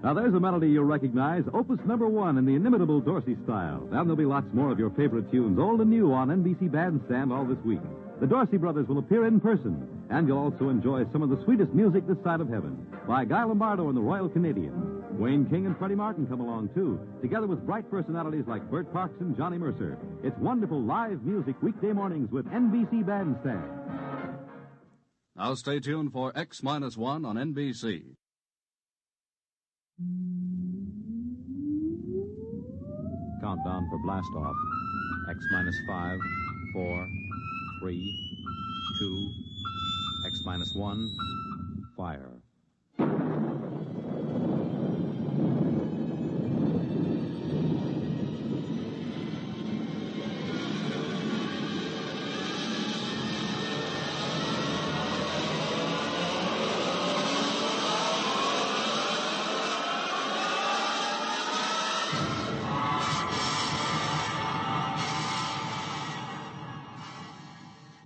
Now, there's a melody you'll recognize, opus number 1 in the inimitable Dorsey style. And there'll be lots more of your favorite tunes, old and new, on NBC Bandstand all this week. The Dorsey Brothers will appear in person, and you'll also enjoy some of the sweetest music this side of heaven by Guy Lombardo and the Royal Canadian. Wayne King and Freddie Martin come along, too, together with bright personalities like Bert Parks and Johnny Mercer. It's wonderful live music weekday mornings with NBC Bandstand. Now stay tuned for X-1 on NBC. Countdown for blast-off. X-5, 4, 3, 2, X-1, fire.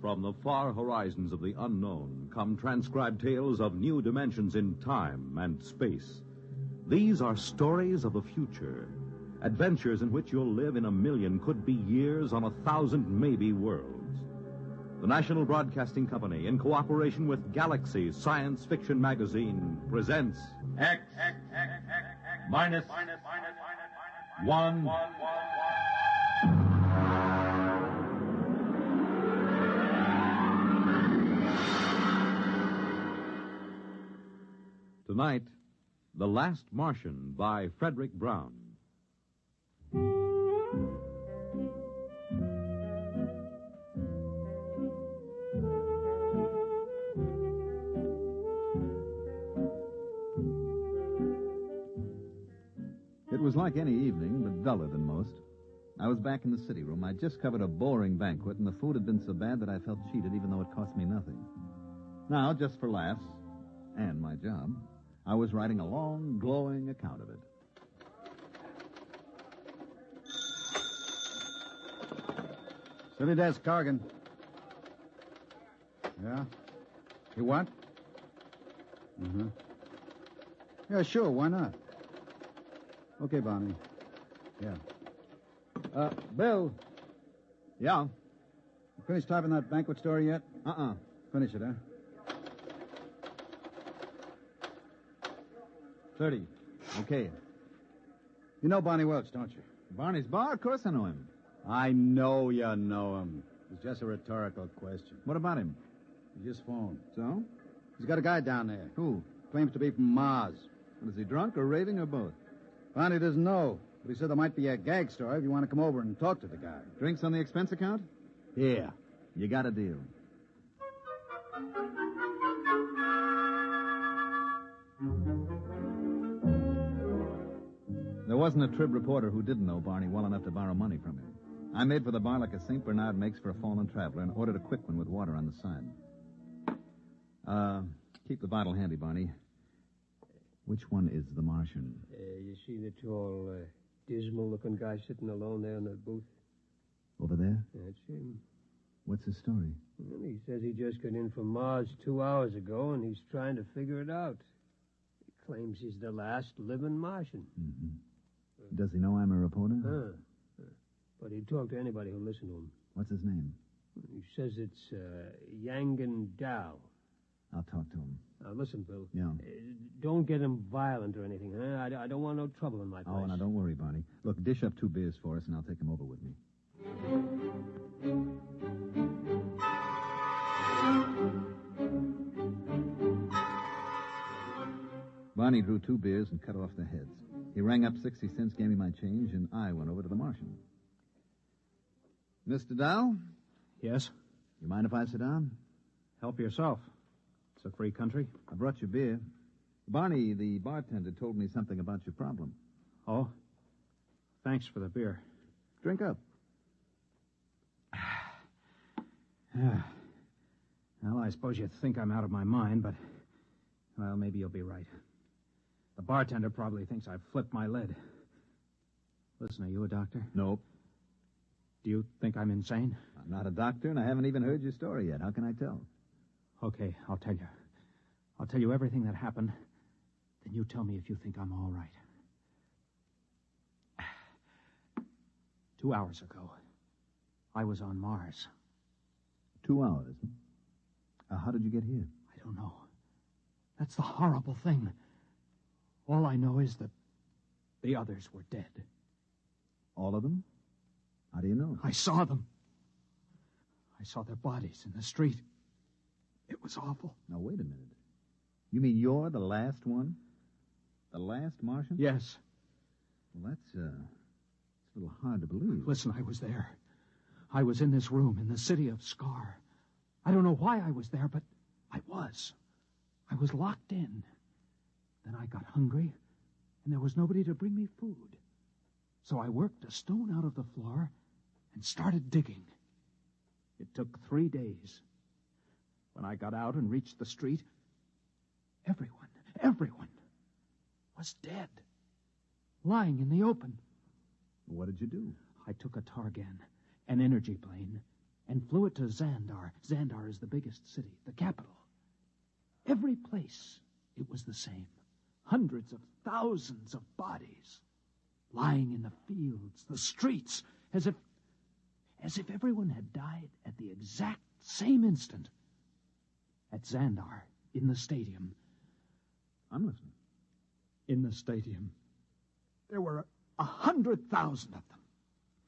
From the far horizons of the unknown come transcribed tales of new dimensions in time and space. These are stories of the future, adventures in which you'll live in 1,000,000, could be years, on 1,000 maybe worlds. The National Broadcasting Company, in cooperation with Galaxy Science Fiction Magazine, presents X minus 1. Tonight, The Last Martian by Frederick Brown. It was like any evening, but duller than most. I was back in the city room. I'd just covered a boring banquet, and the food had been so bad that I felt cheated, even though it cost me nothing. Now, just for laughs, and my job, I was writing a long, glowing account of it. City desk, Corrigan. Yeah? You what? Mm-hmm. Yeah, sure, why not? Okay, Barney. Yeah. Bill. Yeah? You finished typing that banquet story yet? Finish it, huh? 30. Okay. You know Barney Welch, don't you? Barney's Bar? Of course I know him. I know you know him. It's just a rhetorical question. What about him? He just phoned. So? He's got a guy down there. Who? Claims to be from Mars. Is he drunk or raving or both? Barney doesn't know, but he said there might be a gag story if you want to come over and talk to the guy. Drinks on the expense account? Yeah. You got a deal. There wasn't a Trib reporter who didn't know Barney well enough to borrow money from him. I made for the bar like a St. Bernard makes for a fallen traveler and ordered a quick one with water on the side. Keep the bottle handy, Barney. Which one is the Martian? You see the tall, dismal-looking guy sitting alone there in the booth? Over there? That's him. What's his story? Well, he says he just got in from Mars 2 hours ago, and he's trying to figure it out. He claims he's the last living Martian. Mm-hmm. Does he know I'm a reporter? But he'd talk to anybody who'll listen to him. What's his name? He says it's Yangan Dao. I'll talk to him. Now, listen, Bill. Yeah. Don't get him violent or anything, huh? I don't want no trouble in my place. Oh, now, don't worry, Barney. Look, dish up 2 beers for us, and I'll take him over with me. Barney drew 2 beers and cut off the heads. He rang up 60 cents, gave me my change, and I went over to the Martian. Mr. Dow? Yes? You mind if I sit down? Help yourself. It's a free country. I brought you beer. Barney, the bartender, told me something about your problem. Oh? Thanks for the beer. Drink up. Well, I suppose you think I'm out of my mind, but, well, maybe you'll be right. The bartender probably thinks I've flipped my lid. Listen, are you a doctor? Nope. Do you think I'm insane? I'm not a doctor, and I haven't even heard your story yet. How can I tell? Okay, I'll tell you. I'll tell you everything that happened. Then you tell me if you think I'm all right. 2 hours ago, I was on Mars. 2 hours? How did you get here? I don't know. That's the horrible thing. All I know is that the others were dead. All of them? How do you know? I saw them. I saw their bodies in the street. It was awful. Now, wait a minute. You mean you're the last one? The last Martian? Yes. Well, it's a little hard to believe. Listen, I was there. I was in this room in the city of Scar. I don't know why I was there, but I was. I was locked in. Then I got hungry, and there was nobody to bring me food. So I worked a stone out of the floor and started digging. It took 3 days. When I got out and reached the street, everyone was dead, lying in the open. What did you do? I took a Targan, an energy plane, and flew it to Xandar. Xandar is the biggest city, the capital. Every place, it was the same. Hundreds of thousands of bodies lying in the fields, the streets, as if everyone had died at the exact same instant. At Xandar, in the stadium. I'm listening. In the stadium, there were 100,000 of them.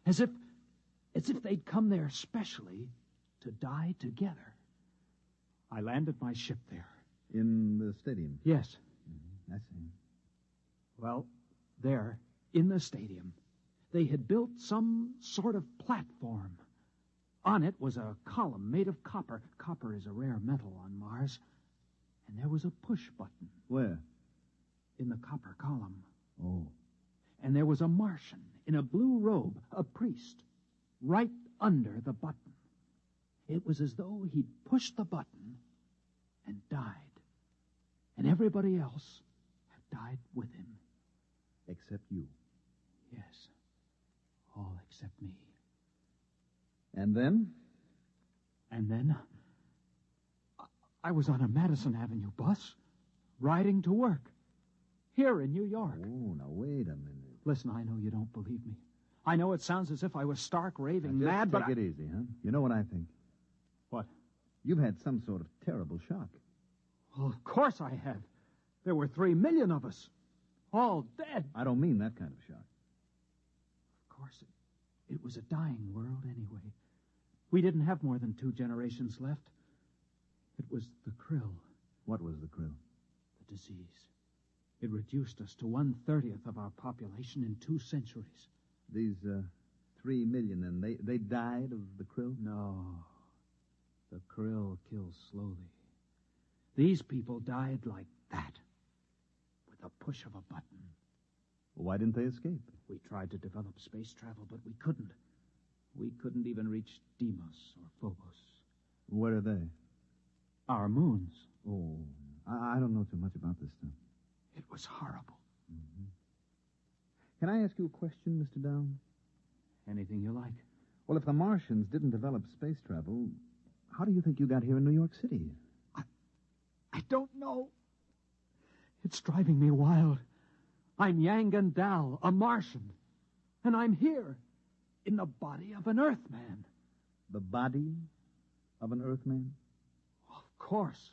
As if they'd come there specially to die together. I landed my ship there. In the stadium? Yes. I see. Well, there, in the stadium, they had built some sort of platform. On it was a column made of copper. Copper is a rare metal on Mars. And there was a push button. Where? In the copper column. Oh. And there was a Martian in a blue robe, a priest, right under the button. It was as though he'd pushed the button and died. And everybody else had died with him. Except you. Yes. All except me. And then? And then I was on a Madison Avenue bus, riding to work, here in New York. Oh, now wait a minute. Listen, I know you don't believe me. I know it sounds as if I was stark raving Now, mad, but take it easy, huh? You know what I think? What? You've had some sort of terrible shock. Well, of course I have. There were 3 million of us, all dead. I don't mean that kind of shock. Of course, it was a dying world anyway. We didn't have more than 2 generations left. It was the krill. What was the krill? The disease. It reduced us to 1/30th of our population in 2 centuries. These 3 million, and they died of the krill? No. The krill kills slowly. These people died like that, with a push of a button. Well, why didn't they escape? We tried to develop space travel, but we couldn't. We couldn't even reach Deimos or Phobos. Where are they? Our moons. Oh, I don't know too much about this stuff. It was horrible. Mm-hmm. Can I ask you a question, Mr. Down? Anything you like. Well, if the Martians didn't develop space travel, how do you think you got here in New York City? I don't know. It's driving me wild. I'm Yangan Dal, a Martian. And I'm here, in the body of an Earthman. The body of an Earthman? Of course.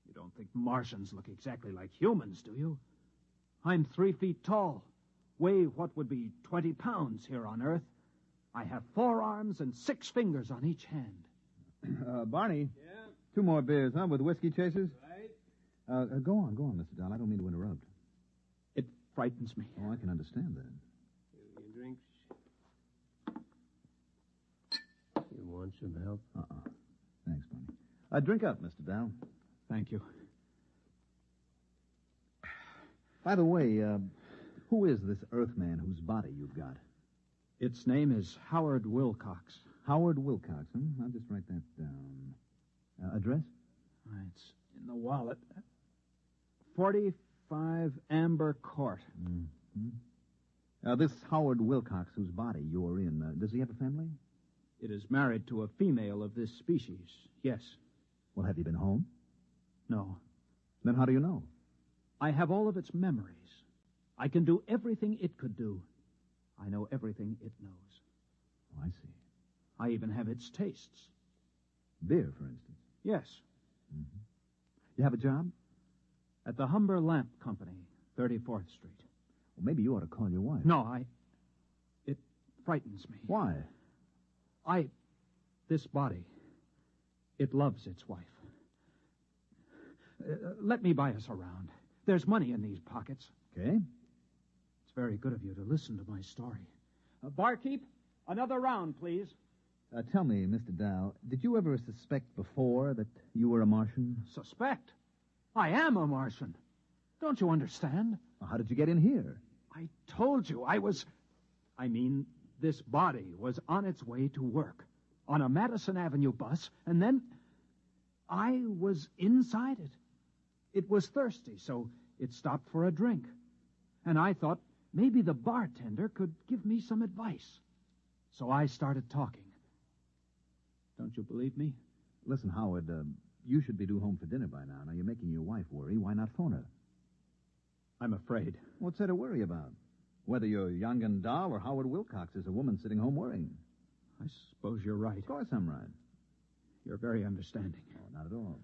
You don't think Martians look exactly like humans, do you? I'm 3 feet tall, weigh what would be 20 pounds here on Earth. I have 4 arms and 6 fingers on each hand. Barney? Yeah? 2 more beers, huh, with whiskey chasers? Right. Go on, Mr. Dahl. I don't mean to interrupt. It frightens me. Oh, I can understand that. Your drinks. You want some help? Thanks, Barney. Drink up, Mr. Dow. Thank you. By the way, who is this Earthman whose body you've got? Its name is Howard Wilcox. Howard Wilcox, huh? I'll just write that down. Address? It's in the wallet. 45 Amber Court. Mm-hmm. This Howard Wilcox whose body you're in, does he have a family? It is married to a female of this species, yes. Well, have you been home? No. Then how do you know? I have all of its memories. I can do everything it could do. I know everything it knows. Oh, I see. I even have its tastes. Beer, for instance. Yes. Mm-hmm. You have a job? At the Humber Lamp Company, 34th Street. Well, maybe you ought to call your wife. No, It frightens me. Why? This body, it loves its wife. Let me buy us a round. There's money in these pockets. Okay. It's very good of you to listen to my story. Barkeep, another round, please. Tell me, Mr. Dow, did you ever suspect before that you were a Martian? Suspect? I am a Martian. Don't you understand? Well, how did you get in here? I told you this body was on its way to work on a Madison Avenue bus, and then I was inside it. It was thirsty, so it stopped for a drink. And I thought maybe the bartender could give me some advice. So I started talking. Don't you believe me? Listen, Howard, you should be due home for dinner by now. Now, you're making your wife worry. Why not phone her? I'm afraid. What's there to worry about? Whether you're young and Dahl or Howard Wilcox, there's a woman sitting home worrying. I suppose you're right. Of course I'm right. You're very understanding. Oh, not at all.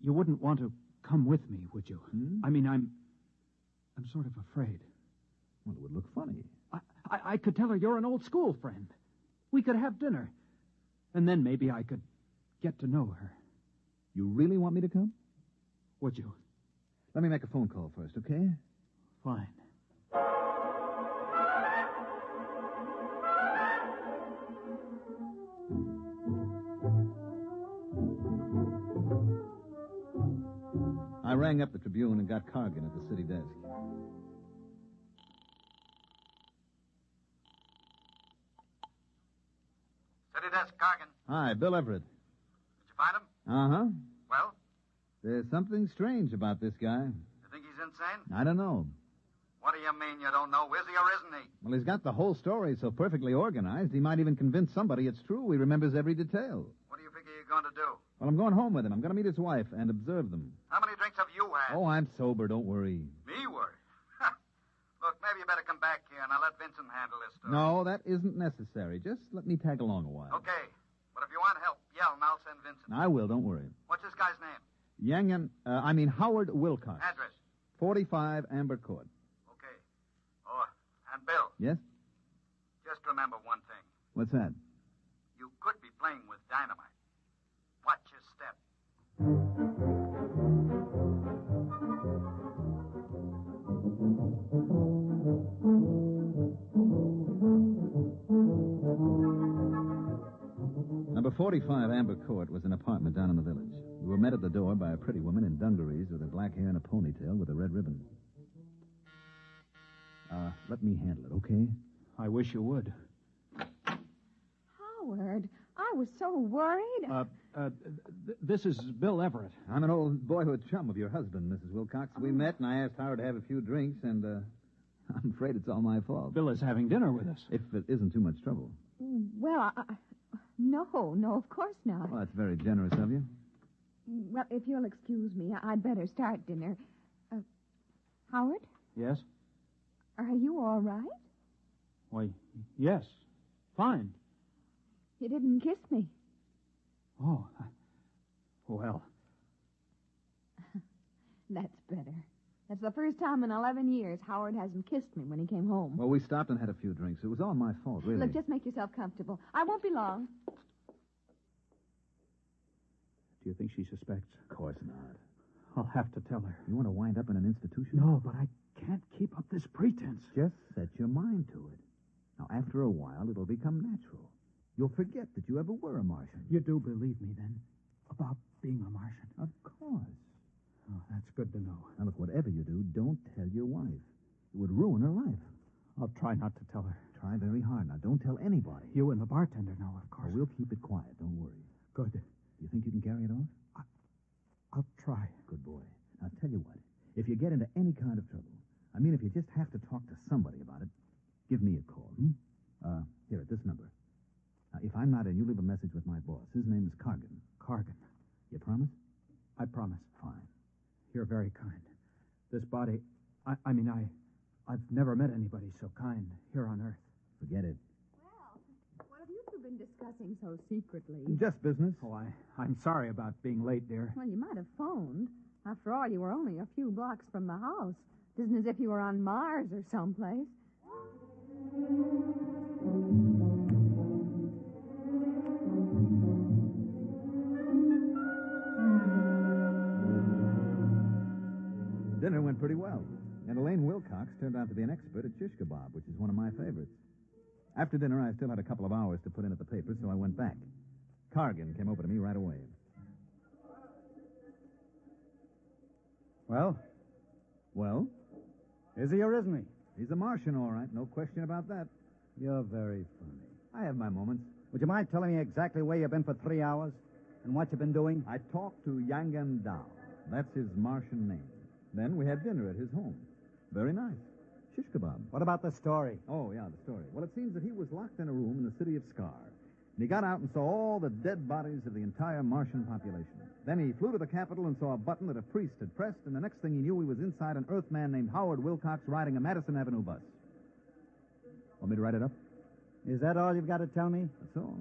You wouldn't want to come with me, would you? Hmm? I'm sort of afraid. Well, it would look funny. I could tell her you're an old school friend. We could have dinner. And then maybe I could get to know her. You really want me to come? Would you? Let me make a phone call first, okay? Fine. I rang up the Tribune and got Cargan at the city desk. City desk, Cargan. Hi, Bill Everett. Did you find him? Uh-huh. Well, There's something strange about this guy. you think he's insane? I don't know. What do you mean you don't know? Is he or isn't he? Well, he's got the whole story so perfectly organized, he might even convince somebody it's true. He remembers every detail. What do you figure you're going to do? Well, I'm going home with him. I'm going to meet his wife and observe them. How many drinks have you had? Oh, I'm sober. Don't worry. Me worry. Look, maybe you better come back here and I'll let Vincent handle this stuff. No, that isn't necessary. Just let me tag along a while. Okay. But if you want help, yell and I'll send Vincent. I will. Don't worry. What's this guy's name? Howard Wilcox. Address. 45 Amber Court. Okay. Oh, and Bill, Yes? just remember one thing. What's that? You could be playing with dynamite. Watch your step. Number 45 Amber Court was an apartment down in the village. We were met at the door by a pretty woman in dungarees with her black hair and a ponytail with a red ribbon. Let me handle it, okay? I wish you would. Howard, I was so worried. This is Bill Everett. I'm an old boyhood chum of your husband, Mrs. Wilcox. We met, and I asked Howard to have a few drinks, and I'm afraid it's all my fault. Bill is having dinner with us. If it isn't too much trouble. Well, no, of course not. Well, that's very generous of you. Well, if you'll excuse me, I'd better start dinner. Howard, Yes? are you all right? Why, yes. Fine. You didn't kiss me. Oh, well. That's better. That's the first time in 11 years Howard hasn't kissed me when he came home. Well, we stopped and had a few drinks. It was all my fault, really. Look, just make yourself comfortable. I won't be long. Do you think she suspects? Of course not. I'll have to tell her. You want to wind up in an institution? No, but I can't keep up this pretense. Just set your mind to it. Now, after a while, it'll become natural. You'll forget that you ever were a Martian. You do believe me, then, about being a Martian? Of course. Oh, that's good to know. Now, look, whatever you do, don't tell your wife. It would ruin her life. I'll try not to tell her. Try very hard. Now, don't tell anybody. You and the bartender know, of Oh, course. we'll keep it quiet. Don't worry. Good. Do you think you can carry it off? I'll try. Good boy. Now, tell you what. If you get into any kind of trouble, if you just have to talk to somebody about it, give me a call. Here, at this number. Now, if I'm not in, you leave a message with my boss. His name is Cargan. Cargan. You promise? I promise. Fine. You're very kind. This body... I've never met anybody so kind here on Earth. Forget it. Well, what have you two been discussing so secretly? Just business. Oh, I'm sorry about being late, dear. Well, you might have phoned. After all, you were only a few blocks from the house. It isn't as if you were on Mars or someplace. Dinner went pretty well, and Elaine Wilcox turned out to be an expert at shish kebab, which is one of my favorites. After dinner, I still had a couple of hours to put in at the paper, so I went back. Cargan came over to me right away. Well? Well? Is he or isn't he? He's a Martian, all right. No question about that. You're very funny. I have my moments. Would you mind telling me exactly where you've been for 3 hours? And what you've been doing? I talked to Yangan Dao. That's his Martian name. Then we had dinner at his home. Very nice. Shish kebab. What about the story? Oh, yeah, the story. Well, it seems that he was locked in a room in the city of Scar. And he got out and saw all the dead bodies of the entire Martian population. Then he flew to the Capitol and saw a button that a priest had pressed, and the next thing he knew, he was inside an Earthman named Howard Wilcox riding a Madison Avenue bus. Want me to write it up? Is that all you've got to tell me? That's all.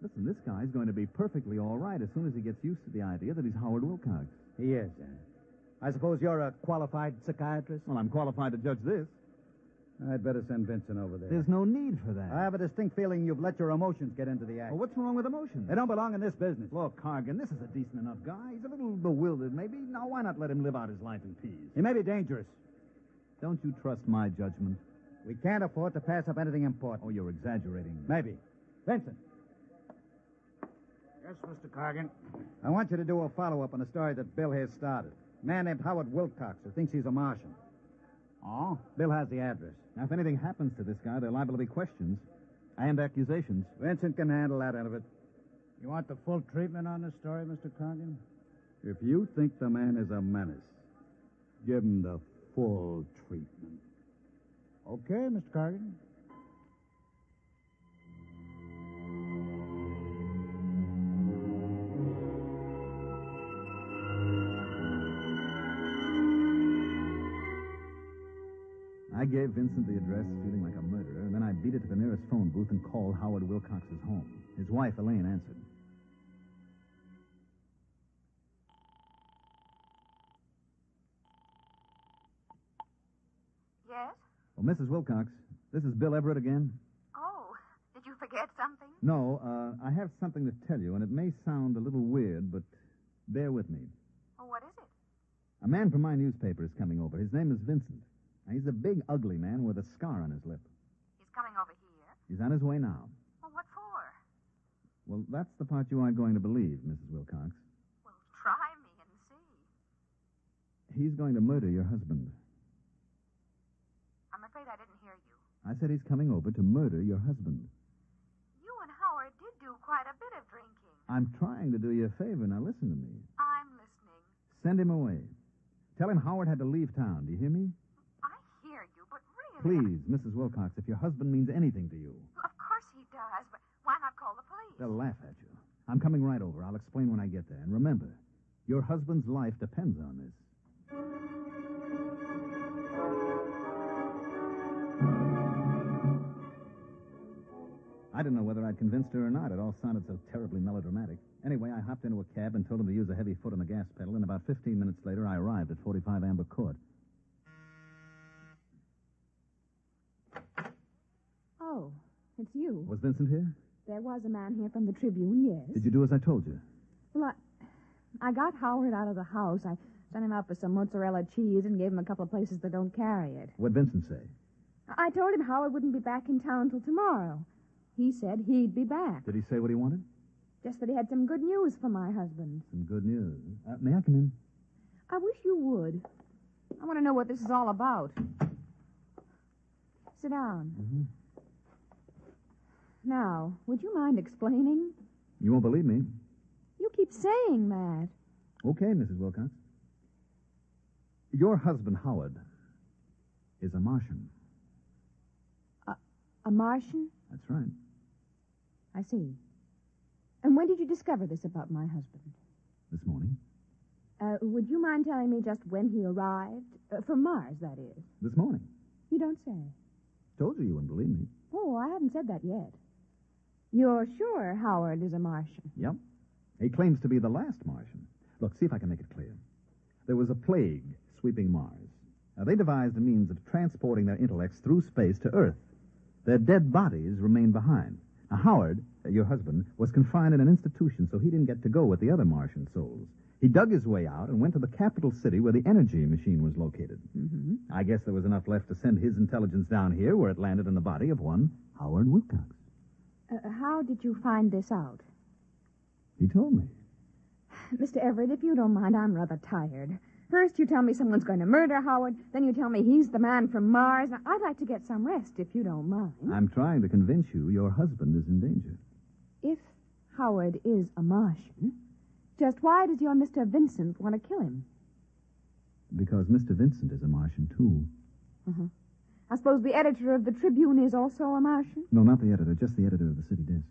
Listen, this guy's going to be perfectly all right as soon as he gets used to the idea that he's Howard Wilcox. He is, I suppose you're a qualified psychiatrist? Well, I'm qualified to judge this. I'd better send Vincent over there. There's no need for that. I have a distinct feeling you've let your emotions get into the act. Well, what's wrong with emotions? They don't belong in this business. Look, Cargan, this is a decent enough guy. He's a little bewildered, maybe. Now, why not let him live out his life in peace? He may be dangerous. Don't you trust my judgment? We can't afford to pass up anything important. Oh, you're exaggerating. Maybe. Vincent. Yes, Mr. Cargan. I want you to do a follow-up on a story that Bill here started. A man named Howard Wilcox who thinks he's a Martian. Oh? Bill has the address. Now, if anything happens to this guy, there are liable to be questions and accusations. Vincent can handle that end of it. You want the full treatment on this story, Mr. Cargan? If you think the man is a menace, give him the full treatment. Okay, Mr. Cargan. I gave Vincent the address, feeling like a murderer, and then I beat it to the nearest phone booth and called Howard Wilcox's home. His wife, Elaine, answered. Yes? Well, Mrs. Wilcox, this is Bill Everett again. Oh, did you forget something? No, I have something to tell you, and it may sound a little weird, but bear with me. Oh, what is it? A man from my newspaper is coming over. His name is Vincent. Now, he's a big, ugly man with a scar on his lip. He's coming over here? He's on his way now. Well, what for? Well, that's the part you aren't going to believe, Mrs. Wilcox. Well, try me and see. He's going to murder your husband. I'm afraid I didn't hear you. I said he's coming over to murder your husband. You and Howard did do quite a bit of drinking. I'm trying to do you a favor. Now, listen to me. I'm listening. Send him away. Tell him Howard had to leave town. Do you hear me? I hear you, but really... Please, Mrs. Wilcox, if your husband means anything to you. Well, of course he does, but why not call the police? They'll laugh at you. I'm coming right over. I'll explain when I get there. And remember, your husband's life depends on this. I didn't know whether I'd convinced her or not. It all sounded so terribly melodramatic. Anyway, I hopped into a cab and told him to use a heavy foot on the gas pedal, and about 15 minutes later, I arrived at 45 Amber Court. Oh, it's you. Was Vincent here? There was a man here from the Tribune, yes. Did you do as I told you? Well, I got Howard out of the house. I sent him out for some mozzarella cheese and gave him a couple of places that don't carry it. What'd Vincent say? I told him Howard wouldn't be back in town till tomorrow. He said he'd be back. Did he say what he wanted? Just that he had some good news for my husband. Some good news. May I come in? I wish you would. I want to know what this is all about. Sit down. Mm-hmm. Now, would you mind explaining? You won't believe me. You keep saying that. Okay, Mrs. Wilcox. Your husband, Howard, is a Martian. A Martian? That's right. I see. And when did you discover this about my husband? This morning. Would you mind telling me just when he arrived? From Mars, that is. This morning. You don't say. Told you wouldn't believe me. Oh, I haven't said that yet. You're sure Howard is a Martian? Yep. He claims to be the last Martian. Look, see if I can make it clear. There was a plague sweeping Mars. Now, they devised a means of transporting their intellects through space to Earth. Their dead bodies remained behind. Now, Howard, your husband, was confined in an institution, so he didn't get to go with the other Martian souls. He dug his way out and went to the capital city where the energy machine was located. Mm-hmm. I guess there was enough left to send his intelligence down here, where it landed in the body of one Howard Wilcox. How did you find this out? He told me. Mr. Everett, if you don't mind, I'm rather tired. First you tell me someone's going to murder Howard, then you tell me he's the man from Mars. Now, I'd like to get some rest, if you don't mind. I'm trying to convince you your husband is in danger. If Howard is a Martian, just why does your Mr. Vincent want to kill him? Because Mr. Vincent is a Martian, too. Uh-huh. I suppose the editor of the Tribune is also a Martian? No, not the editor, just the editor of the city desk.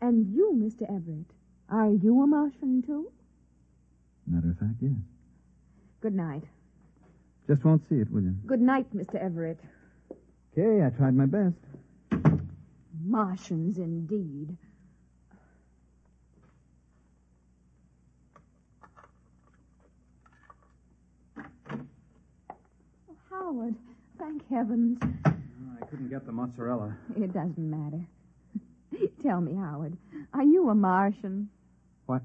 And you, Mr. Everett, are you a Martian, too? Matter of fact, yes. Good night. Just won't see it, will you? Good night, Mr. Everett. Okay, I tried my best. Martians, indeed. Oh, Howard, thank heavens. I couldn't get the mozzarella. It doesn't matter. Tell me, Howard, are you a Martian? What?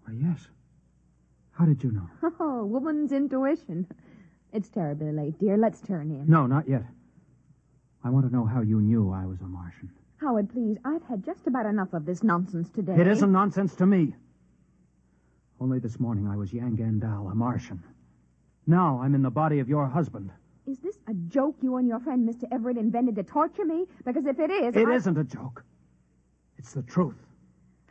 Why, yes. How did you know? Oh, woman's intuition. It's terribly late, dear. Let's turn in. No, not yet. I want to know how you knew I was a Martian. Howard, please, I've had just about enough of this nonsense today. It isn't nonsense to me. Only this morning I was Yang Gandal, a Martian. Now I'm in the body of your husband. Is this a joke you and your friend Mr. Everett invented to torture me? Because if it is... It isn't a joke. It's the truth.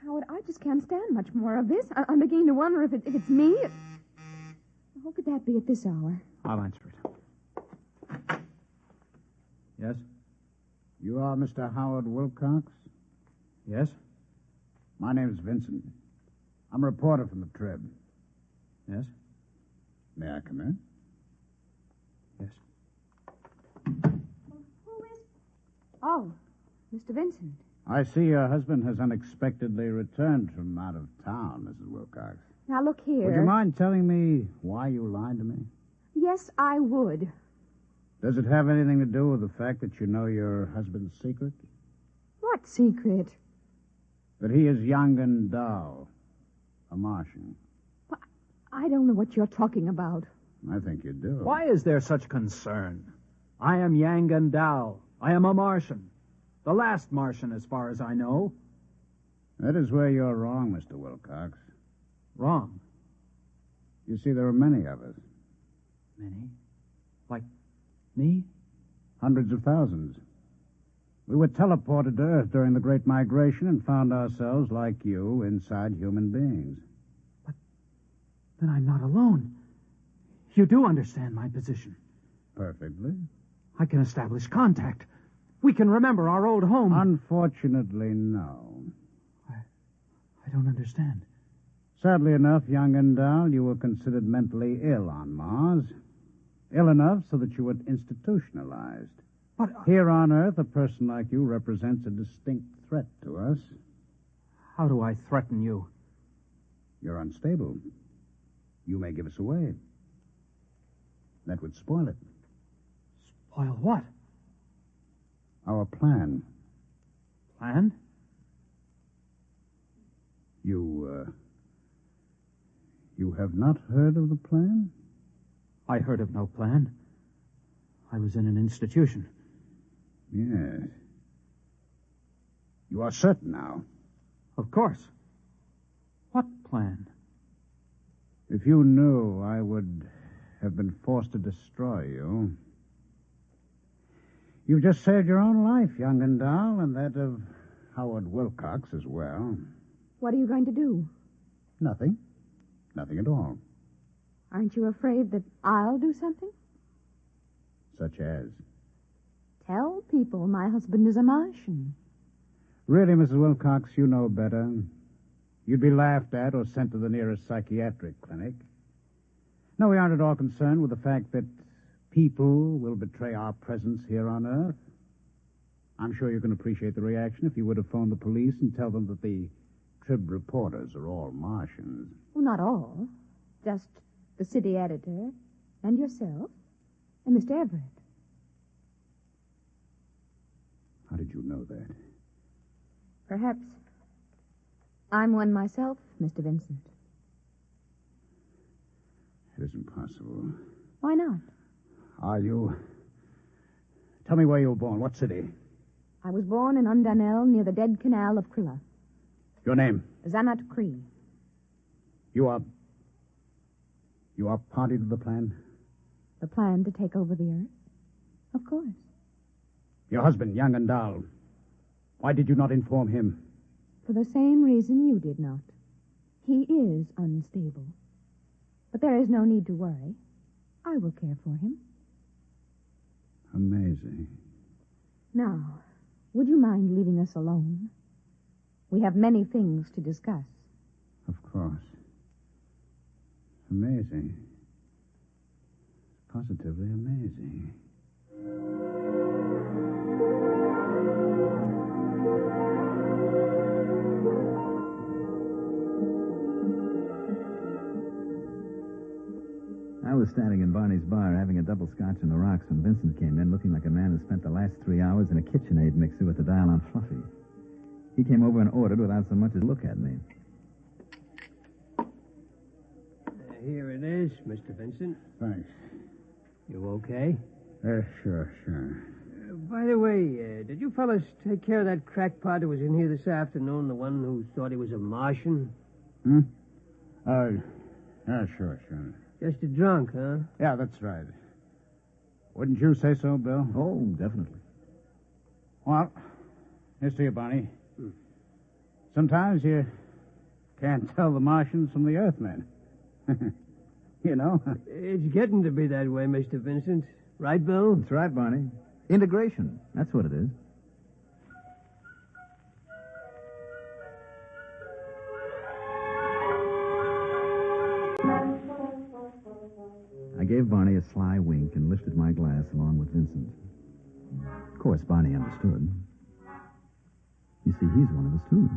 Howard, I just can't stand much more of this. I'm beginning to wonder if it's me. Who could that be at this hour? I'll answer it. Yes? You are Mr. Howard Wilcox? Yes? My name's Vincent. I'm a reporter from the Trib. Yes? May I come in? Yes. Who is... Oh, Mr. Vincent. I see your husband has unexpectedly returned from out of town, Mrs. Wilcox. Now, look here. Would you mind telling me why you lied to me? Yes, I would. Does it have anything to do with the fact that you know your husband's secret? What secret? That he is young and dull. A Martian. I don't know what you're talking about. I think you do. Why is there such concern? I am Yang Gandal. I am a Martian. The last Martian, as far as I know. That is where you're wrong, Mr. Wilcox. Wrong? You see, there are many of us. Many? Like me? Hundreds of thousands. We were teleported to Earth during the Great Migration and found ourselves, like you, inside human beings. But then I'm not alone. You do understand my position. Perfectly. I can establish contact. We can remember our old home. Unfortunately, no. I don't understand. Sadly enough, young and dull, you were considered mentally ill on Mars. Ill enough so that you were institutionalized. But here on Earth, a person like you represents a distinct threat to us. How do I threaten you? You're unstable. You may give us away. That would spoil it. Spoil what? Our plan. Plan? You have not heard of the plan? I heard of no plan. I was in an institution. Yes. You are certain now? Of course. What plan? If you knew, I would have been forced to destroy you. You've just saved your own life, young and dull, and that of Howard Wilcox as well. What are you going to do? Nothing. Nothing at all. Aren't you afraid that I'll do something? Such as? Tell people my husband is a Martian. Really, Mrs. Wilcox, you know better. you'd be laughed at or sent to the nearest psychiatric clinic. No, we aren't at all concerned with the fact that people will betray our presence here on Earth. I'm sure you can appreciate the reaction if you were to phone the police and tell them that the Trib reporters are all Martians. Well, not all. Just the city editor and yourself and Mr. Everett. How did you know that? Perhaps I'm one myself, Mr. Vincent. It isn't possible. Why not? Are you... Tell me where you were born. What city? I was born in Undunell near the dead canal of Krilla. Your name? Zanat Cree. You are party to the plan? The plan to take over the Earth? Of course. Your husband, Young and Dahl. Why did you not inform him? For the same reason you did not. He is unstable. But there is no need to worry. I will care for him. Amazing. Now, would you mind leaving us alone? We have many things to discuss. Of course. Amazing. Positively amazing. I was standing in Barney's bar having a double scotch on the rocks when Vincent came in looking like a man who spent the last 3 hours in a KitchenAid mixer with the dial on Fluffy. He came over and ordered without so much as look at me. Here it is, Mr. Vincent. Thanks. You okay? Sure. By the way, did you fellas take care of that crackpot who was in here this afternoon, the one who thought he was a Martian? Sure. Just a drunk, huh? Yeah, that's right. Wouldn't you say so, Bill? Oh, definitely. Well, here's to you, Barney. Sometimes you can't tell the Martians from the Earthmen. You know? It's getting to be that way, Mr. Vincent. Right, Bill? That's right, Barney. Integration. That's what it is. I gave Barney a sly wink and lifted my glass along with Vincent. Of course, Barney understood. You see, he's one of us, too.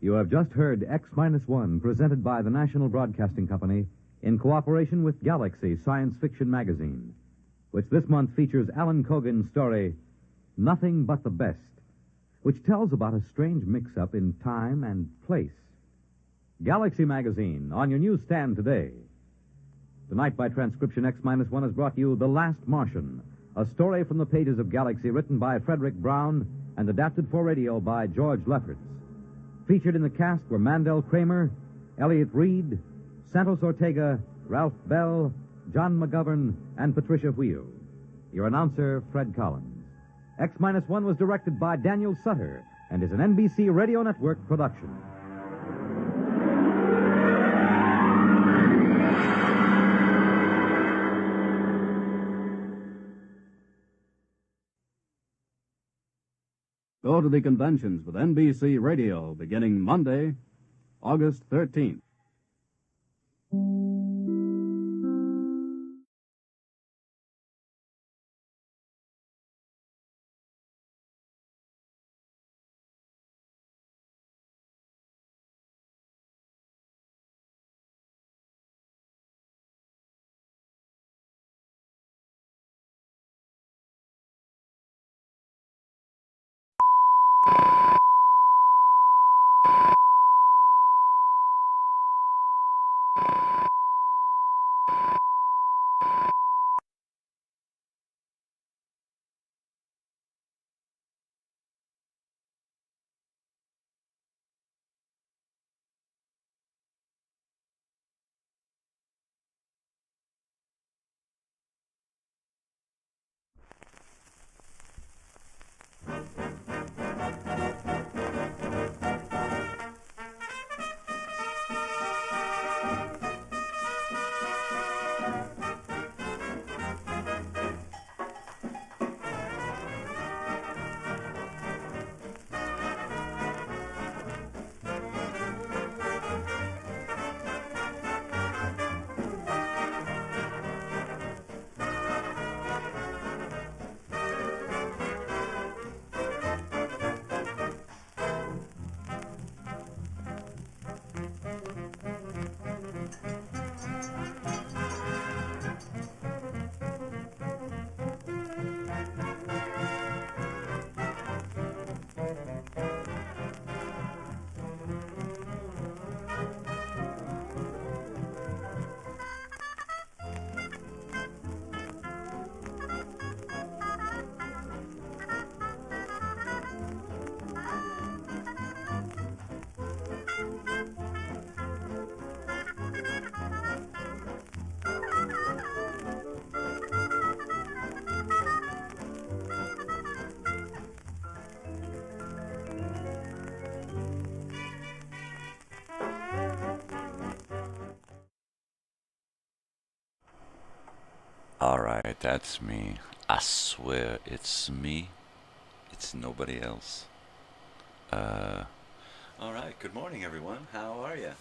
You have just heard X-1, presented by the National Broadcasting Company in cooperation with Galaxy Science Fiction Magazine, which this month features Alan Cogan's story, Nothing But the Best, which tells about a strange mix-up in time and place. Galaxy Magazine, on your newsstand today. Tonight, by transcription, X-1 has brought you The Last Martian, a story from the pages of Galaxy written by Frederick Brown and adapted for radio by George Lefferts. Featured in the cast were Mandel Kramer, Elliot Reed, Santos Ortega, Ralph Bell, John McGovern, and Patricia Wheel. Your announcer, Fred Collins. X-1 was directed by Daniel Sutter and is an NBC Radio Network production. Go to the conventions with NBC Radio beginning Monday, August 13th. Alright, that's me. I swear it's me. It's nobody else. Alright, good morning everyone. How are you?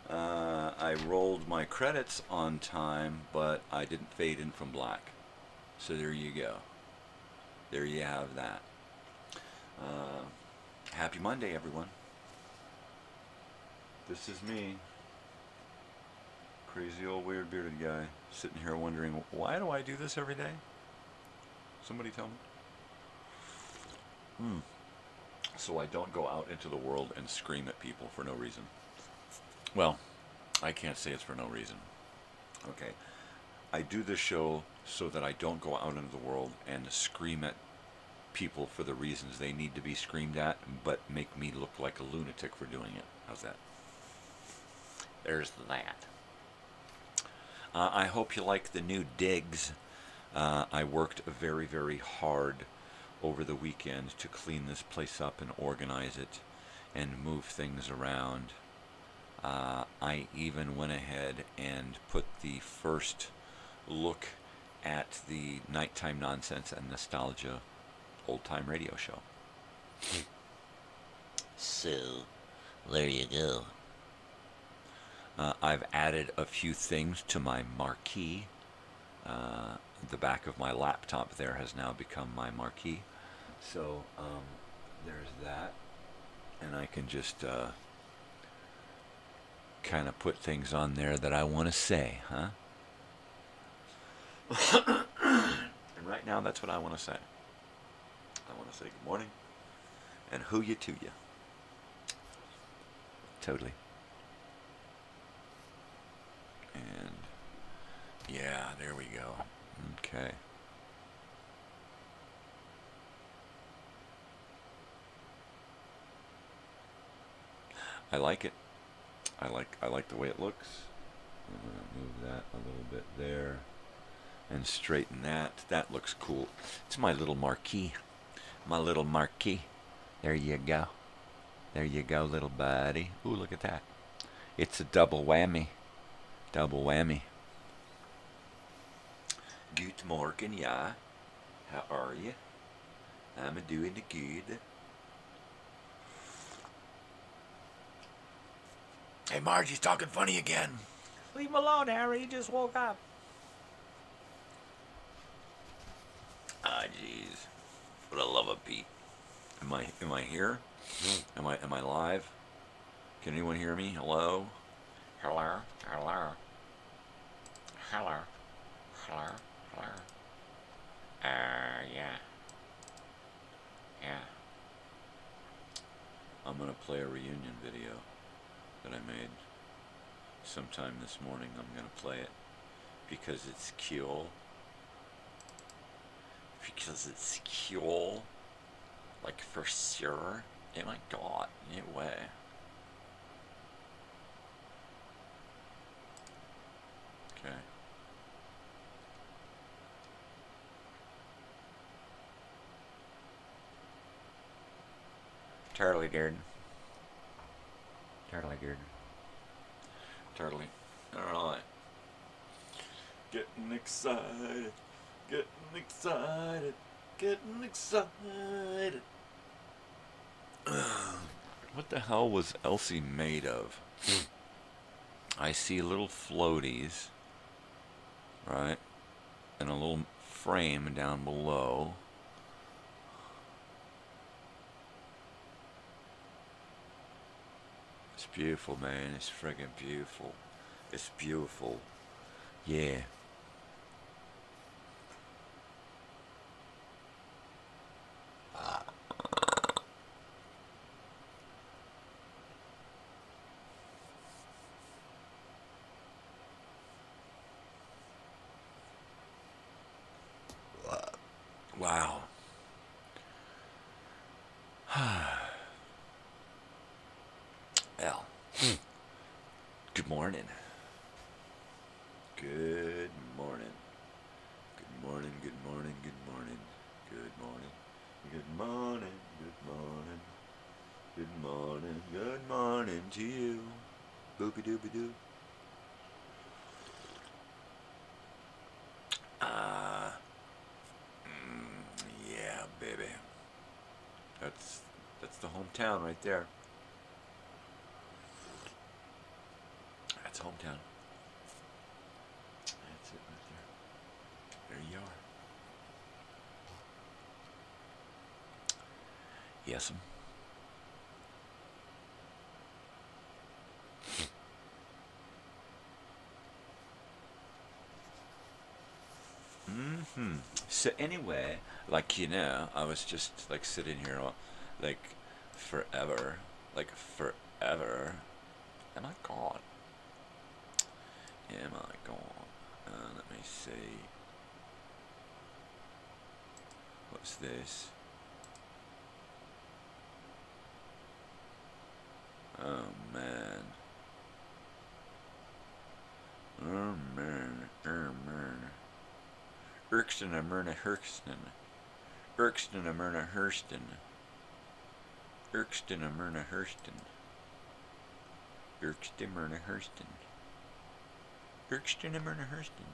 I rolled my credits on time, but I didn't fade in from black. So there you go. There you have that. Happy Monday, everyone. This is me, crazy old weird bearded guy, sitting here wondering, why do I do this every day? Somebody tell me. So I don't go out into the world and scream at people for no reason. Well, I can't say it's for no reason. Okay. I do this show so that I don't go out into the world and scream at people for the reasons they need to be screamed at, but make me look like a lunatic for doing it. How's that? There's that. I hope you like the new digs. I worked very, very hard over the weekend to clean this place up and organize it and move things around. I even went ahead and put the first look at the Nighttime Nonsense and Nostalgia old-time radio show. So, there you go. I've added a few things to my marquee. The back of my laptop there has now become my marquee. So, there's that. And I can just kind of put things on there that I want to say, huh? And right now, that's what I want to say. I want to say good morning and who you to you. Totally. And yeah, there we go. Okay. I like it. I like the way it looks. I'm gonna move that a little bit there and straighten that. That looks cool. It's my little marquee. My little marquee. There you go. There you go, little buddy. Ooh, look at that. It's a double whammy. Double whammy. Good morning, yeah. How are you? I'm doing good. Hey, Margie's talking funny again. Leave him alone, Harry. He just woke up. Ah, jeez. What a love of Pete. Am I here? Am I live? Can anyone hear me? Hello? Hello? Hello? Hello? Hello? Hello? Yeah. Yeah. I'm gonna play a reunion video that I made sometime this morning. I'm gonna play it because it's cool. Because it's cool. Like for sure. Oh my god, no way. Okay. Turtley dude. Turtley dude. Turtley. Alright. Getting excited. Getting excited. Getting excited. What the hell was Elsie made of? I see little floaties, right? And a little frame down below. It's beautiful, man. It's friggin' beautiful. It's beautiful. Yeah. Wow. Well, good morning. Good morning. Good morning, good morning, good morning. Good morning. Good morning, good morning. Good morning, good morning to you. Boopy doopy doo. That's the hometown right there. That's hometown. That's it right there. There you are. Yes'm. So anyway, like, you know, I was just like sitting here like forever. Am I gone? Am I gone? Let me see. What's this? Oh man. Oh man. Irkston Amyrna Herkston. Irkston Amyrna Hurston. Irkston Amyrna Hurston. Irkston Amyrna Hurston. Irkston Amyrna Hurston.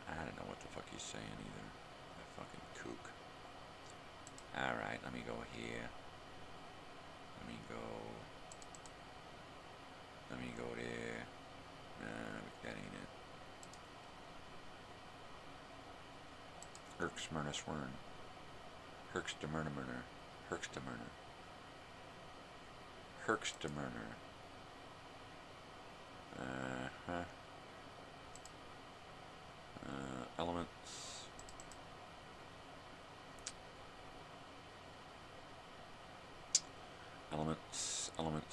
I don't know what the fuck he's saying either. That fucking kook. Alright, let me go here. Let me go there. That ain't it. Herksmyrna Swern. Herkstamyrna. Herkstamyrna. Herkstamyrna. Elements.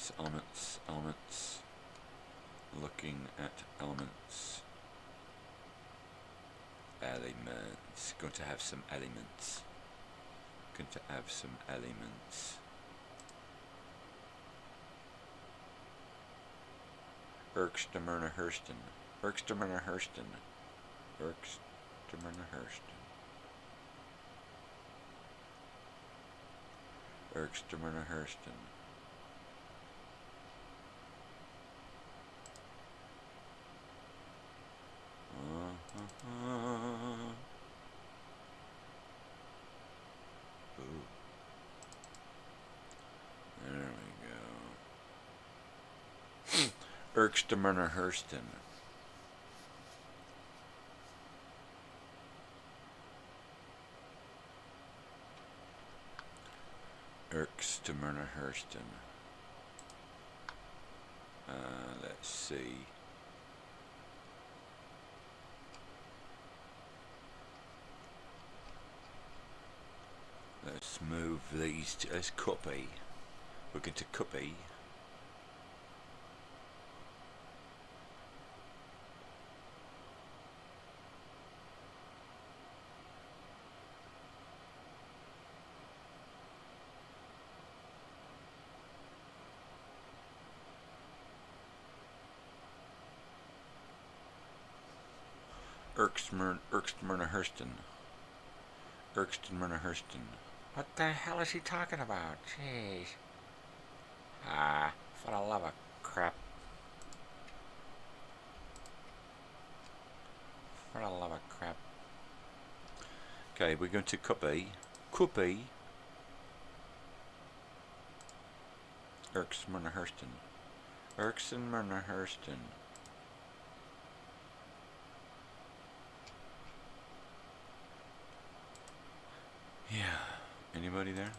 Elements. Looking at elements. Elements. Going to have some elements. Irkstamyrna Hurston. Irkstamyrna Hurston. Irkstamyrna Hurston. Irkstamyrna Hurston. Ooh. There we go. Irkstamyrna Hurston. Irkstamyrna Hurston. Let's see. Let's move these to as copy. We're going to copy. Irkstamyrna Hurston. Irkstamyrna Hurston. What the hell is he talking about? Jeez. For the love of crap. For the love of crap. Okay, we're going to copy. Copy. Irkstamyrna Hurston. Irkstamyrna Hurston. Yeah. Anybody there?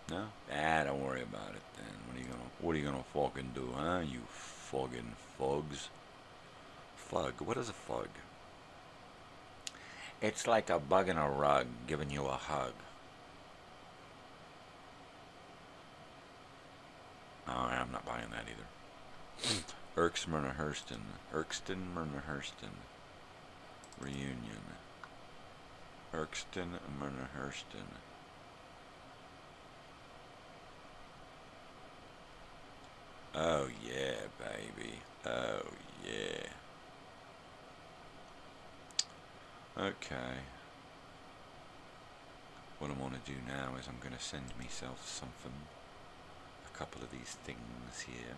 No? Don't worry about it then. What are you gonna fucking do, huh? You fucking fugs. Fug. What is a fug? It's like a bug in a rug giving you a hug. Oh, I'm not buying that either. Irkstamyrna Hurston. Irkstamyrna Hurston. Reunion. Irkstamyrna Hurston. Oh yeah, baby. Oh yeah. Okay. What I want to do now is I'm going to send myself something. A couple of these things here.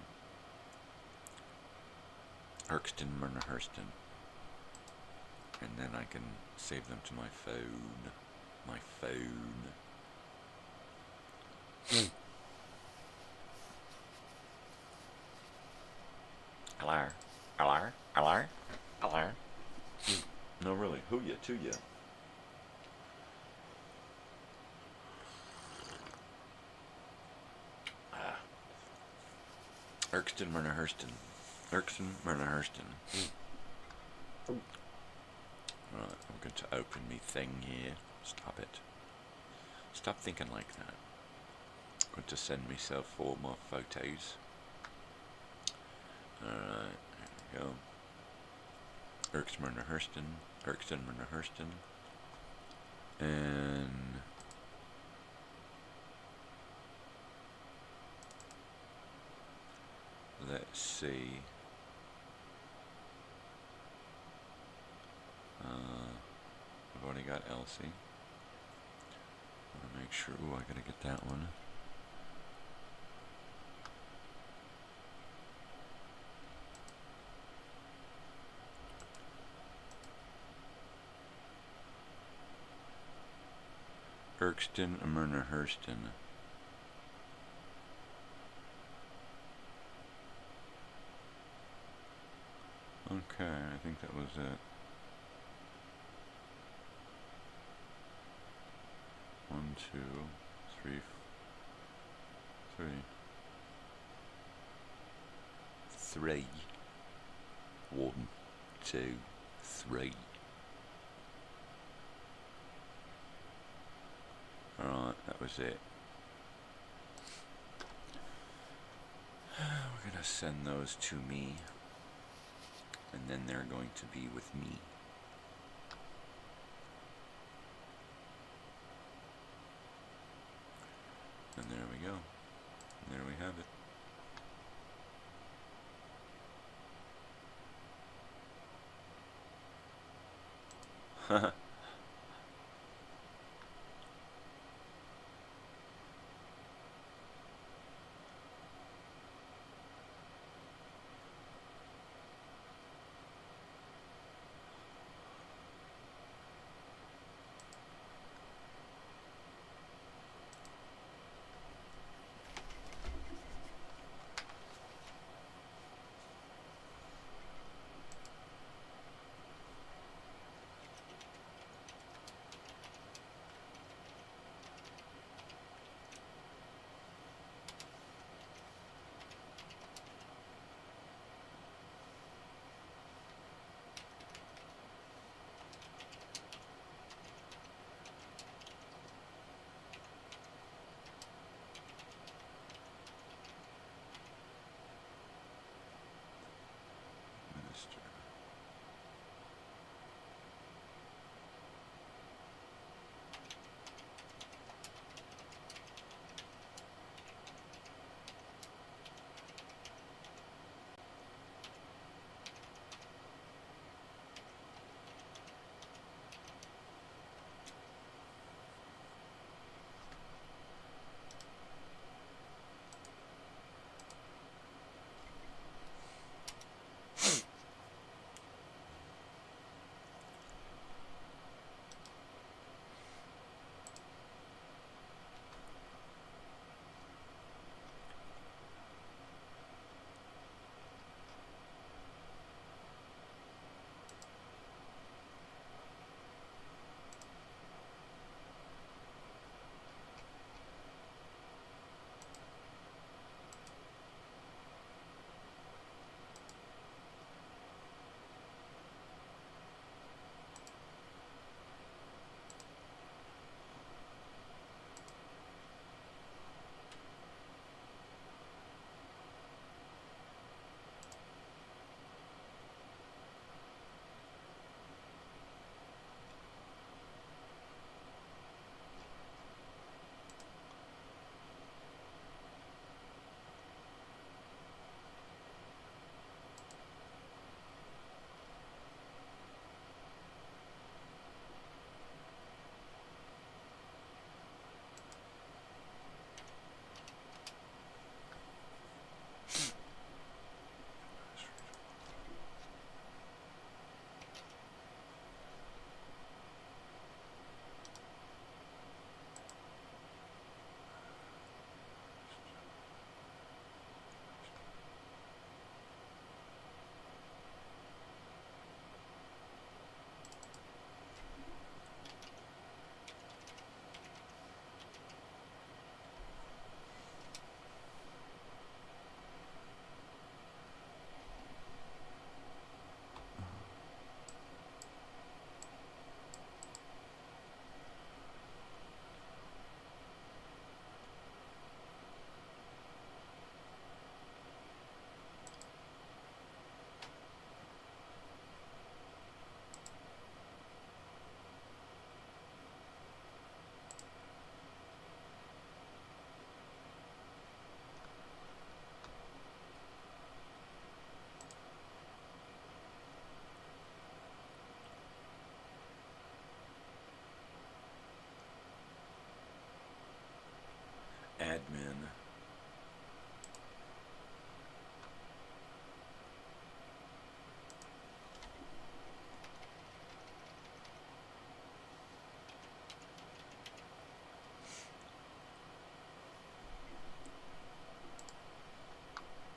Irkstamyrna Hurston. And then I can save them to my phone. my phone. Hello? Hello? Hello? Hello? No, really. Who ya? To ya? Erkston, Myrna Hurston. Erkston, Myrna Hurston. Right, I'm going to open me thing here. Stop it. Stop thinking like that. I'm going to send myself 4 more photos. Alright, there we go. Erkston, Myrna Hurston. Erkston, Myrna Hurston. And... let's see. I've already got Elsie. I want to make sure. Ooh, I gotta get that one. Erkston, Myrna Hurston. Okay, I think that was it. 1, 2, 3, 3. 3. 1, 2, 3. Alright, that was it. We're gonna send those to me. And then they're going to be with me. And there we go. And there we have it.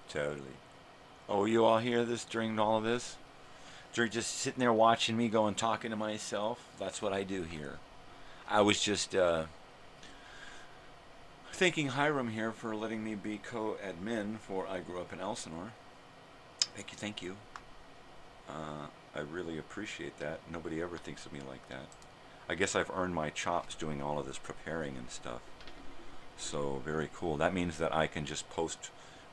Totally. Oh, were you all here during all of this? You're just sitting there watching me go and talking to myself? That's what I do here. I was just thanking Hiram here for letting me be co-admin for I Grew Up in Elsinore. Thank you, thank you. I really appreciate that. Nobody ever thinks of me like that. I guess I've earned my chops doing all of this preparing and stuff. So, very cool. That means that I can just post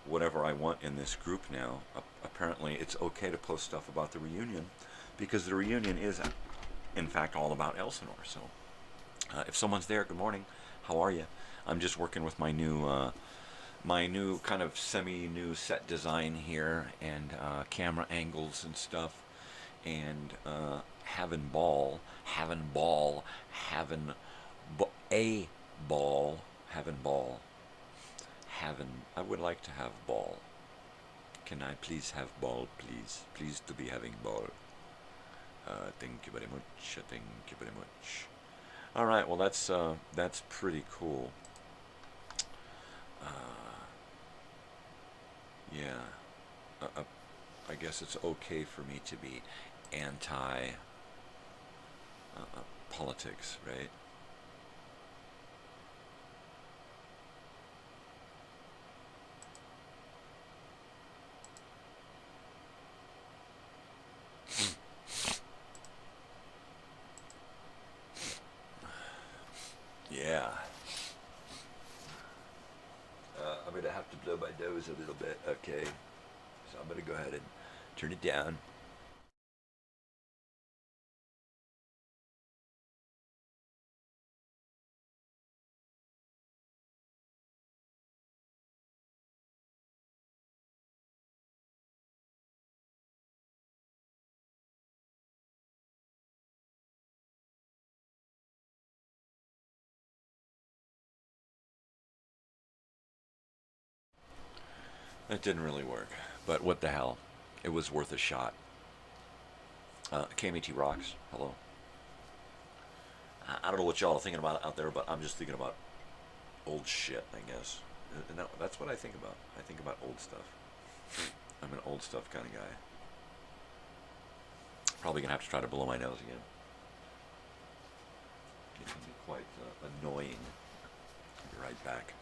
whatever I want in this group now. Apparently, it's okay to post stuff about the reunion because the reunion is, in fact, all about Elsinore. So, if someone's there, good morning. How are you? I'm just working with my new kind of semi-new set design here and camera angles and stuff, and having a ball, I would like to have ball. Can I please have ball, please? Please to be having ball. Thank you very much. Thank you very much. All right. Well, that's pretty cool. Yeah. I guess it's okay for me to be anti politics, right? Yeah. I'm going to have to blow my nose a little bit, okay? So I'm going to go ahead and turn it down. That didn't really work, but what the hell? It was worth a shot. KMT rocks. Hello. I don't know what y'all are thinking about out there, but I'm just thinking about old shit, I guess. And that's what I think about. I think about old stuff. I'm an old stuff kind of guy. Probably gonna have to try to blow my nose again. It's gonna be quite annoying. I'll be right back.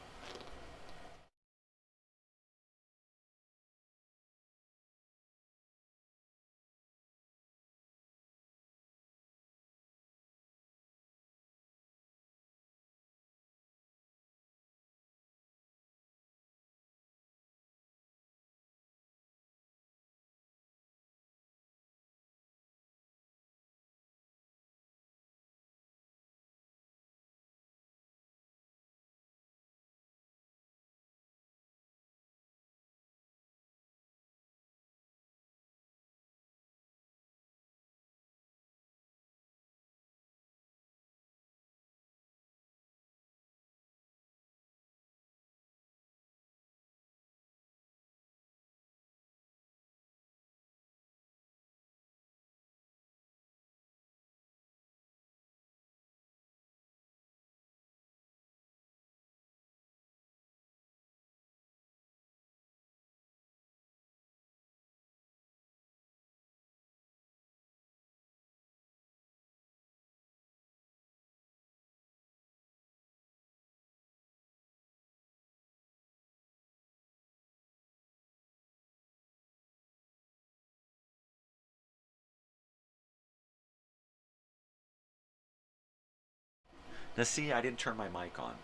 Now see, I didn't turn my mic on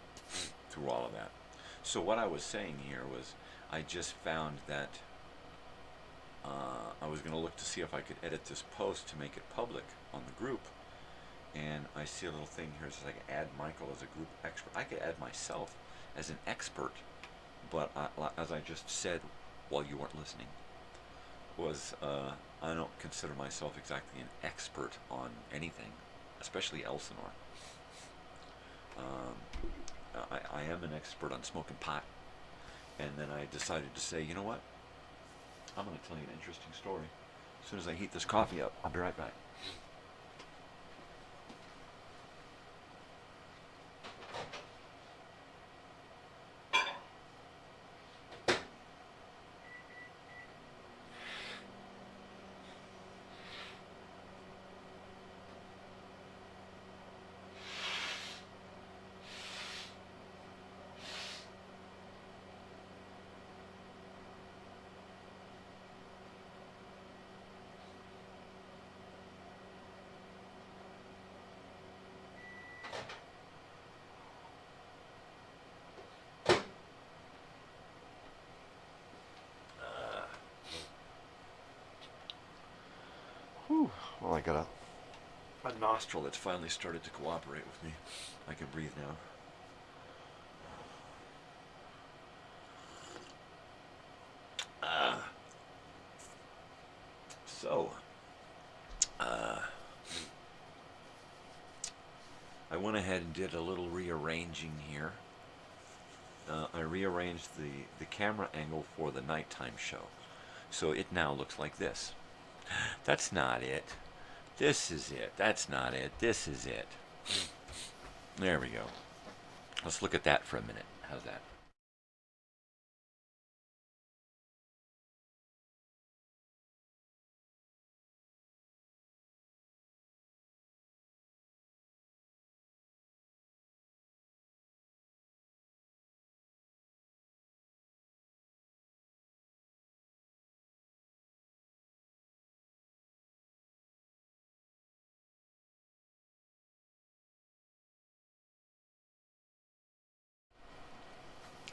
through all of that. So what I was saying here was I just found that I was going to look to see if I could edit this post to make it public on the group. And I see a little thing here that says I can add Michael as a group expert. I could add myself as an expert, but as I just said while you weren't listening, was I don't consider myself exactly an expert on anything, especially Elsinore. I am an expert on smoking pot, and then I decided to say, you know what? I'm going to tell you an interesting story. As soon as I heat this coffee up, I'll be right back. Whew. Well, I got a nostril that's finally started to cooperate with me. I can breathe now. I went ahead and did a little rearranging here. I rearranged the camera angle for the nighttime show. So it now looks like this. That's not it. This is it. That's not it. This is it. There we go. Let's look at that for a minute. How's that?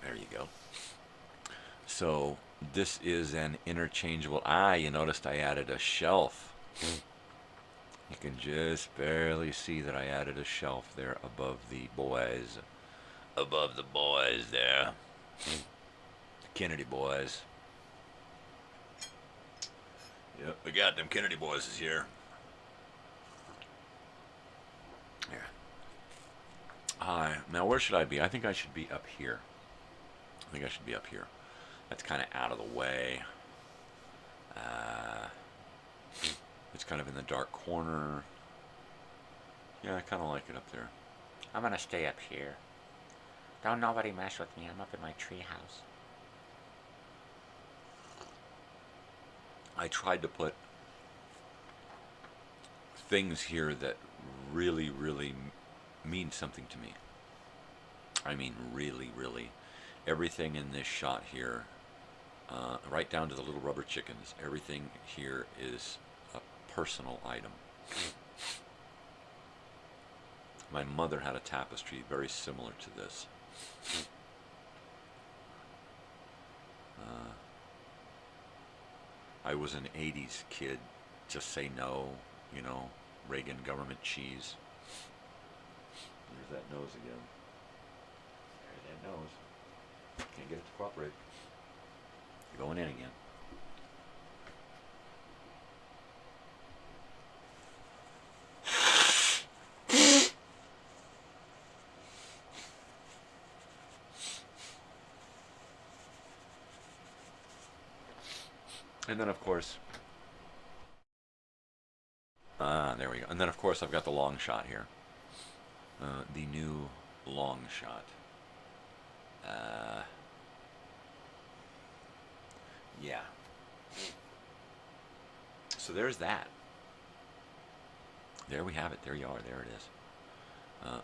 There you go. So this is an interchangeable. You noticed I added a shelf. You can just barely see that I added a shelf there above the boys. Above the boys there. The Kennedy boys. Yep, we got them Kennedy boys is here. Here. Hi. Now where should I be? I think I should be up here. I think I should be up here. That's kind of out of the way. It's kind of in the dark corner. Yeah, I kind of like it up there. I'm gonna stay up here. Don't nobody mess with me. I'm up in my tree house. I tried to put things here that really, really mean something to me. I mean, really, really. Everything in this shot here, right down to the little rubber chickens, everything here is a personal item. My mother had a tapestry very similar to this. I was an 80s kid. Just say no, you know, Reagan government cheese. There's that nose again. There's that nose. Can't get it to cooperate. You're going in again. And then of course, there we go. And then of course I've got the long shot here. The new long shot. Yeah. So there's that. There we have it. There you are. There it is.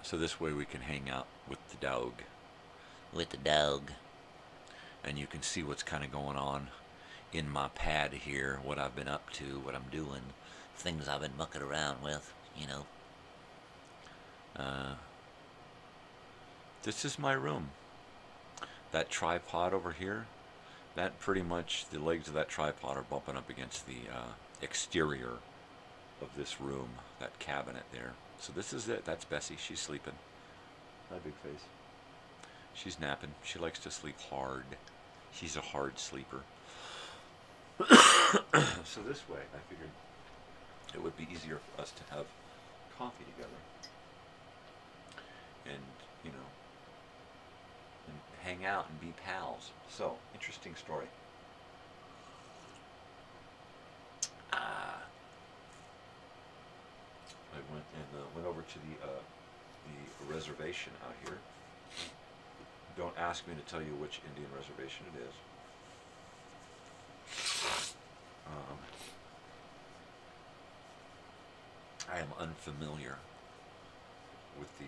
So this way we can hang out with the dog. With the dog. And you can see what's kind of going on in my pad here, what I've been up to, what I'm doing, things I've been mucking around with, you know. This is my room. That tripod over here, that pretty much, the legs of that tripod are bumping up against the exterior of this room, that cabinet there. So this is it. That's Bessie. She's sleeping. Hi, big face. She's napping. She likes to sleep hard. She's a hard sleeper. So this way, I figured it would be easier for us to have coffee together. And, you know, and hang out and be pals. So, interesting story. I went over to the reservation out here. Don't ask me to tell you which Indian reservation it is. I am unfamiliar with the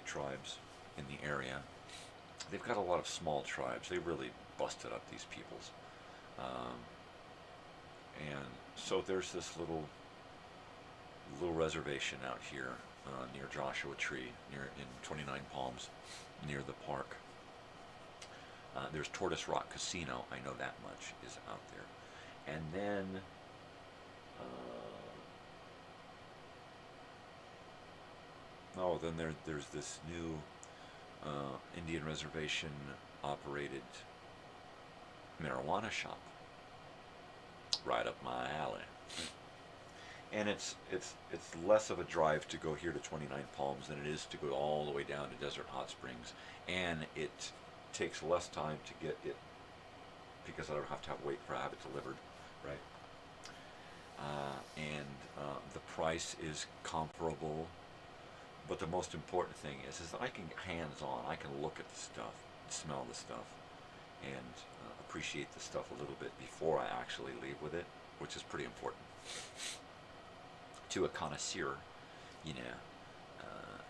tribes in the area. They've got a lot of small tribes. They really busted up these peoples, and so there's this little reservation out here near Joshua Tree, in 29 Palms, near the park. There's Tortoise Rock Casino, I know that much, is out there. And then Oh, then there's this new Indian reservation operated marijuana shop right up my alley. And it's less of a drive to go here to 29 Palms than it is to go all the way down to Desert Hot Springs, and it takes less time to get it because I don't have to wait for have it delivered, right? And the price is comparable, but the most important thing is that I can hands-on. I can look at the stuff, smell the stuff, and appreciate the stuff a little bit before I actually leave with it, which is pretty important. To a connoisseur, you know,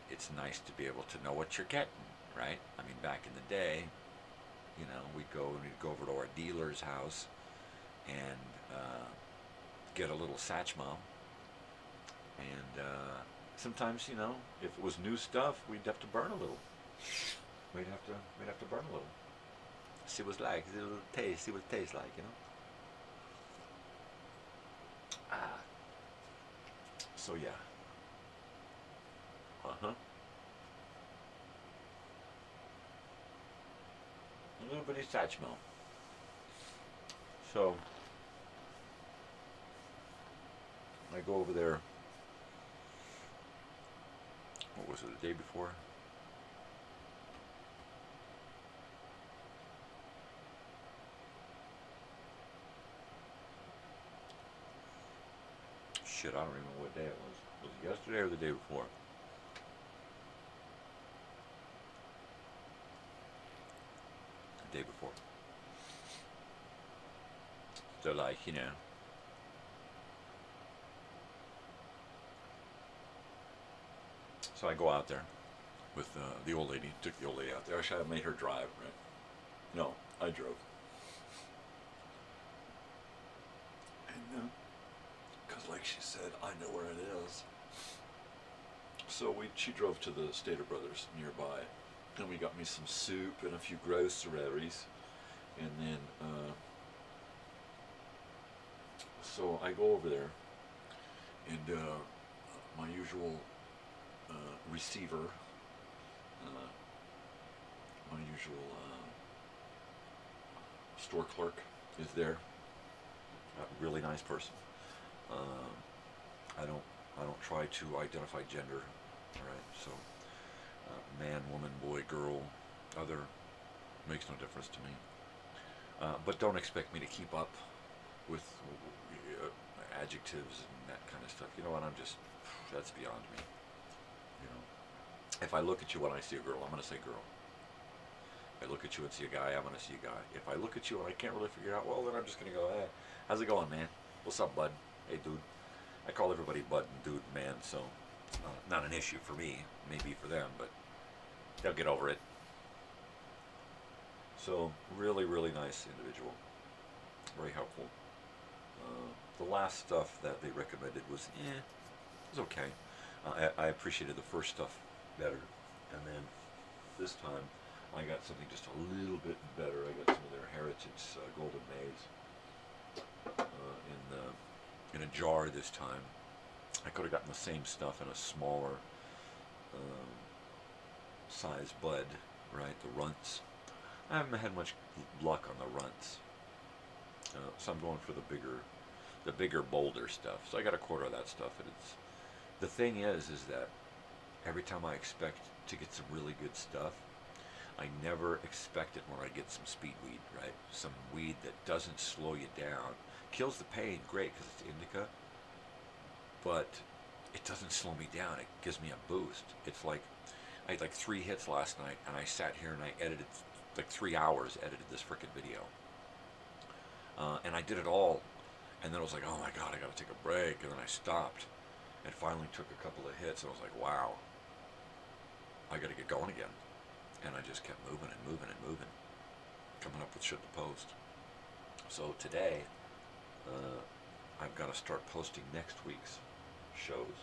it's nice to be able to know what you're getting, right? I mean, back in the day, you know, we'd go over to our dealer's house and get a little Satchmo, and sometimes, you know, if it was new stuff, we'd have to burn a little. We'd have to burn a little. See what it's like, see what it tastes, see what it tastes like, you know. So yeah. A little bit of Satchmo. So I go over there. What was it, the day before? Shit, I don't even know what day it was. Was it yesterday or the day before? The day before. So, like, you know. So I go out there with the old lady. Took the old lady out there. Actually, I made her drive, right? No, I drove. And because, like she said, I know where it is. So she drove to the Elsinore Brothers nearby, and we got me some soup and a few groceries, and then so I go over there, and my usual receiver, my usual store clerk is there. A really nice person. I don't try to identify gender, all right? So man, woman, boy, girl, other, makes no difference to me. But don't expect me to keep up with adjectives and that kind of stuff. You know what? That's beyond me. You know, if I look at you when I see a girl, I'm going to say girl. If I look at you and see a guy, I'm going to see a guy. If I look at you and I can't really figure it out, well, then I'm just going to go, hey, how's it going, man? What's up, bud? Hey, dude. I call everybody bud and dude, man, so not an issue for me, maybe for them, but they'll get over it. So, really, really nice individual. Very helpful. The last stuff that they recommended was, it was okay. I appreciated the first stuff better, and then this time I got something just a little bit better. I got some of their heritage golden maize in a jar this time. I could have gotten the same stuff in a smaller size bud, right? The runts. I haven't had much luck on the runts, so I'm going for the bigger, bolder stuff. So I got a quarter of that stuff, and the thing is that every time I expect to get some really good stuff, I never expect it when I get some speed weed, right? Some weed that doesn't slow you down. Kills the pain, great, because it's indica, but it doesn't slow me down. It gives me a boost. It's like, I had like 3 hits last night, and I sat here and I edited, like 3 hours, edited this frickin' video. And I did it all, and then I was like, oh my God, I gotta take a break, and then I stopped, and finally took a couple of hits, and I was like, wow, I gotta get going again. And I just kept moving and moving and moving, coming up with shit to post. So today, I've got to start posting next week's shows.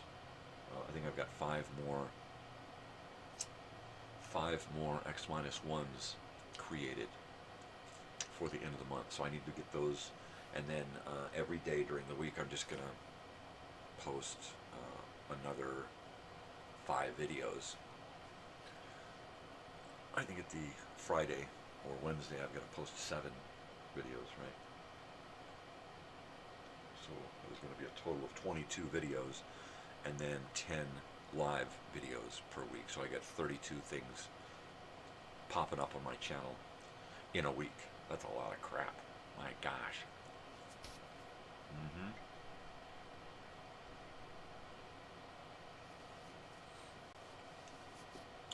I think I've got 5 more X-1s created for the end of the month. So I need to get those, and then every day during the week I'm just going to post another 5 videos. I think at the Friday or Wednesday I've got to post 7 videos, right? So there's going to be a total of 22 videos and then 10 live videos per week. So I got 32 things popping up on my channel in a week. That's a lot of crap. My gosh.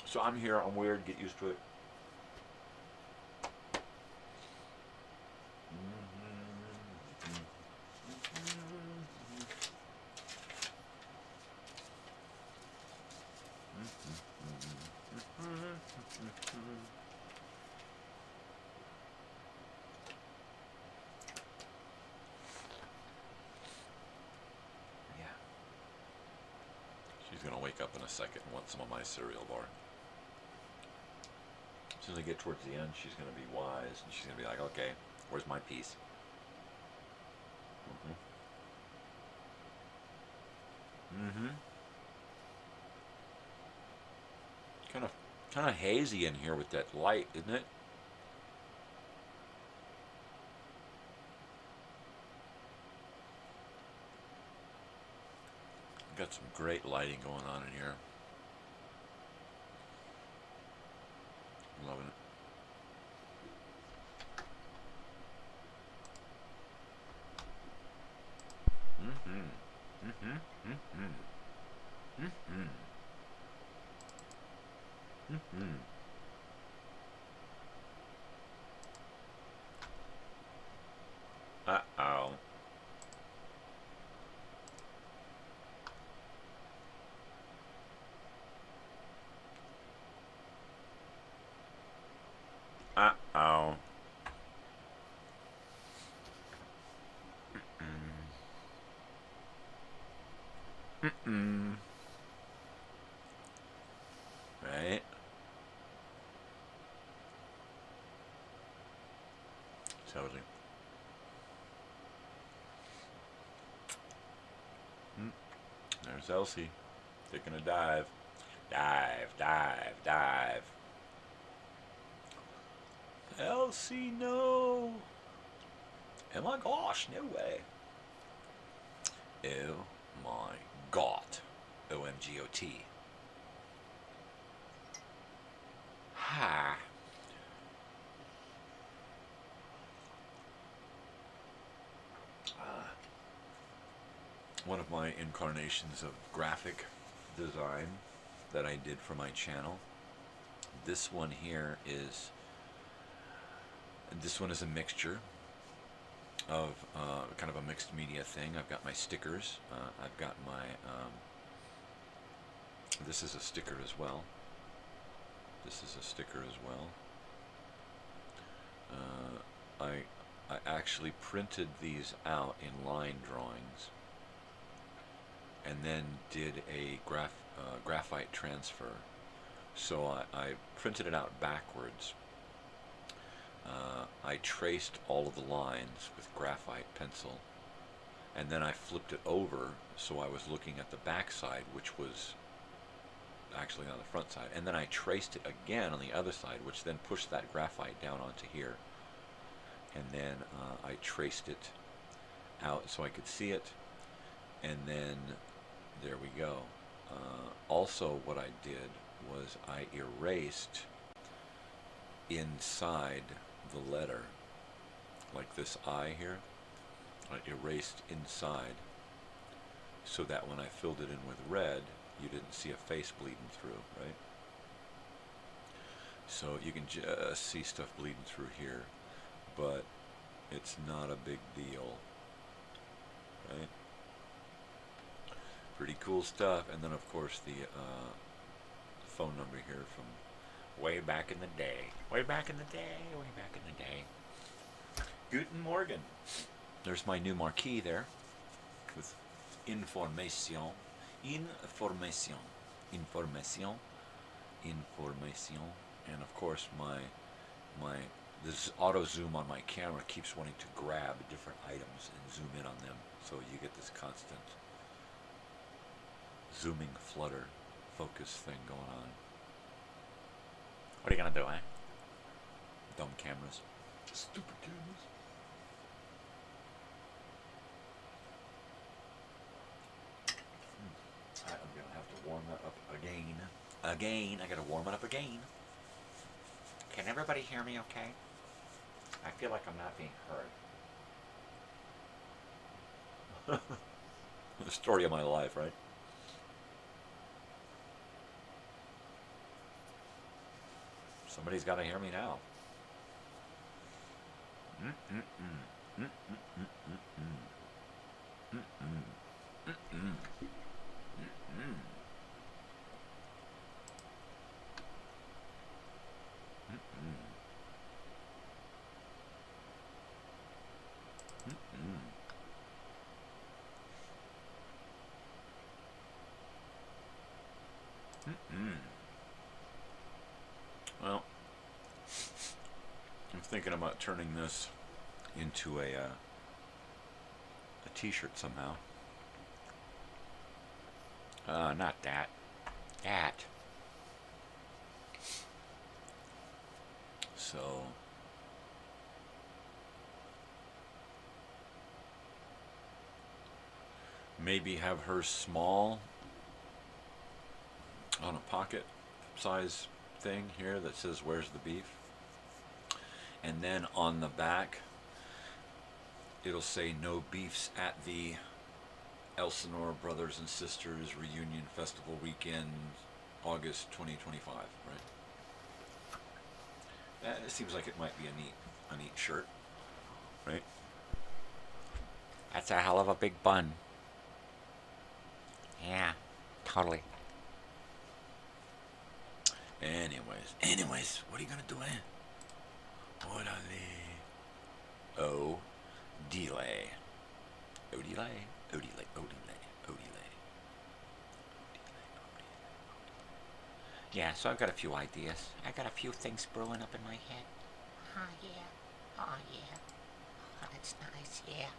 So I'm here, I'm weird, get used to it. She's going to wake up in a second and want some of my cereal bar. As soon as I get towards the end, she's going to be wise, and she's going to be like, okay, where's my piece? Kind of hazy in here with that light, isn't it? Got some great lighting going on in here. Loving it. Uh-oh. Uh-oh. Right? Totally. There's Elsie taking a dive. Dive, dive, dive. Elsie, no. Oh my gosh, no way. Oh my god. OMGOT. Ha. One of my incarnations of graphic design that I did for my channel. This one here is a mixture of kind of a mixed media thing. I've got my stickers. I've got my this is a sticker as well. This is a sticker as well. I actually printed these out in line drawings and then did a graphite transfer. So I printed it out backwards. I traced all of the lines with graphite pencil, and then I flipped it over so I was looking at the back side, which was actually on the front side, and then I traced it again on the other side, which then pushed that graphite down onto here, and then I traced it out so I could see it, and then there we go. Also what I did was I erased inside the letter, like this I here, I erased inside so that when I filled it in with red, you didn't see a face bleeding through, right? So you can just see stuff bleeding through here, but it's not a big deal, right? Pretty cool stuff. And then of course the phone number here from way back in the day. Way back in the day, way back in the day. Guten Morgen. There's my new marquee there with information. Information. Information. Information. And of course this auto zoom on my camera keeps wanting to grab different items and zoom in on them, so you get this constant zooming flutter focus thing going on. What are you gonna do, eh? Dumb cameras. Stupid cameras. I'm gonna have to warm that up again. Again, I gotta warm it up again. Can everybody hear me okay? I feel like I'm not being heard. The story of my life, right? Somebody's got to hear me now. Well, I'm thinking about turning this into a t-shirt somehow. Not that. That. So maybe have her small on a pocket size thing here that says "Where's the beef?" and then on the back it'll say "No beefs at the Elsinore Brothers and Sisters Reunion Festival Weekend, August 2025." Right? It seems like it might be a neat shirt, right? That's a hell of a big bun. Yeah, totally. Anyways, what are you gonna do, eh? Orale. Oh, delay. Odile. Yeah, so I've got a few ideas. I got a few things brewing up in my head. Oh, yeah. Oh, yeah. Oh, that's nice, yeah.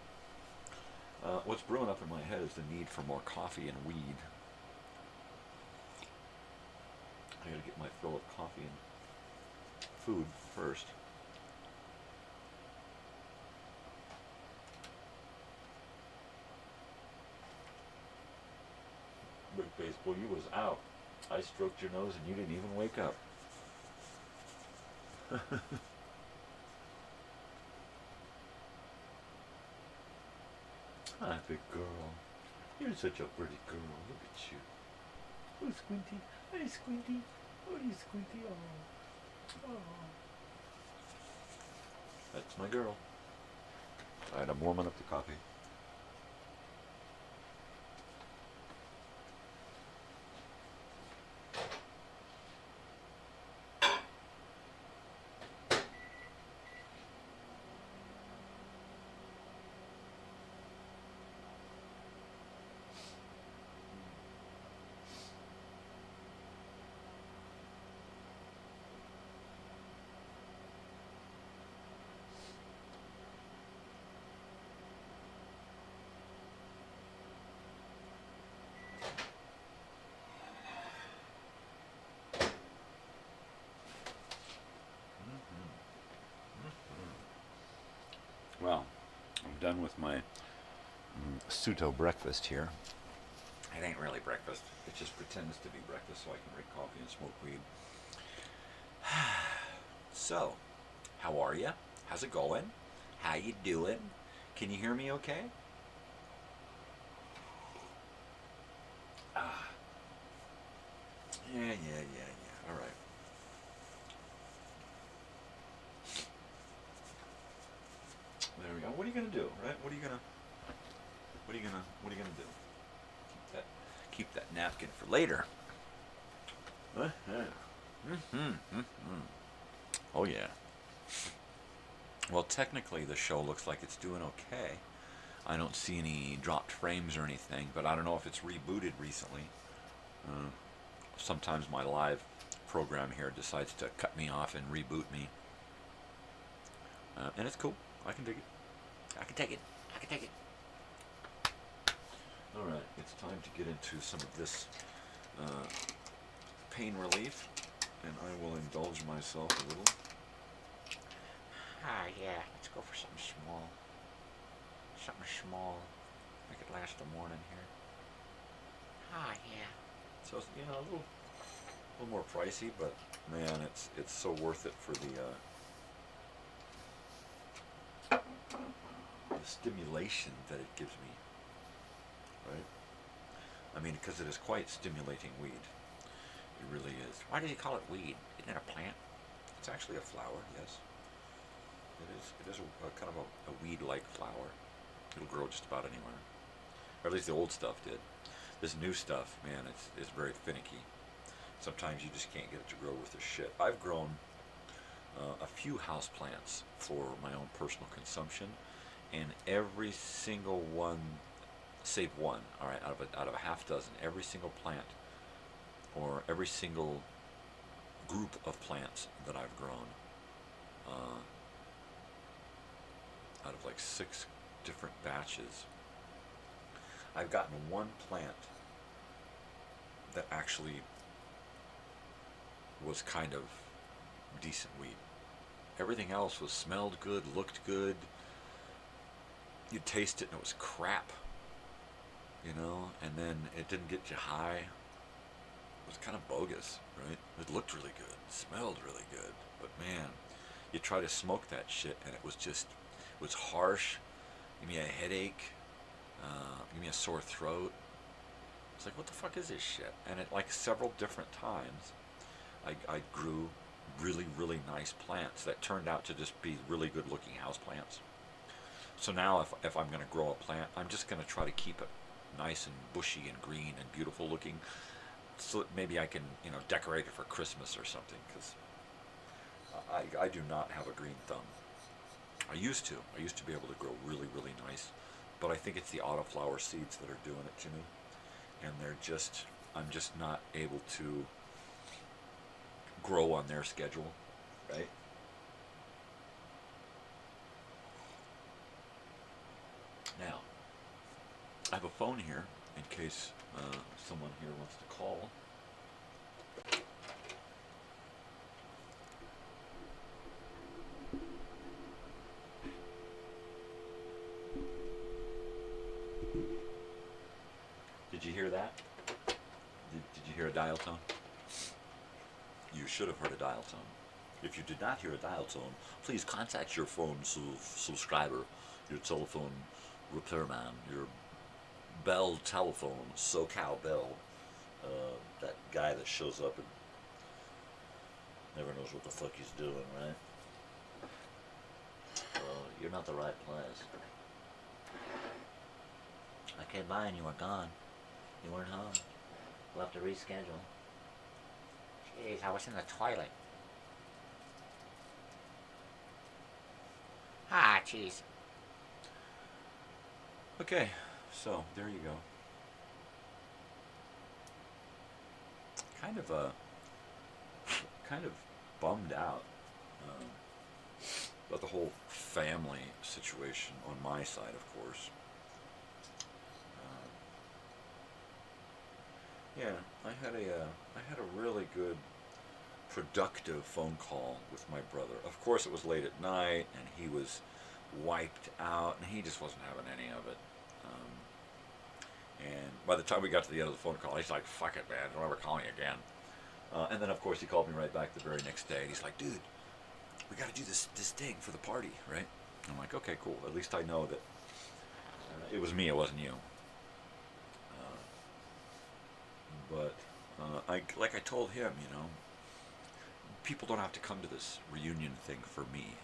What's brewing up in my head is the need for more coffee and weed. I gotta get my fill of coffee and food first. Big face, boy, you was out. I stroked your nose and you didn't even wake up. Hi, big girl. You're such a pretty girl. Look at you. Oh, Squinty. Hey, Squinty. Oh, you Squinty. Oh. That's my girl. Alright, I'm warming up the coffee. Well, I'm done with my Suto breakfast here. It ain't really breakfast. It just pretends to be breakfast so I can drink coffee and smoke weed. So, how are you? How's it going? How you doing? Can you hear me okay? Yeah. All right. There we go. What are you gonna do, right? What are you gonna do? Keep that napkin for later. Oh yeah. Well, technically the show looks like it's doing okay. I don't see any dropped frames or anything, but I don't know if it's rebooted recently. Sometimes my live program here decides to cut me off and reboot me. And it's cool. I can dig it. I can take it. Alright, it's time to get into some of this pain relief, and I will indulge myself a little. Ah, yeah, let's go for something small. Something small. Make it last the morning here. Ah, yeah. So, you know, a little more pricey, but man, it's so worth it for the stimulation that it gives me, right? I mean, because it is quite stimulating weed. It really is. Why do you call it weed? Isn't it a plant? It's actually a flower, yes. It is a kind of a weed-like flower. It'll grow just about anywhere. Or at least the old stuff did. This new stuff, man, it's very finicky. Sometimes you just can't get it to grow with the shit. I've grown a few house plants for my own personal consumption, and every single one, save one, all right, out of a half dozen, every single plant or every single group of plants that I've grown, out of like 6 different batches, I've gotten one plant that actually was kind of decent weed. Everything else was smelled good, looked good. You'd taste it and it was crap, you know, and then it didn't get you high. It was kind of bogus, right? It looked really good, smelled really good, but man, you try to smoke that shit and it was just, it was harsh, gave me a headache, gave me a sore throat. It's like, what the fuck is this shit? And at like several different times, I grew really, really nice plants that turned out to just be really good looking house plants. So now if I'm going to grow a plant, I'm just going to try to keep it nice and bushy and green and beautiful looking, so that maybe I can, you know, decorate it for Christmas or something, because I do not have a green thumb. I used to be able to grow really, really nice, but I think it's the autoflower seeds that are doing it to me, and I'm just not able to grow on their schedule, right? Now, I have a phone here in case someone here wants to call. Did you hear that? Did you hear a dial tone? You should have heard a dial tone. If you did not hear a dial tone, please contact your phone subscriber, your telephone repairman, your Bell telephone, SoCal Bell, that guy that shows up and never knows what the fuck he's doing, right? Well, you're not the right place. I came by and you were gone. You weren't home. We'll have to reschedule. Jeez, I was in the toilet. Ah, jeez. Okay, so there you go. Kind of bummed out about the whole family situation on my side, of course. Yeah, I had a really good, productive phone call with my brother. Of course, it was late at night, and he was wiped out, and he just wasn't having any of it. And by the time we got to the end of the phone call, he's like, "Fuck it, man! Don't ever call me again." And then, of course, he called me right back the very next day, and he's like, "Dude, we got to do this thing for the party, right?" I'm like, "Okay, cool. At least I know that it was me. It wasn't you." But like I told him, you know, people don't have to come to this reunion thing for me.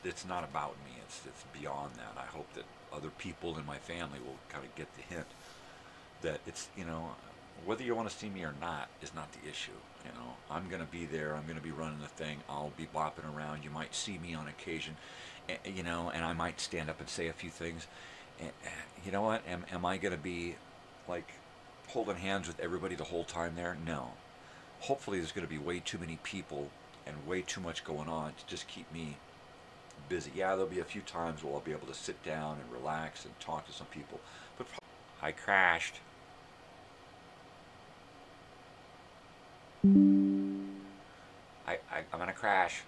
It's not about me. It's beyond that. I hope that other people in my family will kind of get the hint that it's, you know, whether you want to see me or not is not the issue. You know, I'm going to be there. I'm going to be running the thing. I'll be bopping around. You might see me on occasion, you know, and I might stand up and say a few things. And, you know what? Am I going to be like holding hands with everybody the whole time there? No. Hopefully there's going to be way too many people and way too much going on to just keep me busy. Yeah, there'll be a few times where I'll be able to sit down and relax and talk to some people. But I crashed. crash.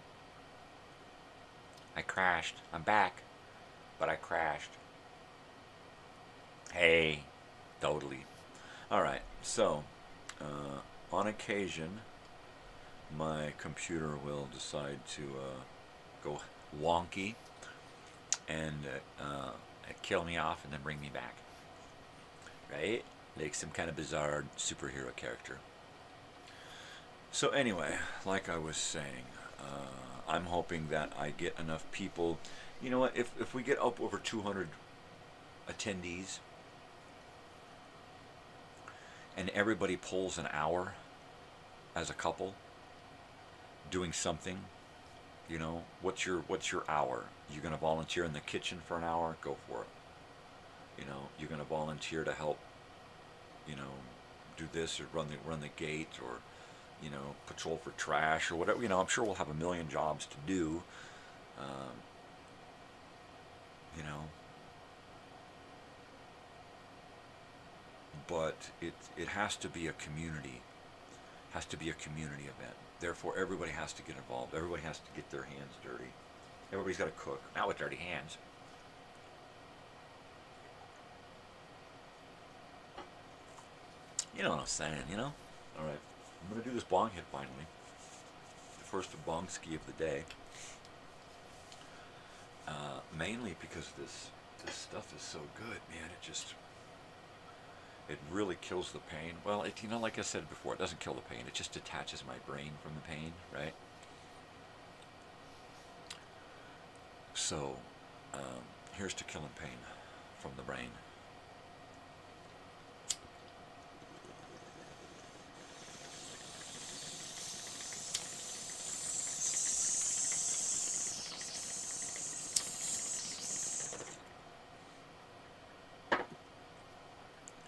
I crashed. I'm back, but I crashed. Hey, totally. All right, so on occasion, my computer will decide to go wonky and kill me off and then bring me back. Right? Like some kind of bizarre superhero character. So anyway, like I was saying, I'm hoping that I get enough people. You know what? If we get up over 200 attendees and everybody pulls an hour as a couple doing something, you know, what's your hour? You're going to volunteer in the kitchen for an hour? Go for it. You know, you're going to volunteer to help, you know, do this or run the gate or, you know, patrol for trash or whatever. You know, I'm sure we'll have a million jobs to do. You know, but it has to be a community. Has to be a community event. Therefore, everybody has to get involved. Everybody has to get their hands dirty. Everybody's got to cook. Not with dirty hands. You know what I'm saying, you know? All right. I'm going to do this bong hit finally. The first bong ski of the day. Mainly because this stuff is so good, man. It really kills the pain. Well, you know, like I said before, it doesn't kill the pain. It just detaches my brain from the pain, right? So, here's to killing pain from the brain.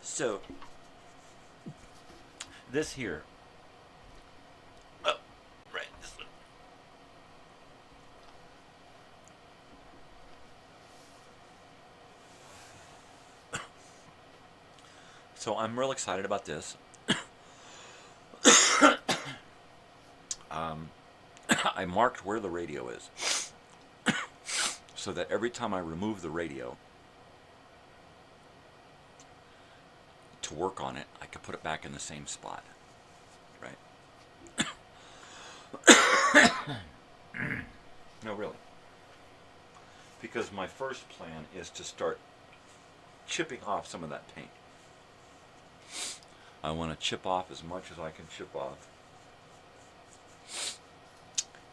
So, this here. Oh, right, this one. So I'm real excited about this. I marked where the radio is so that every time I remove the radio to work on it, I could put it back in the same spot, right? No, really. Because my first plan is to start chipping off some of that paint. I want to chip off as much as I can chip off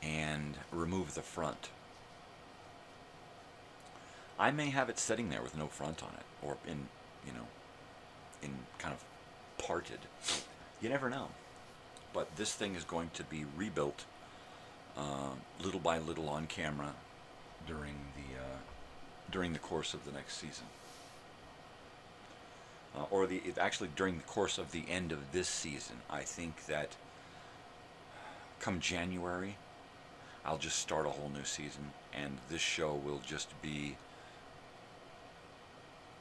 and remove the front. I may have it sitting there with no front on it, or in, you know, in kind of parted. You never know. But this thing is going to be rebuilt little by little on camera during the course of the next season. Actually during the course of the end of this season. I think that come January, I'll just start a whole new season, and this show will just be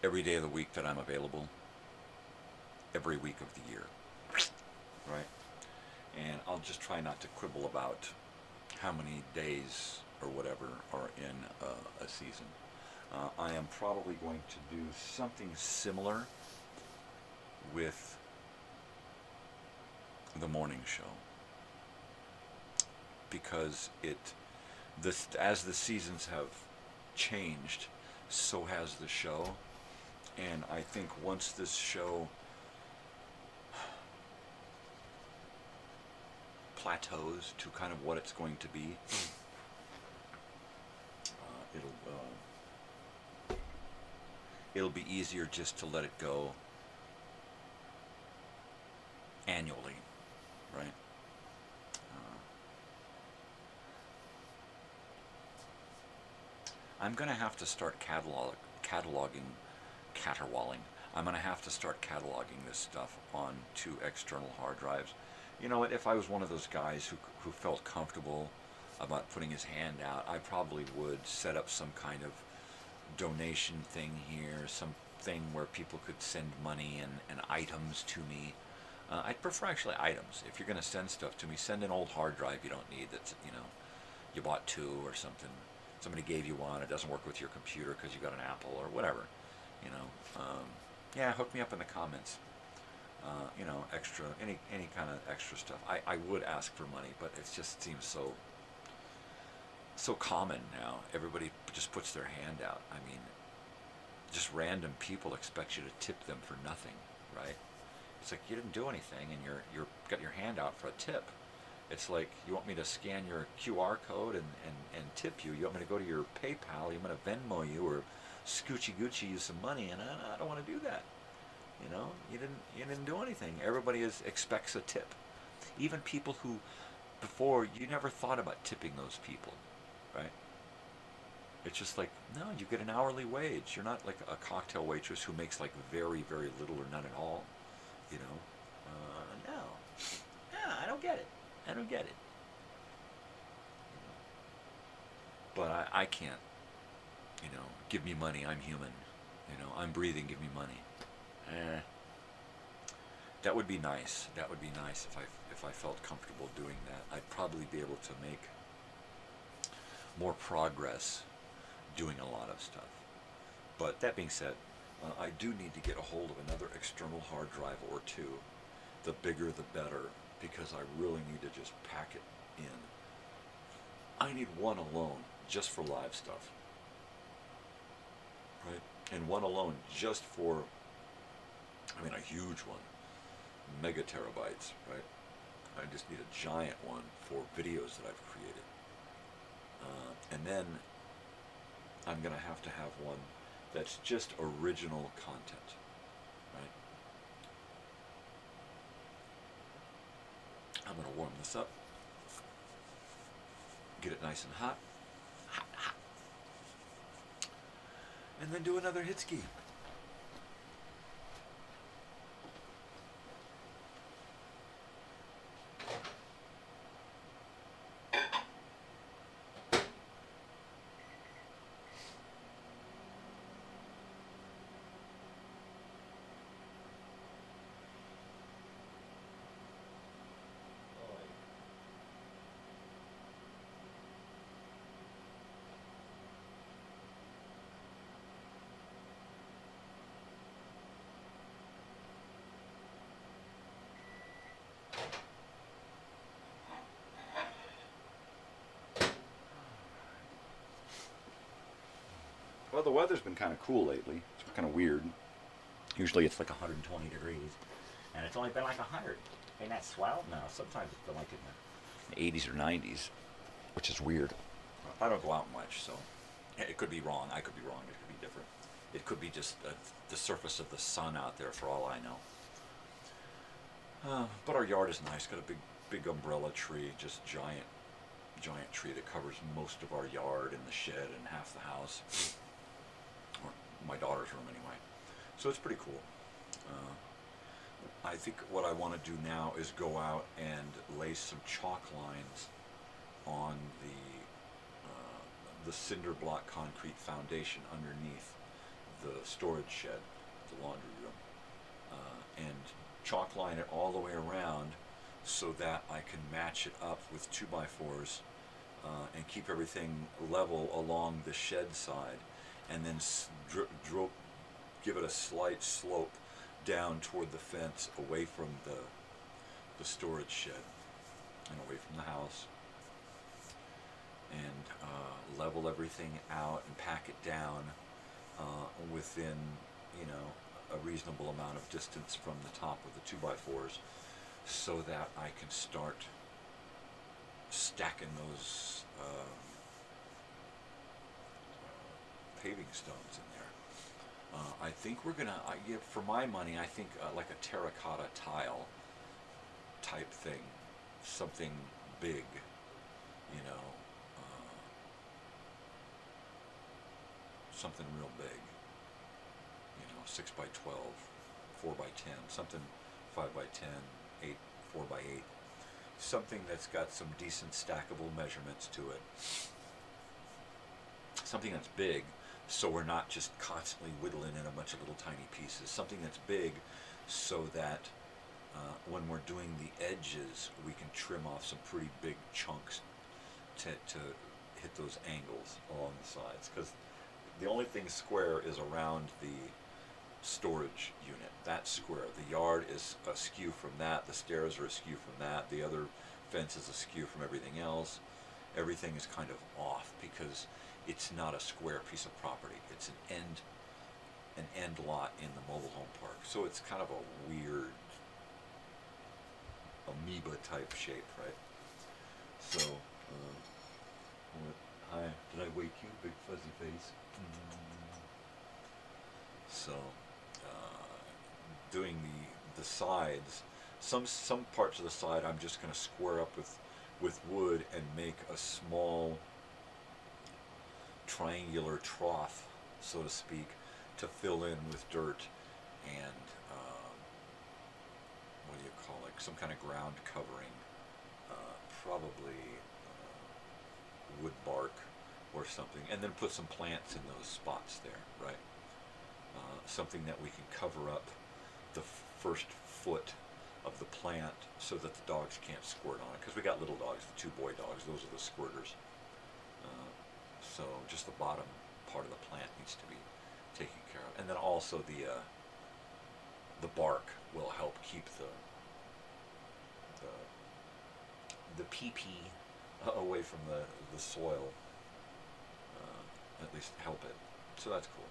every day of the week that I'm available, every week of the year, right? And I'll just try not to quibble about how many days or whatever are in a season. I am probably going to do something similar with the morning show, because as the seasons have changed, so has the show. And I think once this show plateaus to kind of what it's going to be, it'll be easier just to let it go annually, right? I'm going to have to start caterwauling. I'm going to have to start cataloging this stuff on 2 external hard drives. You know what, if I was one of those guys who felt comfortable about putting his hand out, I probably would set up some kind of donation thing here, something where people could send money and items to me. I'd prefer actually items. If you're going to send stuff to me, send an old hard drive you don't need that's, you know, you bought 2 or something. Somebody gave you one. It doesn't work with your computer because you got an Apple or whatever. You know, yeah, hook me up in the comments. You know, extra, any kind of extra stuff. I would ask for money, but it just seems so common now. Everybody just puts their hand out. I mean, just random people expect you to tip them for nothing, right? It's like you didn't do anything, and you're got your hand out for a tip. It's like you want me to scan your QR code and tip you. You want me to go to your PayPal. You want to Venmo you or Scoochie Gucci you some money, and I don't want to do that. You know, you didn't do anything. Everybody expects a tip. Even people who before you never thought about tipping those people, right? It's just like, no, you get an hourly wage. You're not like a cocktail waitress who makes like very, very little or none at all. You know, no, I don't get it. I don't get it. But I can't, you know, give me money, I'm human. You know, I'm breathing, give me money. That would be nice. That would be nice if I felt comfortable doing that. I'd probably be able to make more progress doing a lot of stuff. But that being said, I do need to get a hold of another external hard drive or 2. The bigger the better, because I really need to just pack it in. I need one alone just for live stuff, right? And one alone just for, I mean, a huge one, mega terabytes, right? I just need a giant one for videos that I've created. And then I'm going to have one that's just original content, right? I'm going to warm this up, get it nice and hot, and then do another hit ski. Well, the weather's been kind of cool lately. It's kind of weird. Usually it's like 120 degrees, and it's only been like 100. Ain't that swell? No, sometimes it's been like in the 80s or 90s, which is weird. I don't go out much, so it could be wrong. I could be wrong. It could be different. It could be just the surface of the sun out there, for all I know. But our yard is nice. Got a big umbrella tree, just giant tree that covers most of our yard and the shed and half the house. Or my daughter's room anyway. So it's pretty cool. I think what I want to do now is go out and lay some chalk lines on the cinder block concrete foundation underneath the storage shed, the laundry room, and chalk line it all the way around so that I can match it up with 2x4s and keep everything level along the shed side, and then give it a slight slope down toward the fence, away from the storage shed and away from the house, and level everything out and pack it down within, you know, a reasonable amount of distance from the top of the 2x4s, so that I can start stacking those paving stones in there. I think we're gonna, for my money, I think like a terracotta tile type thing, something big, you know, something real big, you know, 6x12, 4x10, something 5x10, 4x8, something that's got some decent stackable measurements to it, something that's big, so we're not just constantly whittling in a bunch of little tiny pieces, something that's big so that when we're doing the edges, we can trim off some pretty big chunks to hit those angles along the sides, because the only thing square is around the storage unit. That's square. The yard is askew from that. The stairs are askew from that. The other fence is askew from everything else. Everything is kind of off because it's not a square piece of property. It's an end lot in the mobile home park. So it's kind of a weird amoeba type shape, right? So, hi, did I wake you, big fuzzy face? So, doing the sides, some parts of the side I'm just going to square up with wood and make a small triangular trough, so to speak, to fill in with dirt and what do you call it? Some kind of ground covering, probably wood bark or something, and then put some plants in those spots there, right? Something that we can cover up the first foot of the plant so that the dogs can't squirt on it, because we got little dogs, the 2 boy dogs, those are the squirters. So just the bottom part of the plant needs to be taken care of, and then also the bark will help keep the pee-pee away from the soil, at least help it. So that's cool.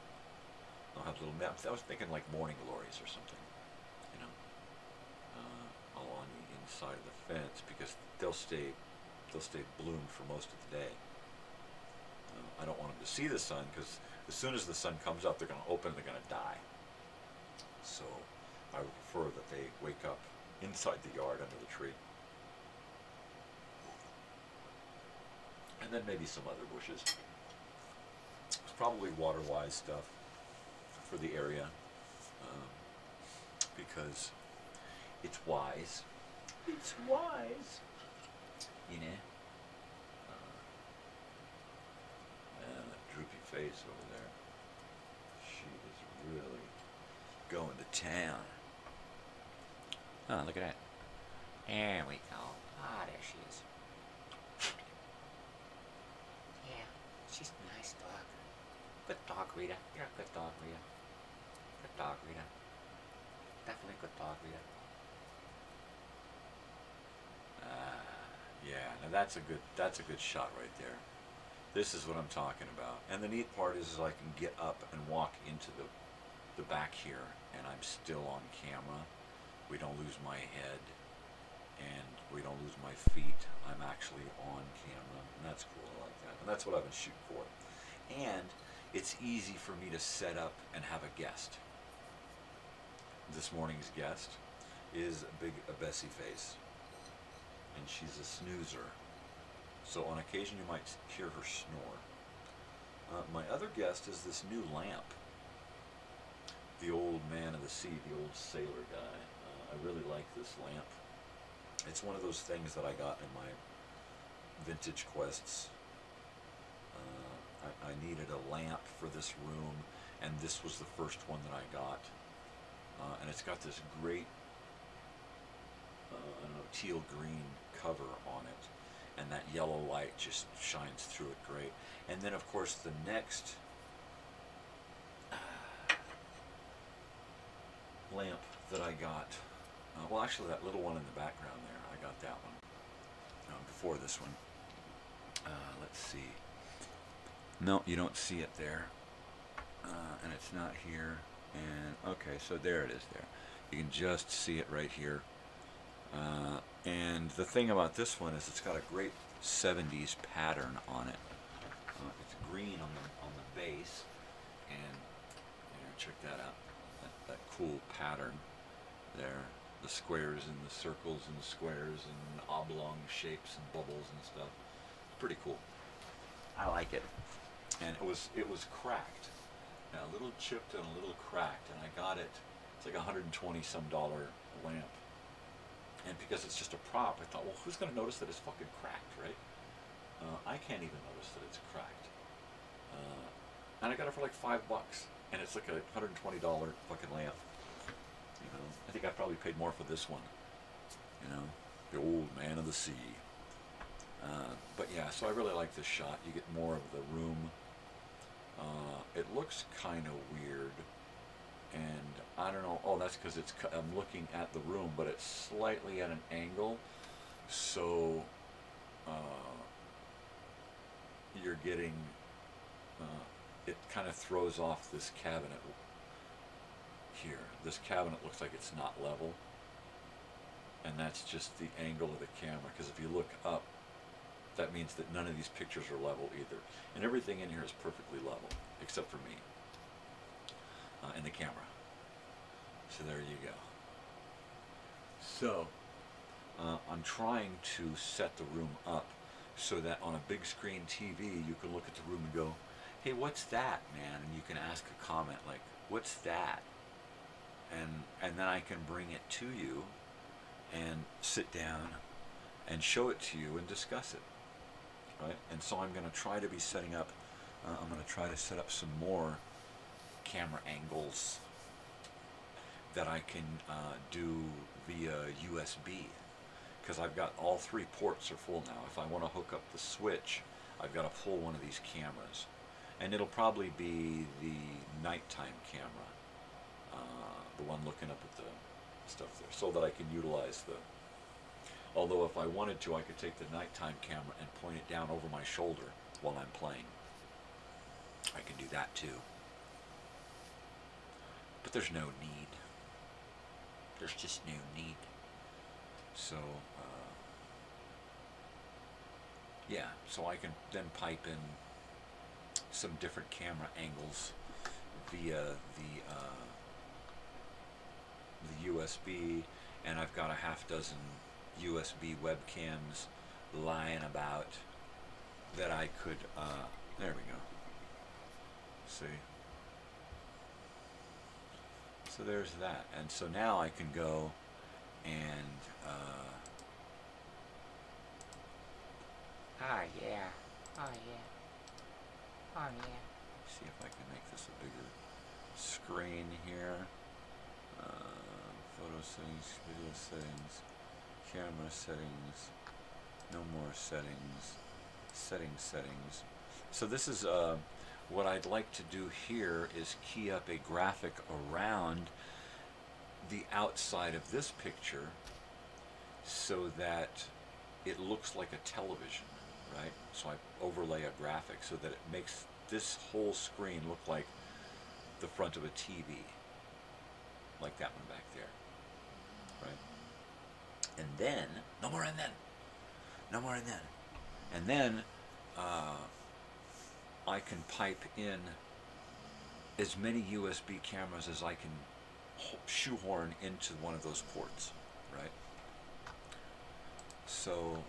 I'll have little maps. I was thinking like morning glories or something, you know, along the inside of the fence, because they'll stay bloomed for most of the day. I don't want them to see the sun, because as soon as the sun comes up, they're going to open and they're going to die. So I would prefer that they wake up inside the yard under the tree. And then maybe some other bushes. It's probably water-wise stuff for the area, because it's wise. It's wise, you know. And that droopy face over there. She is really going to town. Oh, look at that. There we go. Ah, there she is. Yeah, she's a nice dog. Good dog, Rita. You're a good dog, Rita. Good dog, Rita. Definitely good dog, Rita. Yeah, now that's a good shot right there. This is what I'm talking about. And the neat part is I can get up and walk into the back here, and I'm still on camera. We don't lose my head, and we don't lose my feet. I'm actually on camera, and that's cool. I like that. And that's what I've been shooting for. And it's easy for me to set up and have a guest. This morning's guest is a Bessie face, and she's a snoozer. So on occasion you might hear her snore. My other guest is this new lamp. The old man of the sea, the old sailor guy. I really like this lamp. It's one of those things that I got in my vintage quests. I needed a lamp for this room, and this was the first one that I got. And it's got this great, I don't know, teal green cover on it, and that yellow light just shines through it great. And then of course the next lamp that I got, well actually that little one in the background there, I got that one before this one. Let's see. No, you don't see it there, and it's not here. And okay, so there it is there. You can just see it right here. And the thing about this one is it's got a great 70s pattern on it. It's green on the base, and check that out. That cool pattern there. The squares and the circles and the squares and oblong shapes and bubbles and stuff. Pretty cool. I like it. And it was cracked. Now, a little chipped and a little cracked, and I got it. It's like $120 some lamp. And because it's just a prop, I thought, well, who's going to notice that it's fucking cracked, right? I can't even notice that it's cracked. And I got it for like $5, and it's like a $120 fucking lamp. You know, I think I probably paid more for this one. You know, the old man of the sea. But yeah, so I really like this shot. You get more of the room. It looks kind of weird, and I don't know. Oh, that's because I'm looking at the room, but it's slightly at an angle, so you're getting. It kind of throws off this cabinet here. This cabinet looks like it's not level, and that's just the angle of the camera. Because if you look up, that means that none of these pictures are level either, and everything in here is perfectly level except for me and the camera. So there you go. So I'm trying to set the room up so that on a big screen TV you can look at the room and go, hey, what's that, man? And you can ask a comment like, what's that? And then I can bring it to you and sit down and show it to you and discuss it, right? And so I'm going to try to be setting up, I'm going to try to set up some more camera angles that I can do via USB, because I've got all 3 ports are full now. If I want to hook up the switch, I've got to pull one of these cameras, and it'll probably be the nighttime camera, the one looking up at the stuff there, so that I can utilize the, although if I wanted to, I could take the nighttime camera and point it down over my shoulder while I'm playing. I can do that too. But there's no need. There's just no need. So, yeah, so I can then pipe in some different camera angles via the USB, and I've got a half dozen USB webcams lying about that I could, there we go. See? So there's that. And so now I can go and, oh yeah, oh yeah, oh yeah. See if I can make this a bigger screen here. Photo settings, video settings, camera settings, no more settings, settings. So this is, what I'd like to do here is key up a graphic around the outside of this picture so that it looks like a television, right? So I overlay a graphic so that it makes this whole screen look like the front of a TV, like that one back there, right? And then, no more and then, no more and then. And then I can pipe in as many USB cameras as I can shoehorn into one of those ports, right? So,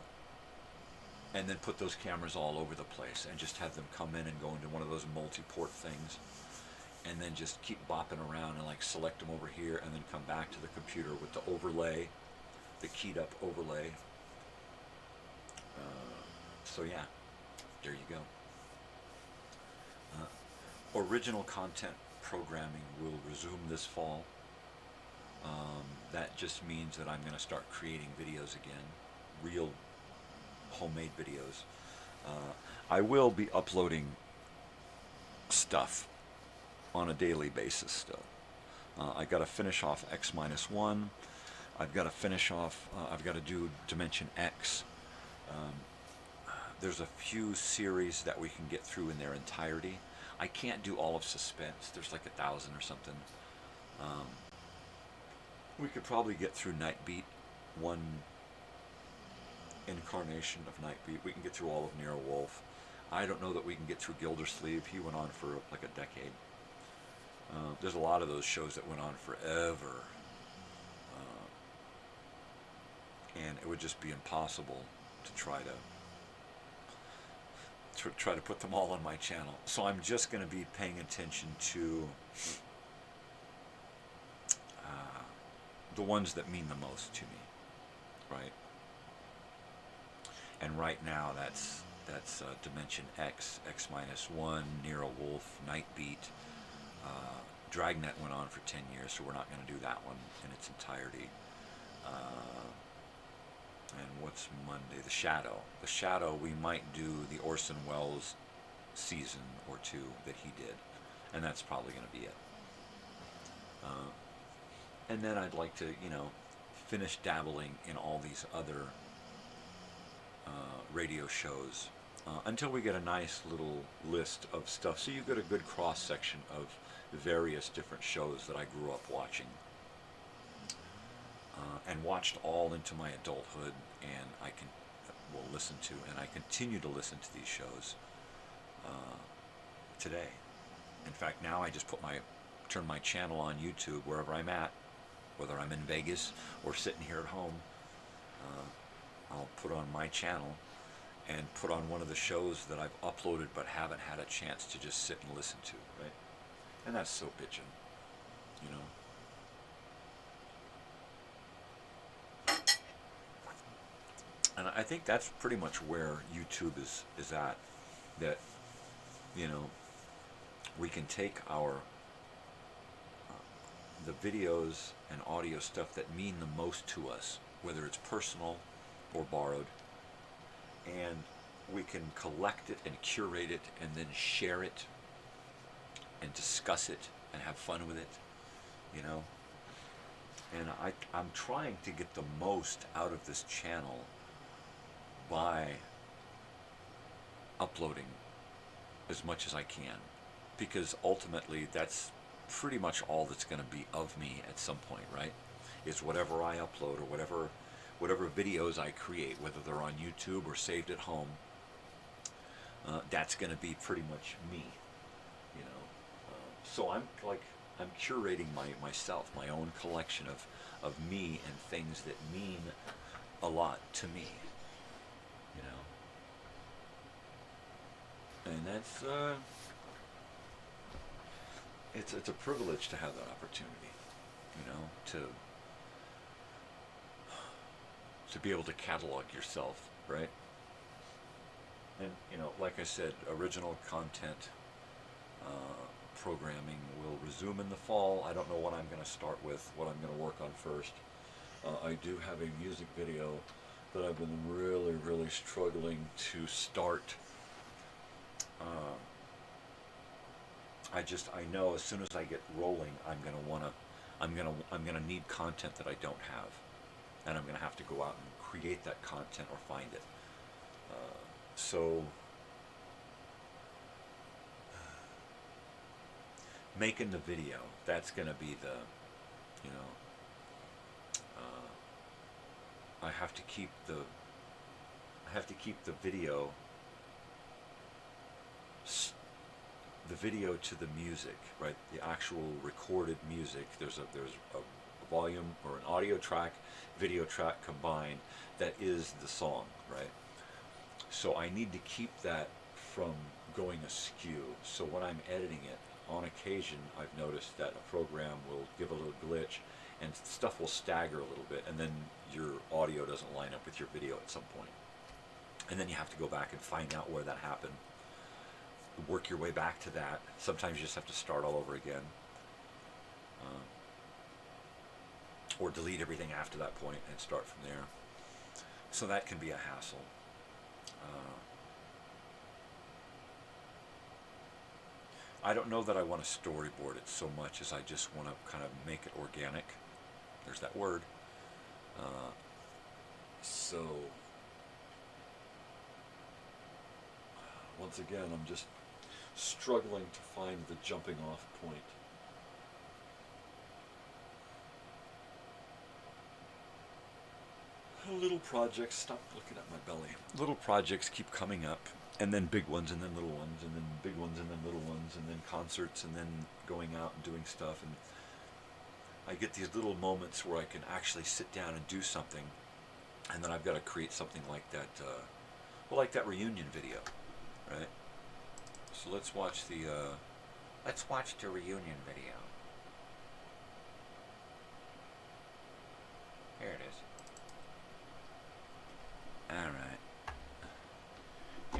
and then put those cameras all over the place and just have them come in and go into one of those multi-port things, and then just keep bopping around and like select them over here and then come back to the computer with the overlay, the keyed up overlay. So yeah, there you go. Original content programming will resume this fall. That just means that I'm going to start creating videos again, real homemade videos. I will be uploading stuff on a daily basis still. I got to finish off X-1. I've got to finish off, I've got to do Dimension X. There's a few series that we can get through in their entirety. I can't do all of Suspense. There's like 1,000 or something. We could probably get through Nightbeat, one incarnation of Nightbeat. We can get through all of Nero Wolf. I don't know that we can get through Gildersleeve. He went on for like a decade. There's a lot of those shows that went on forever. And it would just be impossible to try to put them all on my channel. So I'm just going to be paying attention to the ones that mean the most to me, right? And right now that's Dimension X, X-1, Nero Wolf, Nightbeat. Dragnet went on for 10 years, so we're not going to do that one in its entirety. And what's Monday? The Shadow. The Shadow, we might do the Orson Welles season or two that he did. And that's probably going to be it. And then I'd like to, finish dabbling in all these other radio shows until we get a nice little list of stuff. So you get a good cross-section of various different shows that I grew up watching. And watched all into my adulthood, and will listen to, and I continue to listen to these shows today. In fact, now I just turn my channel on YouTube wherever I'm at, whether I'm in Vegas or sitting here at home. I'll put on my channel and put on one of the shows that I've uploaded but haven't had a chance to just sit and listen to, right? And that's so bitchin', And I think that's pretty much where YouTube is at. That, we can take the videos and audio stuff that mean the most to us, whether it's personal or borrowed, and we can collect it and curate it and then share it and discuss it and have fun with it, And I'm trying to get the most out of this channel by uploading as much as I can, because ultimately that's pretty much all that's going to be of me at some point, right? Is whatever I upload or whatever videos I create, whether they're on YouTube or saved at home, that's going to be pretty much me, So I'm curating myself, my own collection of me and things that mean a lot to me. And that's it's a privilege to have that opportunity, to be able to catalog yourself, right? And like I said, original content programming will resume in the fall. I don't know what I'm going to start with, what I'm going to work on first. I do have a music video that I've been really, really struggling to start. I know as soon as I get rolling, I'm gonna need content that I don't have, and I'm gonna have to go out and create that content or find it. So making the video, that's gonna be the, I have to keep the video to the music, right? The actual recorded music. There's a volume or an audio track, video track combined that is the song, right? So I need to keep that from going askew. So when I'm editing it, on occasion I've noticed that a program will give a little glitch and stuff will stagger a little bit, and then your audio doesn't line up with your video at some point. And then you have to go back and find out where that happened. Work your way back to that. Sometimes you just have to start all over again. Or delete everything after that point and start from there. So that can be a hassle. I don't know that I want to storyboard it so much as I just want to kind of make it organic. There's that word. So once again, I'm just struggling to find the jumping off point. Little projects, stop looking at my belly. Little projects keep coming up, and then big ones, and then little ones, and then big ones, and then little ones, and then concerts, and then going out and doing stuff. And I get these little moments where I can actually sit down and do something, and then I've got to create something like that, like that reunion video, right? So let's watch the reunion video. Here it is. All right.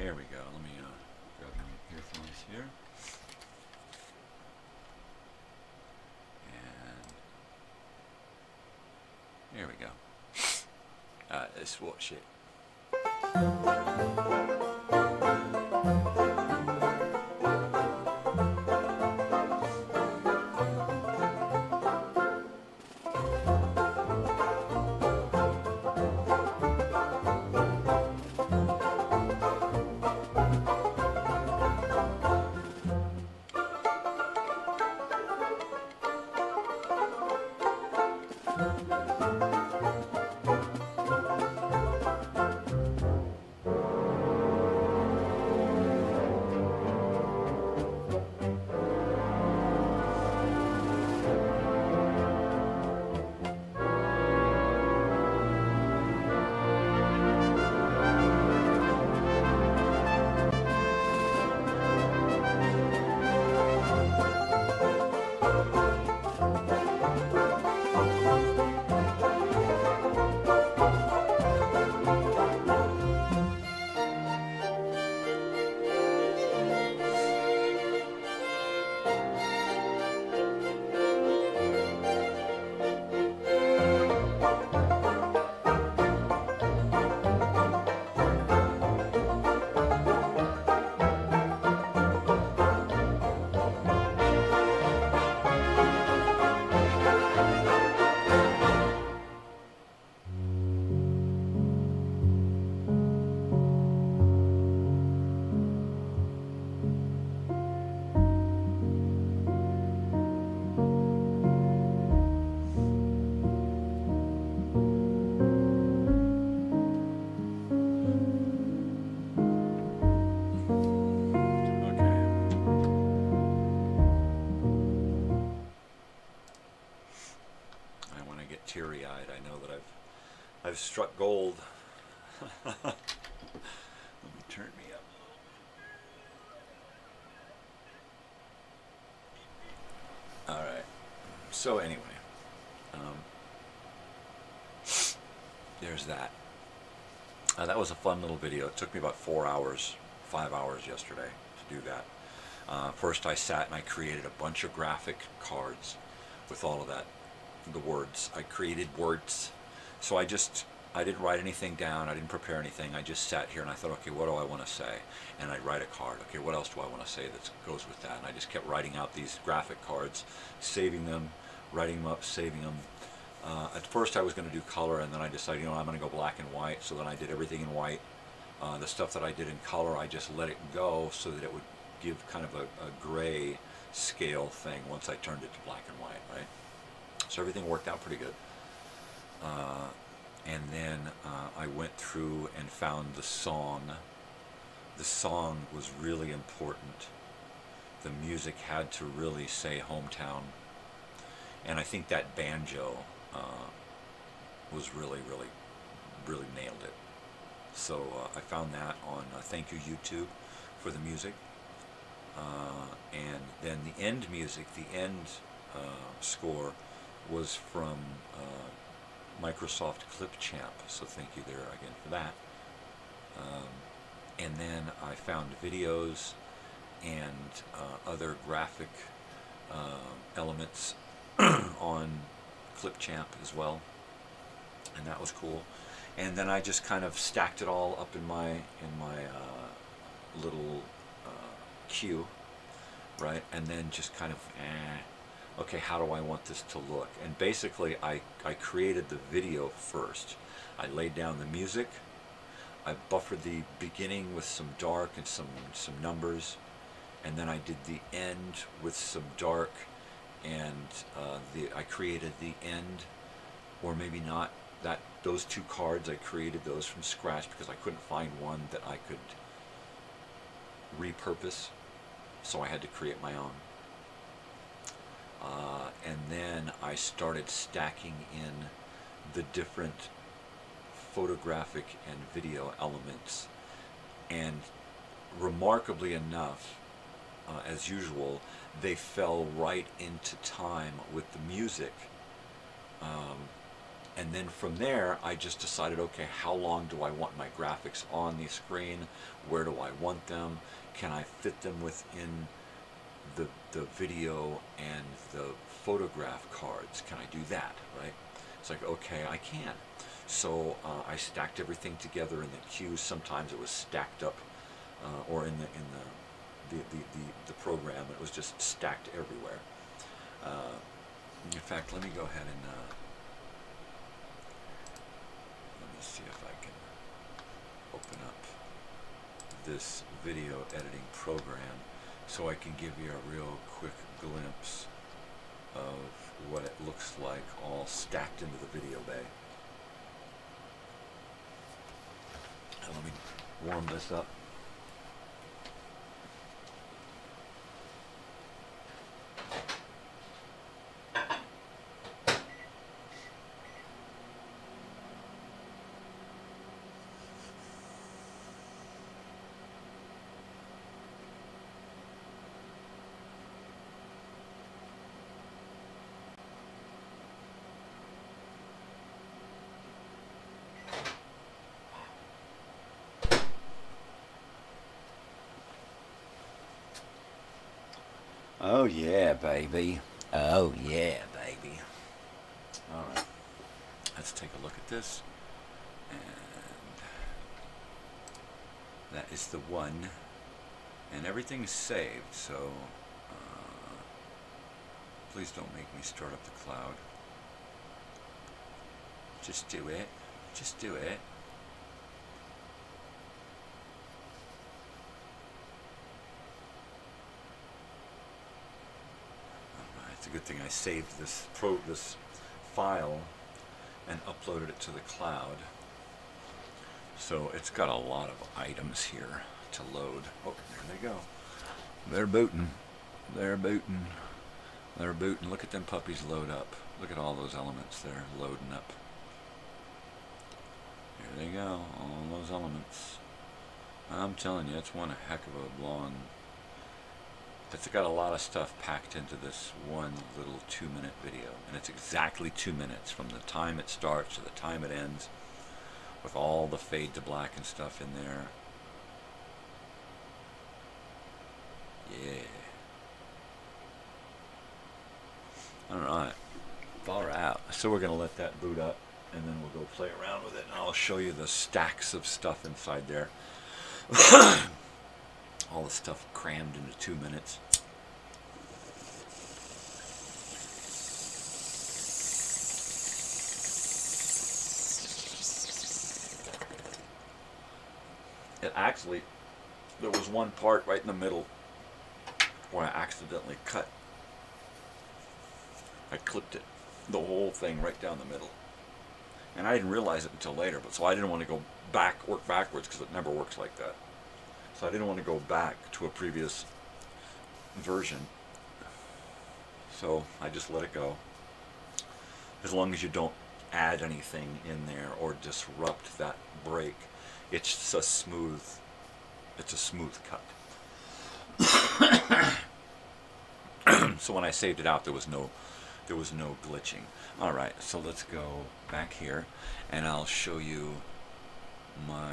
Here we go. Let me grab my earphones here. And here we go. Let's watch it. Teary-eyed. I know that I've struck gold. Let me turn me up a little. All right. So anyway, there's that. That was a fun little video. It took me about 5 hours yesterday to do that. First, I sat and I created a bunch of graphic cards with all of that. The words. I created words. So I didn't write anything down. I didn't prepare anything. I just sat here and I thought, okay, what do I want to say? And I'd write a card. Okay, what else do I want to say that goes with that? And I just kept writing out these graphic cards, saving them, writing them up, saving them. At first I was going to do color, and then I decided, you know, I'm going to go black and white. So then I did everything in white. The stuff that I did in color, I just let it go so that it would give kind of a gray scale thing once I turned it to black and white, right? So everything worked out pretty good. And then I went through and found the song. The song was really important. The music had to really say hometown. And I think that banjo was really nailed it. So I found that on Thank You YouTube for the music. And then the end music, the end score was from Microsoft Clipchamp, so thank you there again for that. And then I found videos and other graphic elements on Clipchamp as well, and that was cool. And then I just kind of stacked it all up in my little queue, right? And then just kind of okay, how do I want this to look? And basically I created the video first. I laid down the music, I buffered the beginning with some dark and some numbers, and then I did the end with some dark, and I created the end, or maybe not, those two cards, I created those from scratch because I couldn't find one that I could repurpose, so I had to create my own. And then I started stacking in the different photographic and video elements, and remarkably enough, as usual, they fell right into time with the music. And then from there, I just decided, okay, how long do I want my graphics on the screen? Where do I want them? Can I fit them within the video and the photograph cards? Can I do that, right? It's like, okay, I can. So I stacked everything together in the queues. Sometimes it was stacked up, or in the program. It was just stacked everywhere. In fact, let me go ahead and let me see if I can open up this video editing program so I can give you a real quick glimpse of what it looks like all stacked into the video bay. And let me warm this up. Oh yeah, baby. Oh yeah, baby. Alright. Let's take a look at this. And that is the one. And everything's saved, so please don't make me start up the cloud. Just do it. Just do it. It's a good thing I saved this file and uploaded it to the cloud. So it's got a lot of items here to load. Oh, there they go. They're booting. They're booting. They're booting. Look at them puppies load up. Look at all those elements there loading up. Here they go. All those elements. I'm telling you, it's one heck of a long... It's got a lot of stuff packed into this one little 2-minute video. And it's exactly 2 minutes from the time it starts to the time it ends, with all the fade to black and stuff in there. Yeah. Alright. Far out. So we're going to let that boot up, and then we'll go play around with it, and I'll show you the stacks of stuff inside there. All the stuff crammed into 2 minutes. It actually, there was one part right in the middle where I accidentally cut. I clipped it, the whole thing right down the middle. And I didn't realize it until later, but so I didn't want to go work backwards, because it never works like that. So I didn't want to go back to a previous version. So I just let it go. As long as you don't add anything in there or disrupt that break, it's a smooth cut. So when I saved it out, there was no glitching. All right, so let's go back here, and I'll show you my.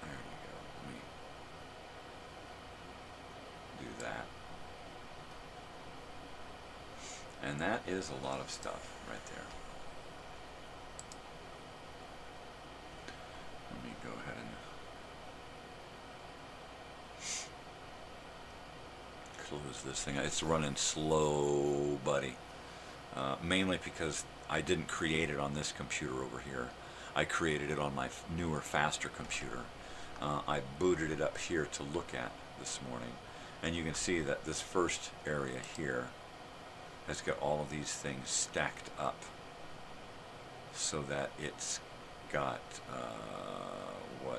There we go. Let me do that, and that is a lot of stuff right there. Let me go ahead and close this thing. It's running slow, buddy. Mainly because I didn't create it on this computer over here. I created it on my newer, faster computer. I booted it up here to look at this morning. And you can see that this first area here has got all of these things stacked up so that it's got,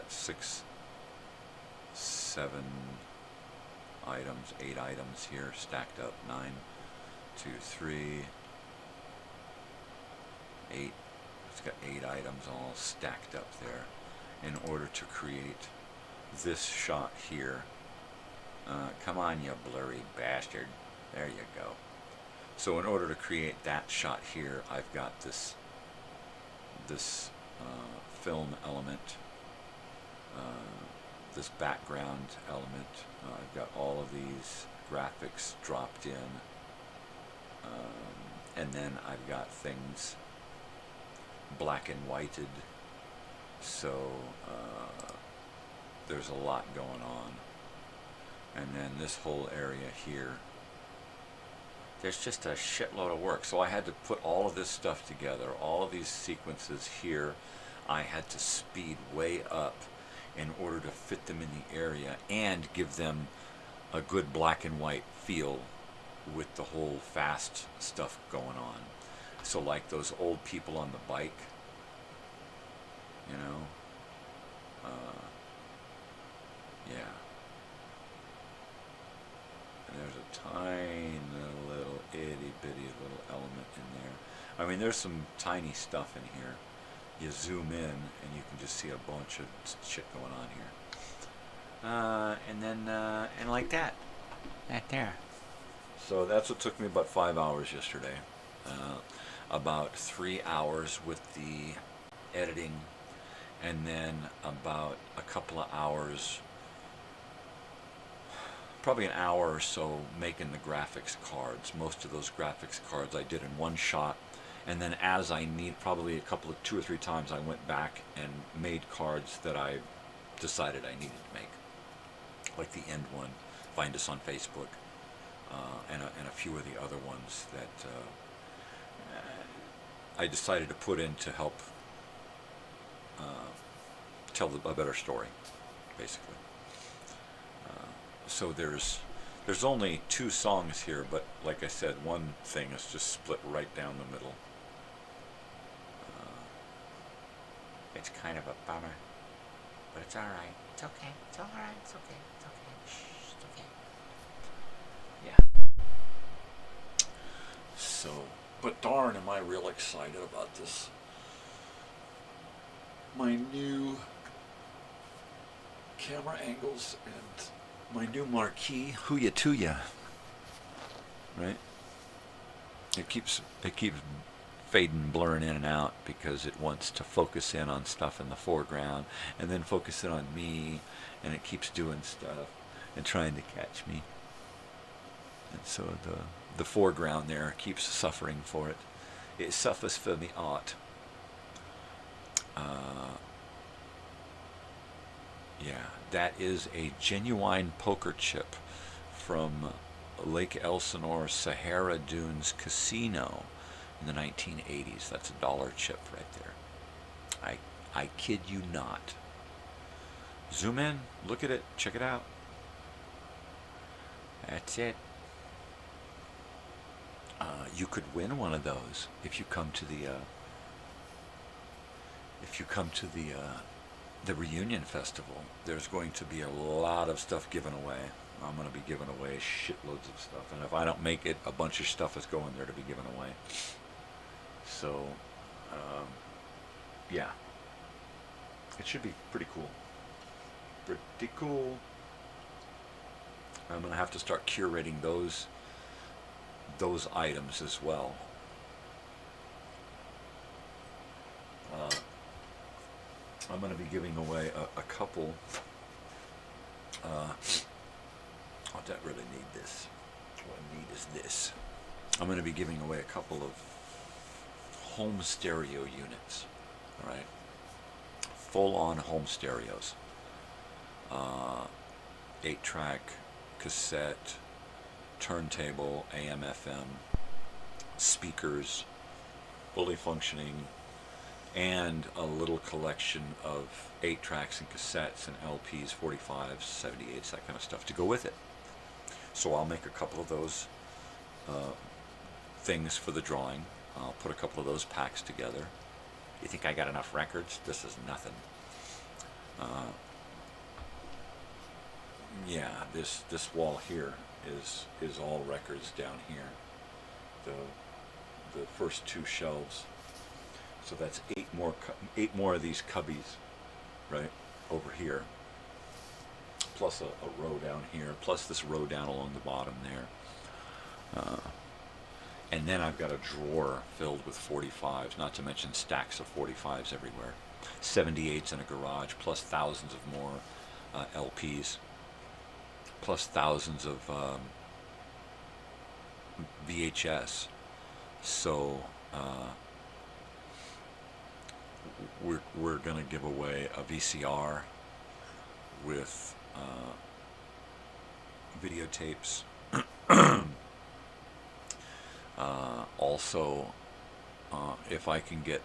6, 7 items, 8 items here stacked up. 9, 2, 3, 8. It's got 8 items all stacked up there in order to create this shot here. Come on, you blurry bastard. There you go. So in order to create that shot here, I've got this film element, this background element. I've got all of these graphics dropped in, And then I've got things black and whited, so there's a lot going on. And then this whole area here, there's just a shitload of work. So I had to put all of this stuff together, all of these sequences here. I had to speed way up in order to fit them in the area and give them a good black and white feel with the whole fast stuff going on. So like those old people on the bike, you know, yeah. And there's a tiny little itty bitty little element in there. I mean, there's some tiny stuff in here. You zoom in and you can just see a bunch of shit going on here. And then, and like that. That there. So that's what took me about 5 hours yesterday. About 3 hours with the editing, and then about a couple of hours, probably an hour or so, making the graphics cards. Most of those graphics cards I did in one shot, and then as I need, probably two or three times, I went back and made cards that I decided I needed to make, like the end one. Find us on Facebook, and a few of the other ones that I decided to put in to help tell a better story, basically. So there's only 2 songs here, but like I said, one thing is just split right down the middle. It's kind of a bummer, but it's all right. It's okay. It's all right. It's okay. It's okay. Shh, it's okay. Yeah. So, but darn, am I real excited about this. My new camera angles and my new marquee, hoo-ya to-ya, right? It keeps fading, blurring in and out because it wants to focus in on stuff in the foreground and then focus in on me, and it keeps doing stuff and trying to catch me. And so the foreground there keeps suffering for it. It suffers for the art. Yeah, that is a genuine poker chip from Lake Elsinore Sahara Dunes Casino in the 1980s. That's a dollar chip right there. I kid you not. Zoom in, look at it, check it out. That's it. You could win one of those if you come to the reunion festival. There's going to be a lot of stuff given away. I'm going to be giving away shitloads of stuff, and if I don't make it, a bunch of stuff is going there to be given away. So, yeah, it should be pretty cool. Pretty cool. I'm going to have to start curating those items as well. I'm going to be giving away a couple. I don't really need this. What I need is this. I'm going to be giving away a couple of home stereo units. All right, full-on home stereos. 8-track, cassette, turntable, AM/FM, speakers, fully functioning, and a little collection of 8-tracks and cassettes and LPs, 45s, 78s, that kind of stuff to go with it. So I'll make a couple of those things for the drawing. I'll put a couple of those packs together. You think I got enough records? This is nothing. Yeah, this wall here is all records down here. The first 2 shelves. So that's 8 more of these cubbies, right, over here. Plus a row down here, plus this row down along the bottom there. And then I've got a drawer filled with 45s, not to mention stacks of 45s everywhere. 78s in a garage, plus thousands of more LPs, plus thousands of VHS. So we're going to give away a VCR with videotapes. Also, if I can get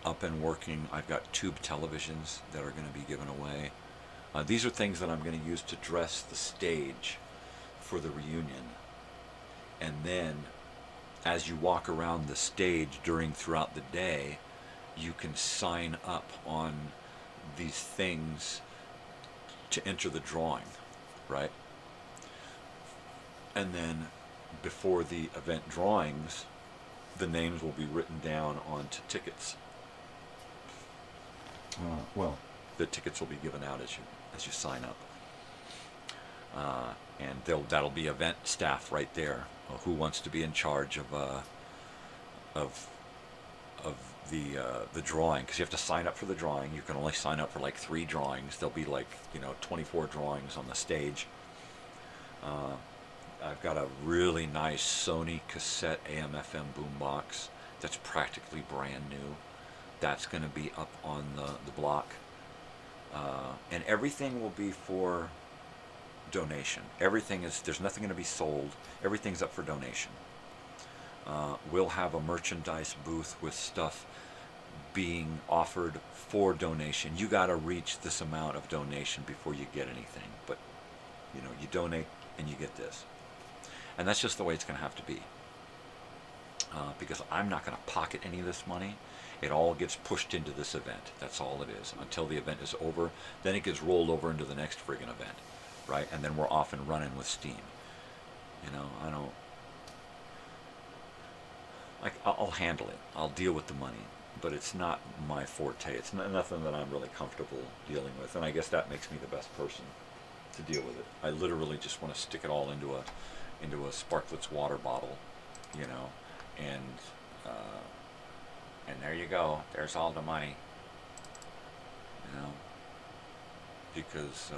up and working, I've got tube televisions that are going to be given away. These are things that I'm going to use to dress the stage for the reunion. And then, as you walk around the stage throughout the day, you can sign up on these things to enter the drawing, right? And then, before the event drawings, the names will be written down onto tickets. Well, the tickets will be given out as you sign up, and that'll be event staff right there. Who wants to be in charge of the drawing? Because you have to sign up for the drawing. You can only sign up for like 3 drawings. There'll be like 24 drawings on the stage. I've got a really nice Sony cassette AM/FM boombox that's practically brand new. That's going to be up on the block. And everything will be for donation. There's nothing going to be sold. Everything's up for donation. We'll have a merchandise booth with stuff being offered for donation. You got to reach this amount of donation before you get anything. But, you donate and you get this. And that's just the way it's going to have to be. Because I'm not going to pocket any of this money. It all gets pushed into this event. That's all it is. Until the event is over, then it gets rolled over into the next friggin' event, right? And then we're off and running with steam. I'll handle it. I'll deal with the money, but it's not my forte. It's nothing that I'm really comfortable dealing with, and I guess that makes me the best person to deal with it. I literally just want to stick it all into a Sparkletts water bottle, and there you go. There's all the money, because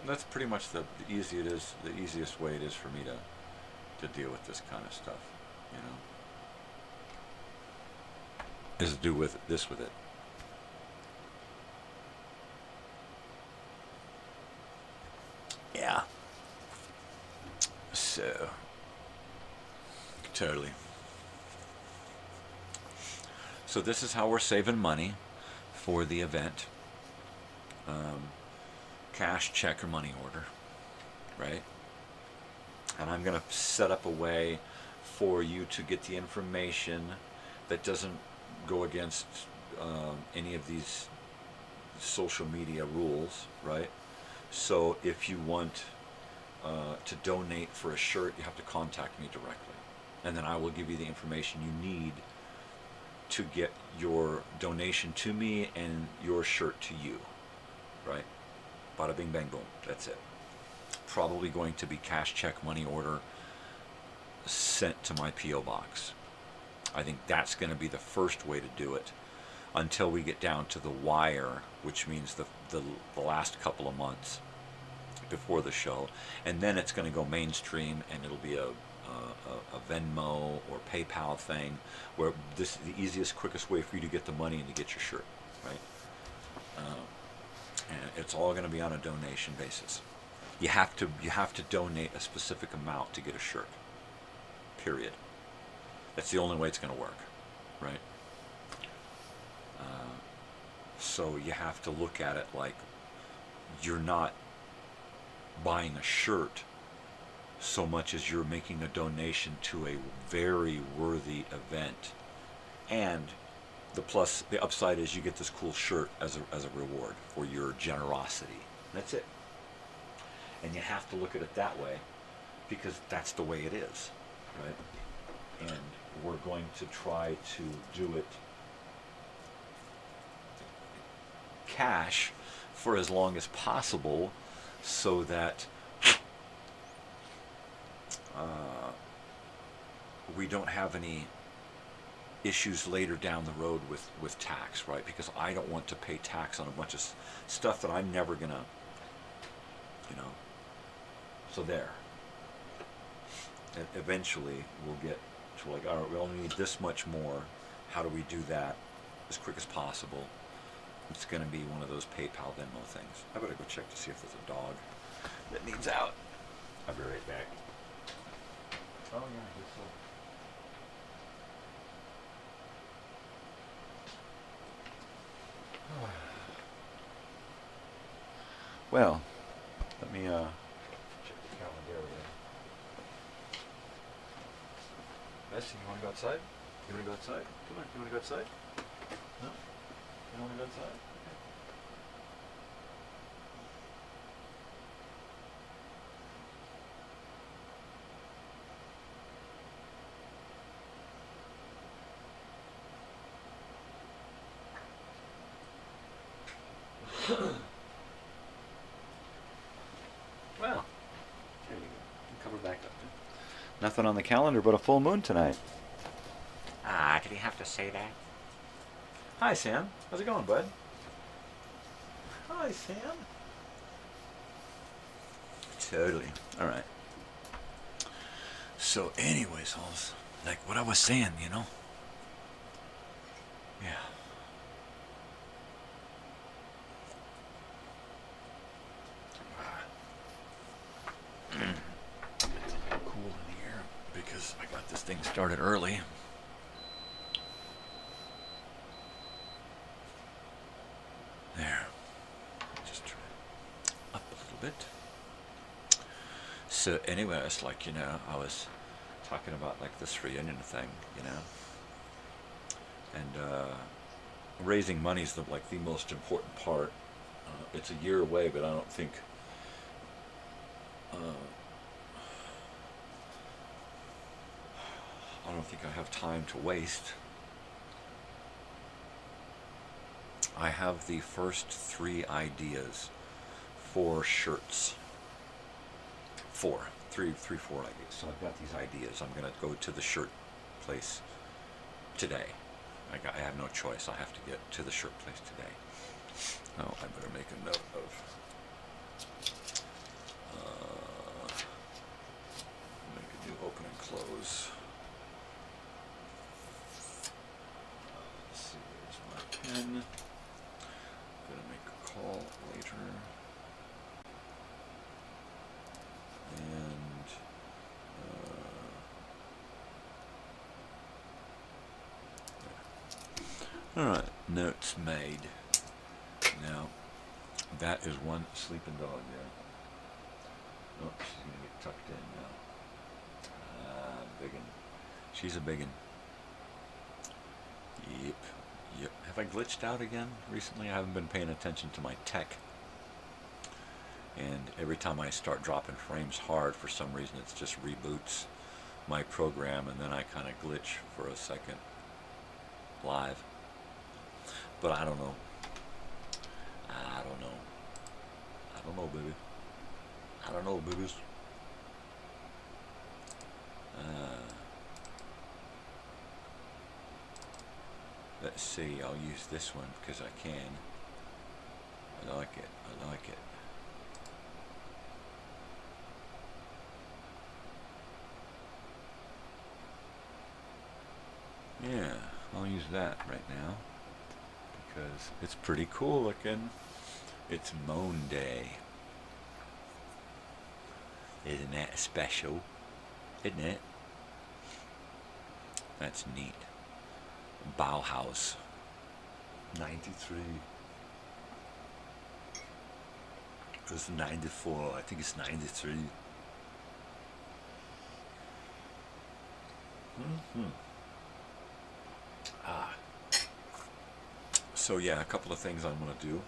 that's pretty much the easiest way it is for me to deal with this kind of stuff, is to do with it. Yeah. So, totally. So this is how we're saving money for the event. Cash, check, or money order, right? And I'm going to set up a way for you to get the information that doesn't go against any of these social media rules, right? So if you want to donate for a shirt, you have to contact me directly. And then I will give you the information you need to get your donation to me and your shirt to you, right? Bada bing bang boom, that's it. Probably going to be cash, check, money order sent to my P.O. box. I think that's going to be the first way to do it until we get down to the wire, which means the last couple of months before the show. And then it's going to go mainstream, and it'll be a Venmo or PayPal thing, where this is the easiest, quickest way for you to get the money and to get your shirt, right? And it's all going to be on a donation basis. You have to donate a specific amount to get a shirt. Period. That's the only way it's going to work, right? So you have to look at it like you're not buying a shirt so much as you're making a donation to a very worthy event. And the upside is you get this cool shirt as a reward for your generosity. That's it. And you have to look at it that way because that's the way it is, right? And we're going to try to do it cash for as long as possible so that we don't have any issues later down the road with tax, right? Because I don't want to pay tax on a bunch of stuff that I'm never gonna, so there. eventually we'll get to like, all right, we only need this much more. How do we do that as quick as possible? It's going to be one of those PayPal Venmo things. I better go check to see if there's a dog that needs out. I'll be right back. Oh yeah, I guess so. Well, let me check the calendar. Bessie, you want to go outside? You want to go outside? Come on, you want to go outside? No? You don't want to go outside? Okay. Well, there you go. Cover back up. Nothing on the calendar but a full moon tonight. Ah, did he have to say that? Hi, Sam. How's it going, bud? Hi, Sam. Totally. All right. So, anyways, like what I was saying, you know? Yeah. Cool in here because I got this thing started early. There. Just turn it up a little bit. So anyway, it's like, you know, I was talking about like this reunion thing, you know, and raising money is the most important part. It's a year away, but I don't think I have time to waste. I have the first 3 ideas for shirts. 4 ideas. So I've got these ideas. I'm going to go to the shirt place today. I have no choice. I have to get to the shirt place today. Oh, I better make a note of make a new open and close. Let's see, there's my pen. Gonna make a call later. And alright, notes made. Now, that is one sleeping dog there. Oh, she's gonna get tucked in now. Biggin. She's a biggin. Yep. Have I glitched out again recently? I haven't been paying attention to my tech. And every time I start dropping frames hard, for some reason it just reboots my program, and then I kind of glitch for a second live. But I don't know. I don't know, baby. I don't know, babies. Let's see, I'll use this one because I can. I like it. Yeah, I'll use that right now because it's pretty cool looking. It's Moan Day. Isn't that special? Isn't it? That's neat. Bauhaus. 93. It was 94. I think it's 93. So yeah, a couple of things I'm going to do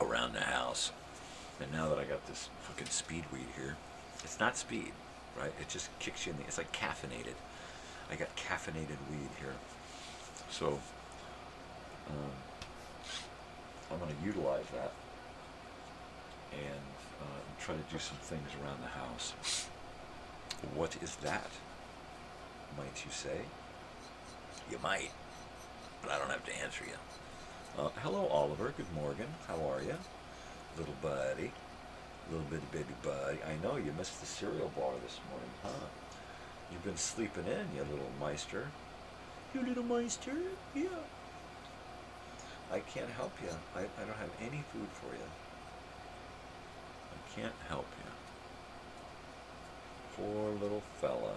around the house. And now that I got this fucking speed weed here, it's not speed, right? It just kicks you in the, it's like caffeinated. I got caffeinated weed here. So, I'm going to utilize that and try to do some things around the house. What is that, might you say? You might, but I don't have to answer you. Hello, Oliver. Good morning. How are you? Little buddy. Little bitty baby buddy. I know you missed the cereal bar this morning, huh? been sleeping in, you little meister. You little meister? Yeah. I can't help you. I don't have any food for you. I can't help you. Poor little fella.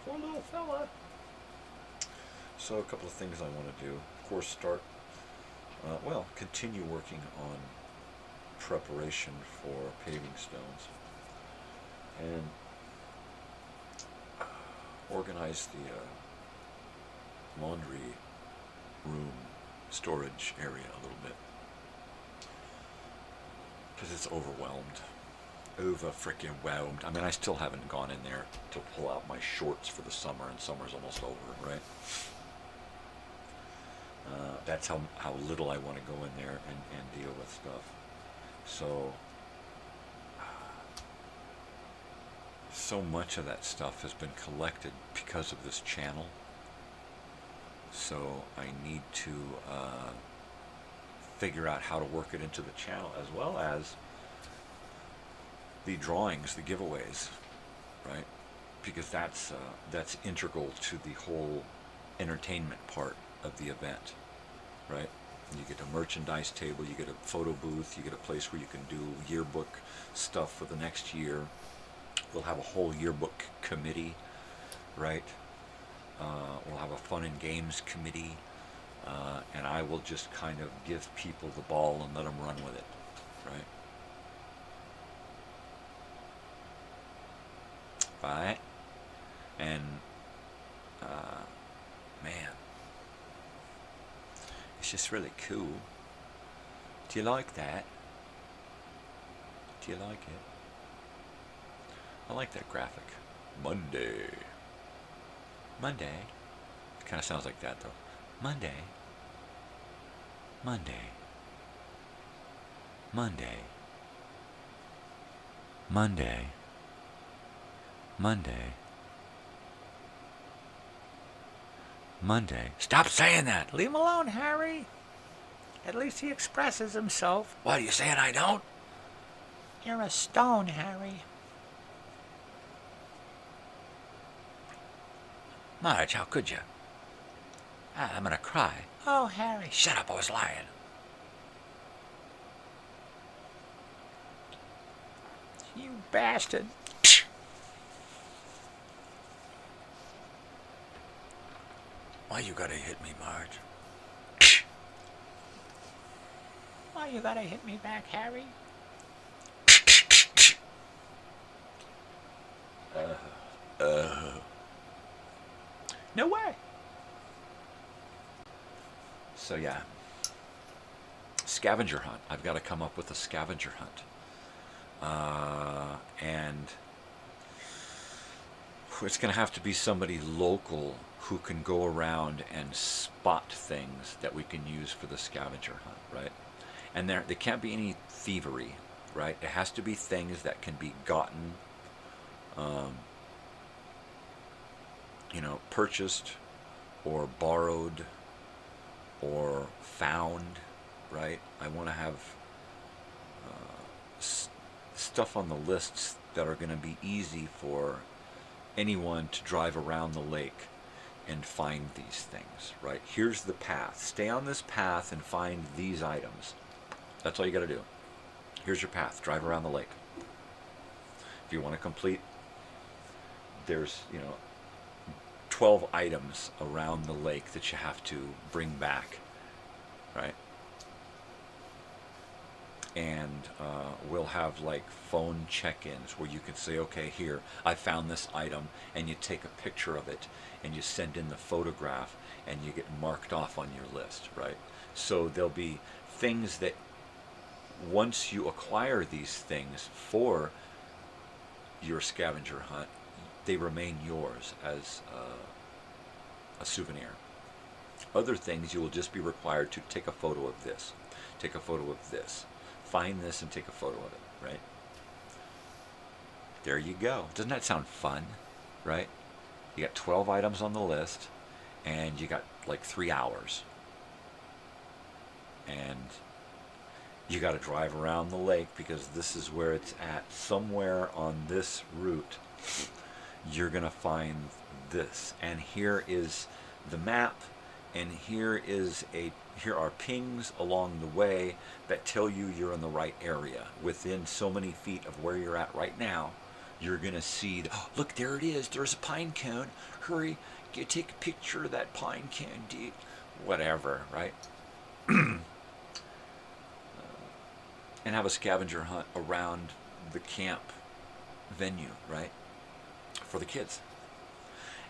Poor little fella. So a couple of things I want to do. Of course, start, continue working on preparation for paving stones. And organize the laundry room storage area a little bit. Because it's overwhelmed. Over-freaking-whelmed. I mean, I still haven't gone in there to pull out my shorts for the summer, and summer's almost over, right? That's how little I want to go in there and deal with stuff. So much of that stuff has been collected because of this channel. So I need to figure out how to work it into the channel, as well as the drawings, the giveaways, right? Because that's integral to the whole entertainment part of the event, right? You get a merchandise table, you get a photo booth, you get a place where you can do yearbook stuff for the next year. We'll have a whole yearbook committee, right? We'll have a fun and games committee, and I will just kind of give people the ball and let them run with it, right? Right? And, man, it's just really cool. Do you like that? Do you like it? I like that graphic. Monday. Monday. It kind of sounds like that, though. Monday. Monday. Monday. Monday. Monday. Monday. Stop saying that. Leave him alone, Harry. At least he expresses himself. What, are you saying I don't? You're a stone, Harry. Marge, how could you? I'm gonna cry. Oh, Harry. Shut up, I was lying. You bastard. Why you gotta hit me, Marge? Why you gotta hit me back, Harry? No way. So yeah, scavenger hunt. I've got to come up with a scavenger hunt, and it's going to have to be somebody local who can go around and spot things that we can use for the scavenger hunt, right? And there can't be any thievery, right? It has to be things that can be gotten, purchased or borrowed or found, right? I want to have stuff on the lists that are going to be easy for anyone to drive around the lake and find these things, right? Here's the path. Stay on this path and find these items. That's all you got to do. Here's your path. Drive around the lake. If you want to complete, there's, 12 items around the lake that you have to bring back, right? And we'll have like phone check-ins where you can say, okay, here, I found this item, and you take a picture of it and you send in the photograph and you get marked off on your list, right? So there'll be things that once you acquire these things for your scavenger hunt, they remain yours as a souvenir. Other things, you will just be required to take a photo of this, take a photo of this, find this and take a photo of it, right? There you go. Doesn't that sound fun, right? You got 12 items on the list, and you got like 3 hours. And you got to drive around the lake because this is where it's at. Somewhere on this route, you're going to find this, and here is the map, and here are pings along the way that tell you you're in the right area. Within so many feet of where you're at right now, you're going to see, look, there it is. There's a pine cone. Hurry, take a picture of that pine cone, dude. Whatever, right? And have a scavenger hunt around the camp venue, right? For the kids.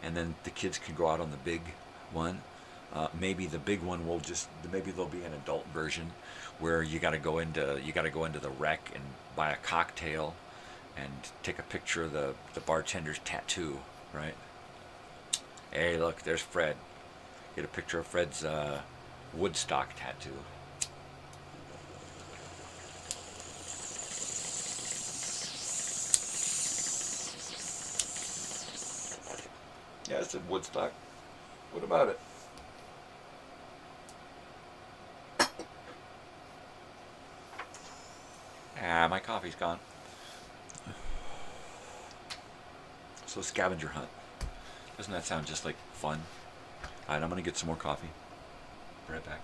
And then the kids can go out on the big one. Maybe the big one will maybe there'll be an adult version where you got to go into the wreck and buy a cocktail and take a picture of the bartender's tattoo, right? Hey, look, there's Fred. Get a picture of Fred's Woodstock tattoo. Yeah, I said Woodstock. What about it? Ah, my coffee's gone. So scavenger hunt. Doesn't that sound just like fun? Alright, I'm going to get some more coffee. Be right back.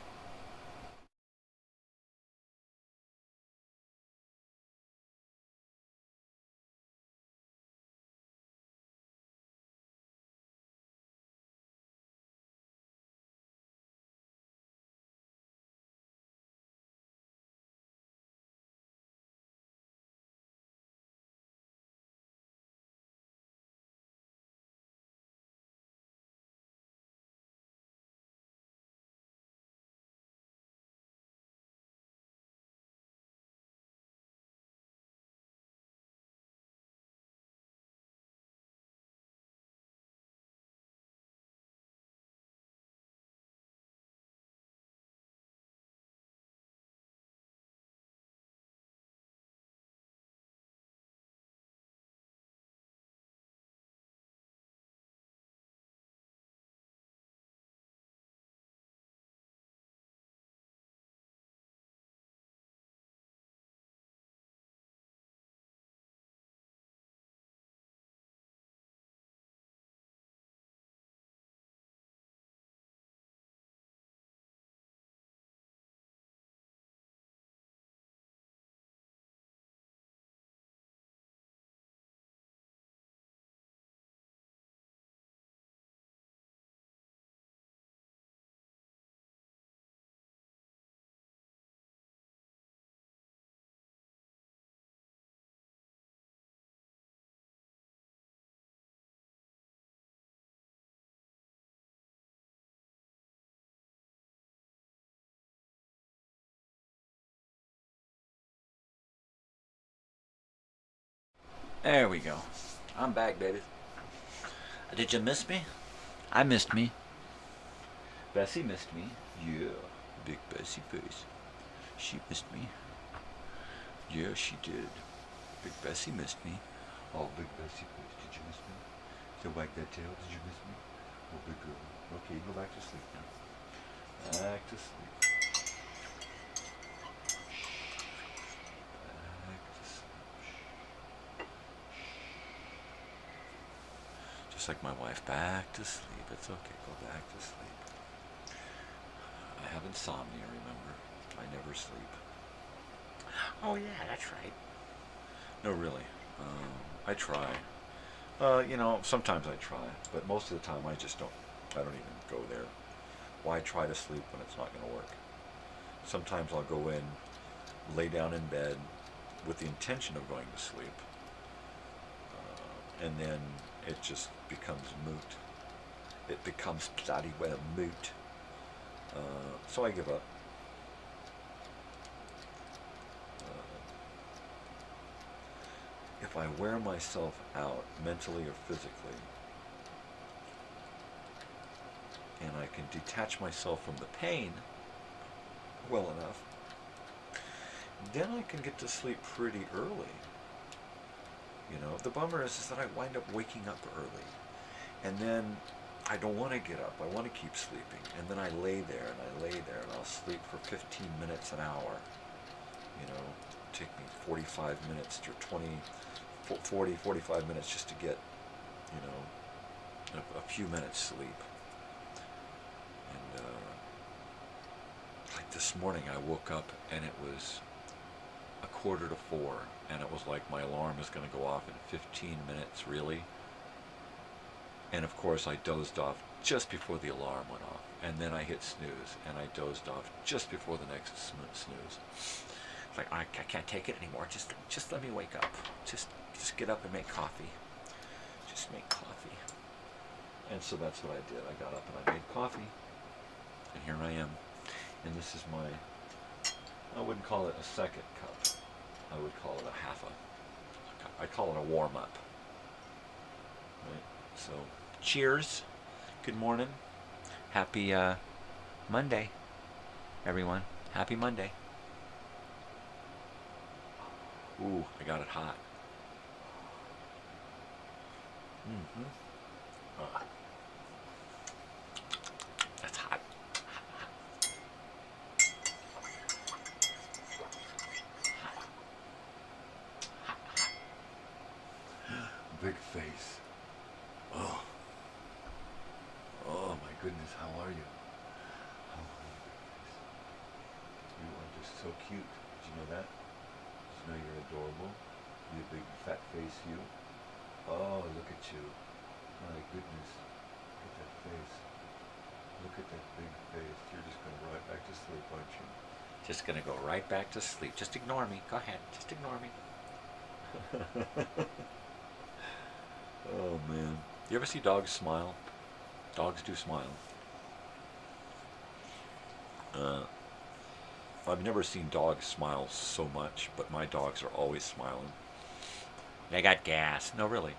There we go. I'm back, baby. Did you miss me? I missed me. Bessie missed me. Yeah, big Bessie face. She missed me. Yeah, she did. Big Bessie missed me. Oh, big Bessie face. Did you miss me? Did you wag that tail? Did you miss me? Oh, big girl. Okay, go back to sleep now. Back to sleep. Just like my wife, back to sleep. It's okay, go back to sleep. I have insomnia, remember? I never sleep. Oh yeah, that's right. No, really. I try. Sometimes I try, but most of the time I don't even go there. Why try to sleep when it's not going to work? Sometimes I'll go in, lay down in bed with the intention of going to sleep, and then it just becomes moot. It becomes bloody well moot. So I give up. If I wear myself out mentally or physically, and I can detach myself from the pain well enough, then I can get to sleep pretty early. The bummer is that I wind up waking up early, and then I don't want to get up. I want to keep sleeping, and then I lay there and I'll sleep for 15 minutes, an hour. Take me 45 minutes to 45 minutes just to get, a few minutes sleep. And like this morning I woke up and it was 3:45, and it was like my alarm was going to go off in 15 minutes, really. And of course I dozed off just before the alarm went off, and then I hit snooze, and I dozed off just before the next snooze. It's like, I can't take it anymore. Just let me wake up. Just get up and make coffee. Just make coffee. And so that's what I did. I got up and I made coffee, and here I am. And this is my, I wouldn't call it a second cup. I would call it a half a cup. I'd call it a warm-up. Right? So, cheers. Good morning. Happy Monday, everyone. Happy Monday. Ooh, I got it hot. That's hot. Big face. Oh. Oh my goodness, how are you? How are you? You are just so cute. Did you know that? Did you know you're adorable? You big fat face, you. Oh, look at you. My goodness. Look at that face. Look at that big face. You're just going right back to sleep, aren't you? Just going to go right back to sleep. Just ignore me. Go ahead. Just ignore me. Oh, man. You ever see dogs smile? Dogs do smile. I've never seen dogs smile so much, but my dogs are always smiling. They got gas. No, really.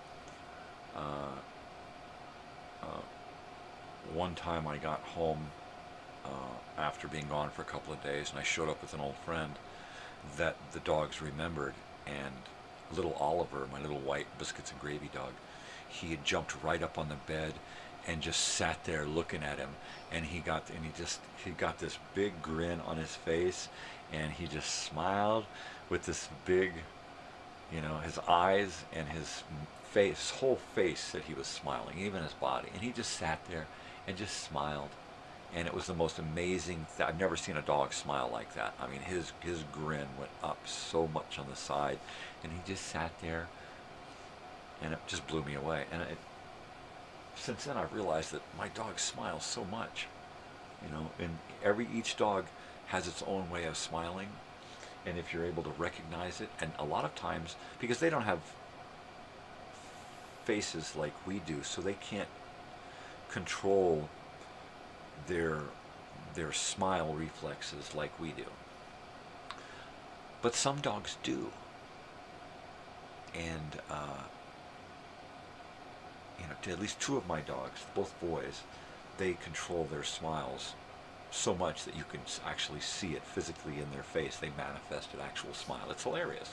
One time I got home after being gone for a couple of days, and I showed up with an old friend that the dogs remembered, and little Oliver, my little white biscuits and gravy dog, he had jumped right up on the bed and just sat there looking at him, and he got this big grin on his face, and he just smiled with this big, his eyes and his face, his whole face said he was smiling, even his body, and he just sat there and just smiled, and it was the most amazing thing. I've never seen a dog smile like that. I mean, his grin went up so much on the side, and he just sat there, and it just blew me away. And since then I've realized that my dog smiles so much, and each dog has its own way of smiling, and if you're able to recognize it, and a lot of times, because they don't have faces like we do, so they can't control their smile reflexes like we do. But some dogs do. And at least two of my dogs, both boys, they control their smiles so much that you can actually see it physically in their face. They manifest an actual smile. It's hilarious.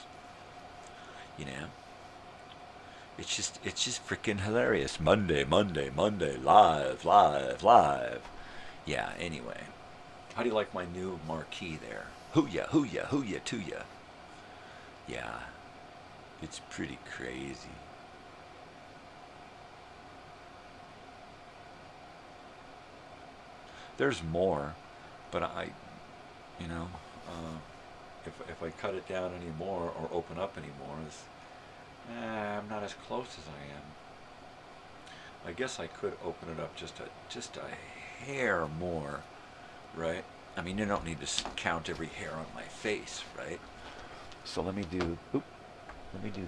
It's just freaking hilarious. Monday, live. Yeah, anyway. How do you like my new marquee there? Hoo-ya to ya. Yeah, it's pretty crazy. There's more, but if I cut it down anymore or open up anymore, I'm not as close as I am. I guess I could open it up just a hair more, right? I mean, you don't need to count every hair on my face, right? So let me do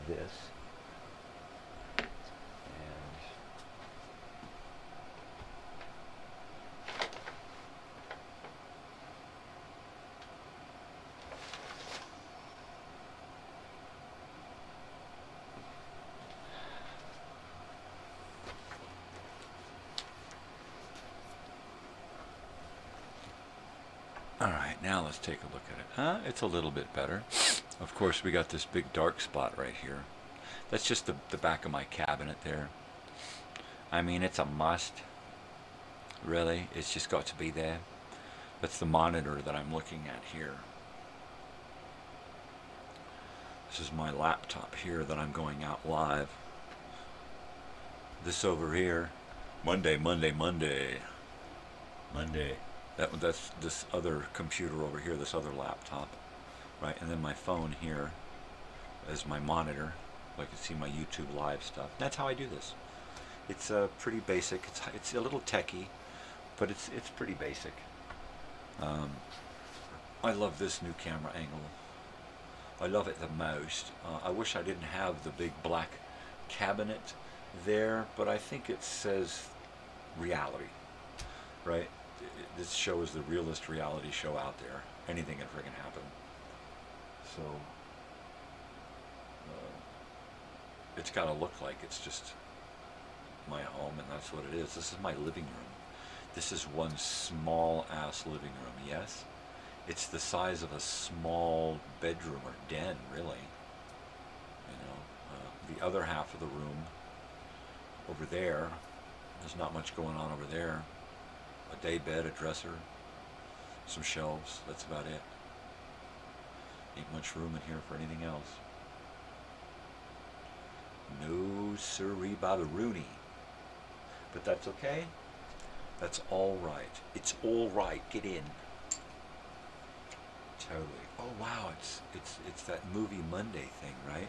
this. Alright, now let's take a look at it. It's a little bit better. Of course, we got this big dark spot right here. That's just the back of my cabinet there. I mean, it's a must. Really, it's just got to be there. That's the monitor that I'm looking at here. This is my laptop here that I'm going out live. This over here Monday. That's this other computer over here, this other laptop, right? And then my phone here is my monitor, so I can see my YouTube live stuff. That's how I do this. It's pretty basic. It's a little techy, but it's pretty basic. I love this new camera angle. I love it the most. I wish I didn't have the big black cabinet there, but I think it says reality, right? This show is the realest reality show out there. Anything can friggin' happen. So it's got to look like it's just my home, and that's what it is. This is my living room. This is one small ass living room. Yes, it's the size of a small bedroom or den, really. You know, the other half of the room over there, there's not much going on over there. A day bed, a dresser, some shelves, that's about it. Ain't much room in here for anything else. No siree by the Rooney. But that's okay. That's all right. It's all right. Get in. Totally. Oh wow, it's that movie Monday thing, right?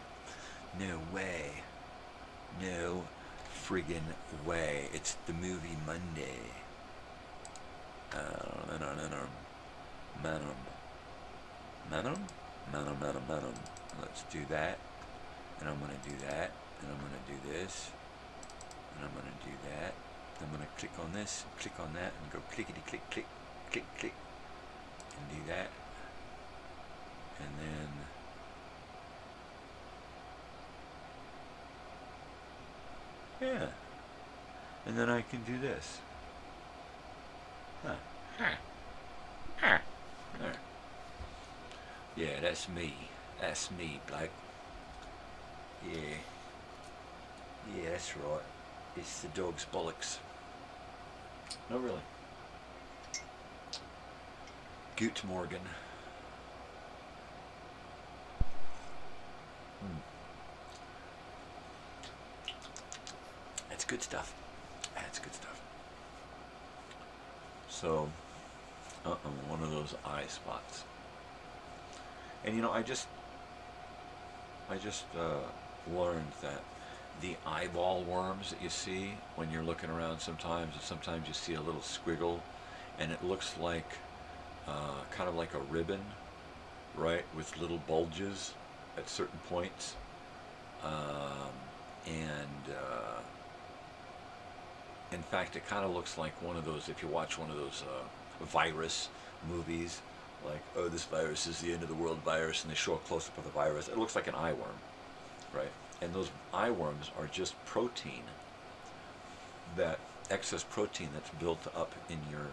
No way. No friggin' way. It's the movie Monday. Manum. Let's do that. And I'm gonna do that. And I'm gonna do this. And I'm gonna do that. I'm gonna click on this, click on that, and go clickety click, click, click, click. And do that. And then yeah. And then I can do this. Huh. There. Yeah, that's me. That's me, bloke. Yeah. Yeah, that's right. It's the dog's bollocks. No, really. Goot Morgan. That's good stuff. That's good stuff. So, one of those eye spots. And you know, I just learned that the eyeball worms that you see when you're looking around sometimes, and sometimes you see a little squiggle, and it looks like kind of like a ribbon, right, with little bulges at certain points, in fact, it kind of looks like one of those, if you watch one of those virus movies, like, oh, this virus is the end of the world virus, and they show a close-up of the virus. It looks like an eye worm, right? And those eye worms are just protein, that excess protein that's built up in your,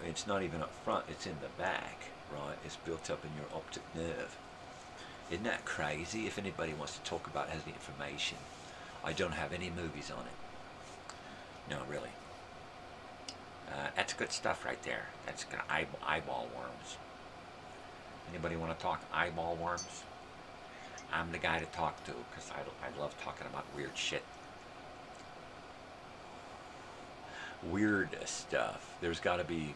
it's not even up front, it's in the back, right? It's built up in your optic nerve. Isn't that crazy? If anybody wants to talk about it, has any information. I don't have any movies on it. No, really. That's good stuff right there. That's good eyeball worms. Anybody want to talk eyeball worms? I'm the guy to talk to, because I love talking about weird shit. Weird stuff. There's got to be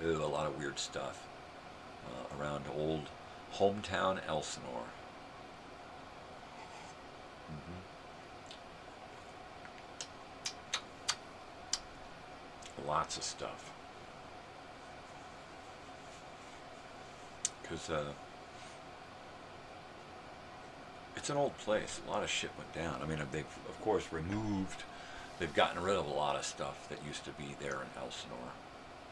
a lot of weird stuff around old hometown Elsinore. Lots of stuff. Because it's an old place. A lot of shit went down. I mean, they've, of course, they've gotten rid of a lot of stuff that used to be there in Elsinore.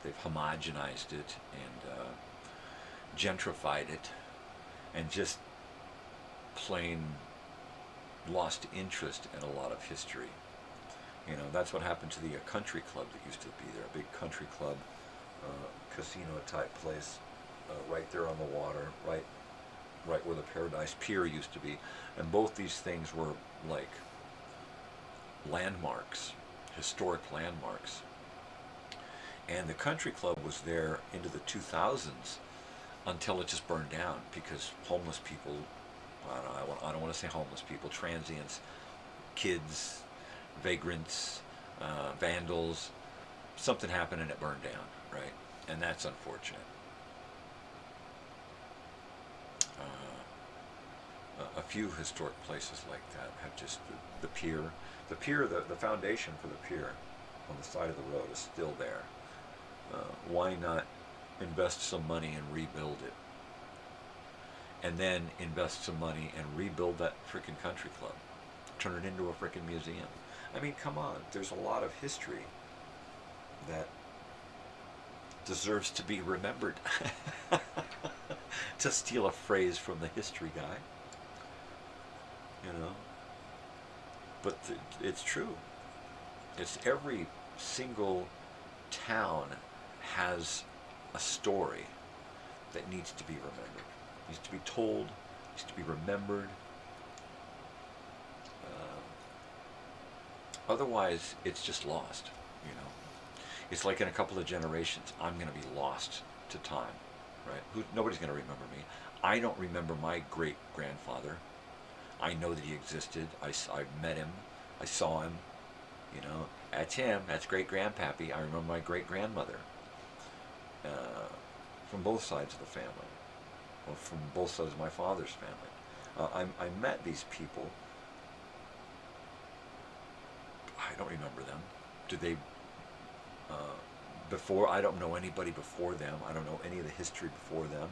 They've homogenized it and gentrified it, and just plain lost interest in a lot of history. You know, that's what happened to the country club that used to be there, a big country club, casino type place, right there on the water, right where the Paradise Pier used to be. And both these things were like landmarks, historic landmarks. And the country club was there into the 2000s until it just burned down, because homeless people, I don't want to say homeless people, transients, kids, vagrants, vandals. Something happened and it burned down, right? And that's unfortunate. A few historic places like that have just the pier, the foundation for the pier on the side of the road is still there. Why not invest some money and rebuild it? And then invest some money and rebuild that freaking country club. Turn it into a freaking museum. I mean, come on. There's a lot of history that deserves to be remembered. To steal a phrase from the history guy. You know? But it's true. It's every single town has a story that needs to be remembered. Needs to be told, needs to be remembered. Otherwise, it's just lost, you know. It's like in a couple of generations, I'm going to be lost to time, right? Nobody's going to remember me. I don't remember my great-grandfather. I know that he existed. I met him. I saw him. You know, that's him. That's great-grandpappy. I remember my great-grandmother. From both sides of the family. Or from both sides of my father's family. I met these people. I don't remember them. Did they... before, I don't know anybody before them. I don't know any of the history before them.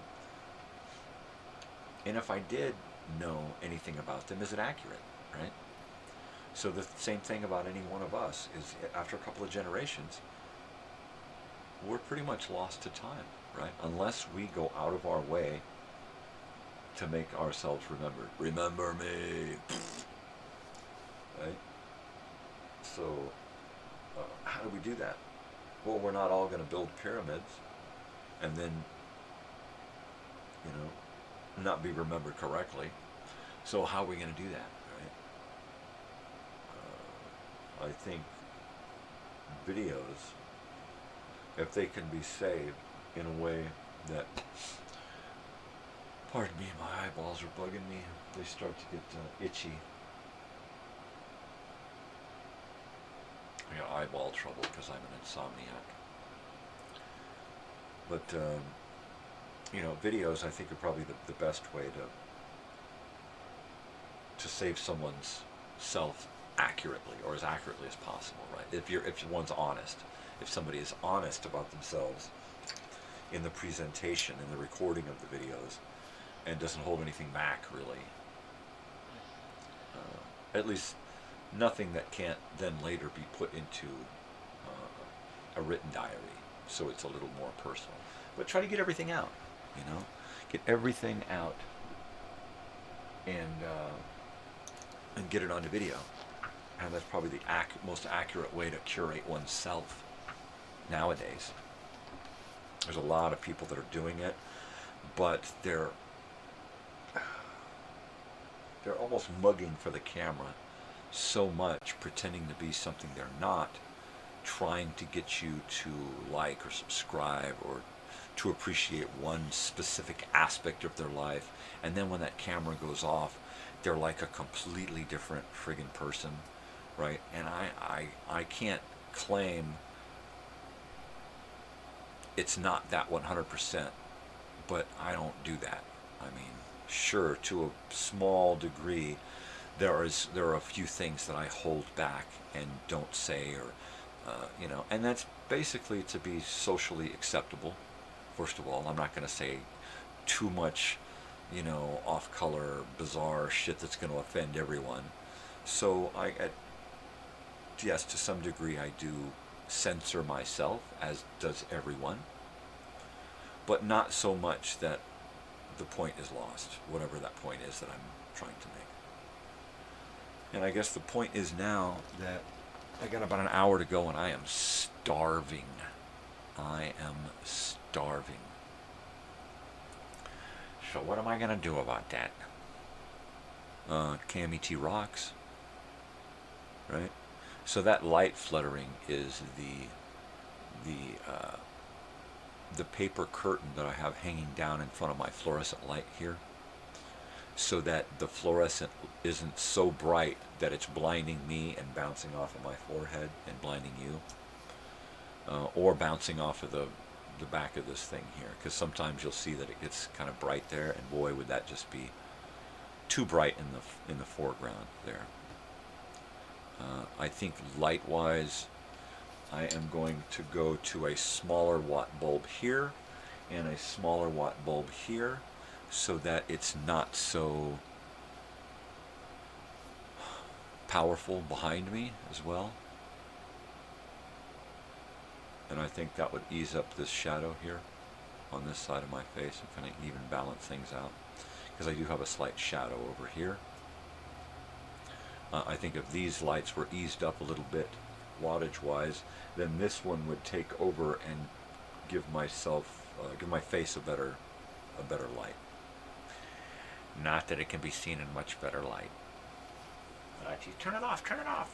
And if I did know anything about them, is it accurate, right? So the same thing about any one of us is after a couple of generations, we're pretty much lost to time, right? Unless we go out of our way to make ourselves remembered. Remember me! Right? So, how do we do that? Well, we're not all going to build pyramids and then, you know, not be remembered correctly. So how are we going to do that, right? I think videos, if they can be saved in a way that, pardon me, my eyeballs are bugging me. They start to get itchy. I got eyeball trouble because I'm an insomniac. But, you know, videos I think are probably the best way to save someone's self accurately, or as accurately as possible, right? If one's honest. If somebody is honest about themselves in the presentation, in the recording of the videos, and doesn't hold anything back, really. At least nothing that can't then later be put into a written diary, so it's a little more personal. But try to get everything out, you know? Get everything out and get it onto video. And that's probably the most accurate way to curate oneself nowadays. There's a lot of people that are doing it, but they're almost mugging for the camera so much, pretending to be something they're not, trying to get you to like or subscribe or to appreciate one specific aspect of their life, and then when that camera goes off, they're like a completely different friggin' person, right? And I can't claim it's not that 100%, but I don't do that. I mean, sure, to a small degree, there are a few things that I hold back and don't say, or you know, and that's basically to be socially acceptable. First of all, I'm not going to say too much, you know, off-color, bizarre shit that's going to offend everyone. So yes, to some degree, I do censor myself, as does everyone, but not so much that the point is lost, whatever that point is that I'm trying to make. And I guess the point is now that I got about an hour to go and I am starving. I am starving. So what am I going to do about that? Cammy T rocks. Right? So that light fluttering is the paper curtain that I have hanging down in front of my fluorescent light here. so that the fluorescent isn't so bright that it's blinding me and bouncing off of my forehead and blinding you, or bouncing off of the back of this thing here, because sometimes you'll see that it gets kind of bright there, and boy, would that just be too bright in the foreground there. I think light-wise, I am going to go to a smaller watt bulb here and a smaller watt bulb here, so that it's not so powerful behind me as well. And I think that would ease up this shadow here on this side of my face and kind of even balance things out, because I do have a slight shadow over here. I think if these lights were eased up a little bit wattage wise, then this one would take over and give my face a better light. Not that it can be seen in much better light. Actually, turn it off, turn it off.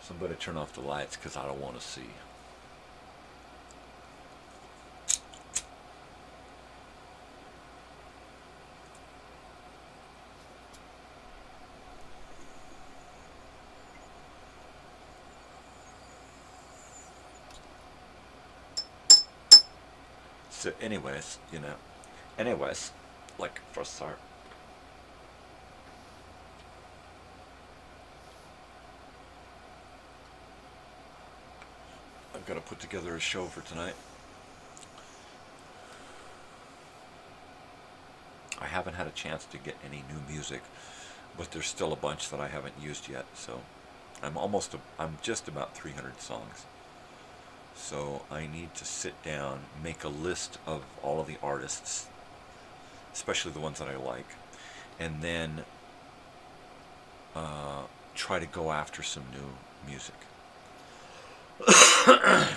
Somebody turn off the lights, because I don't want to see. So anyways, like for a start, I've got to put together a show for tonight. I haven't had a chance to get any new music, but there's still a bunch that I haven't used yet, so I'm just about 300 songs. So I need to sit down, make a list of all of the artists, especially the ones that I like, and then try to go after some new music. I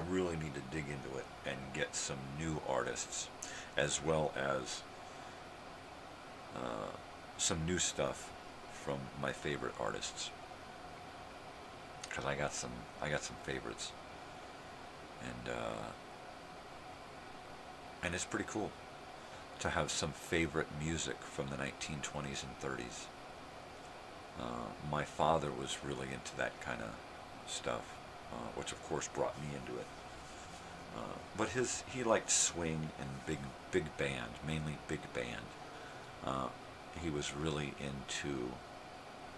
really need to dig into it and get some new artists, as well as some new stuff from my favorite artists, because I got some favorites, and it's pretty cool to have some favorite music from the 1920s and 30s. My father was really into that kind of stuff, which of course brought me into it. But he liked swing and big band, mainly big band. He was really into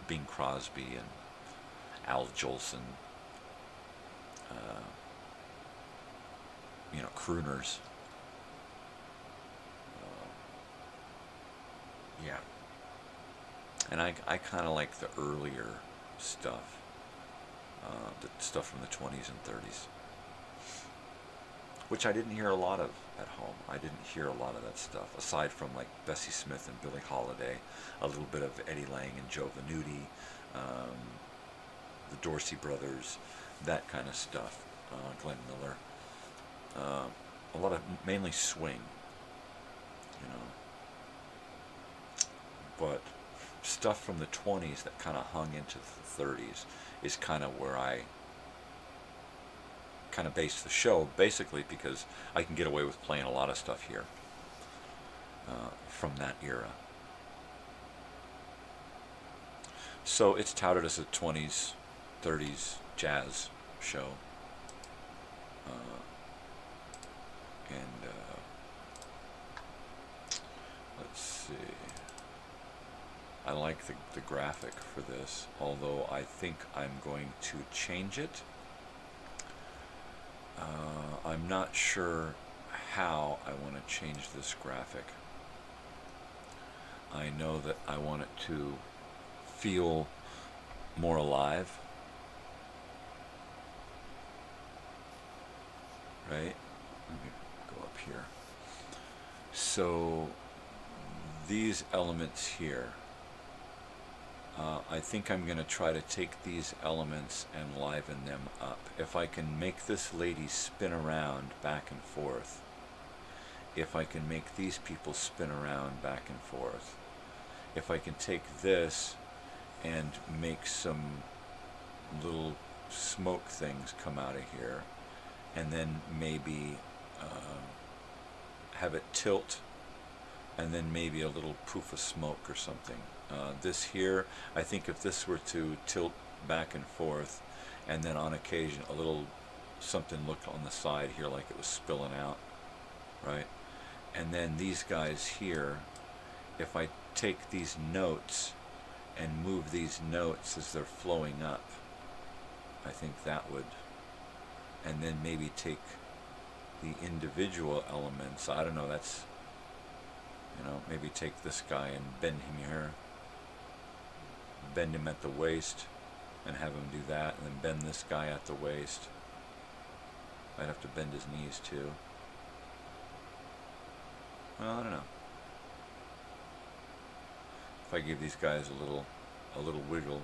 Bing Crosby and Al Jolson, crooners. Yeah. And I kind of like the earlier stuff, the stuff from the 20s and 30s, which I didn't hear a lot of at home. I didn't hear a lot of that stuff, aside from like Bessie Smith and Billie Holiday, a little bit of Eddie Lang and Joe Venuti, the Dorsey Brothers, that kind of stuff, Glenn Miller, a lot of mainly swing, but stuff from the 20s that kind of hung into the 30s is kind of where I kind of base the show, basically because I can get away with playing a lot of stuff here from that era. So it's touted as a 20s, 30s jazz show. Let's see. I like the graphic for this, although I think I'm going to change it. I'm not sure how I want to change this graphic. I know that I want it to feel more alive, right? Let me go up here. So these elements here, I think I'm going to try to take these elements and liven them up. If I can make this lady spin around back and forth, if I can make these people spin around back and forth, if I can take this and make some little smoke things come out of here, and then maybe have it tilt, and then maybe a little poof of smoke or something. This here, I think if this were to tilt back and forth, and then on occasion a little something looked on the side here like it was spilling out, right? And then these guys here, if I take these notes and move these notes as they're flowing up, I think that would, and then maybe take the individual elements, I don't know, that's, you know, maybe take this guy and bend him here, bend him at the waist, and have him do that, and then bend this guy at the waist. I'd have to bend his knees too. Well, I don't know. If I give these guys a little wiggle,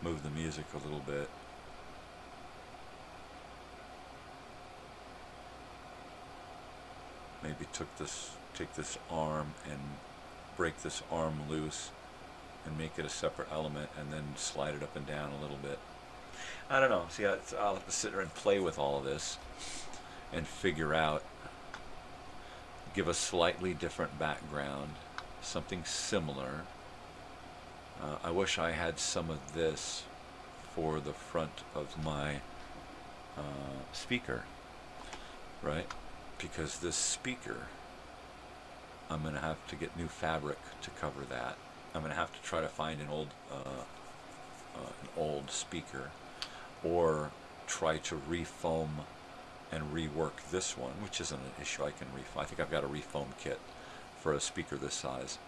move the music a little bit. Maybe take this arm and break this arm loose and make it a separate element, and then slide it up and down a little bit. I don't know. See, I'll have to sit there and play with all of this and figure out, give a slightly different background, something similar. I wish I had some of this for the front of my speaker, right? Because this speaker, I'm going to have to get new fabric to cover that. I'm going to have to try to find an old speaker, or try to refoam and rework this one, which isn't an issue. I think I've got a refoam kit for a speaker this size.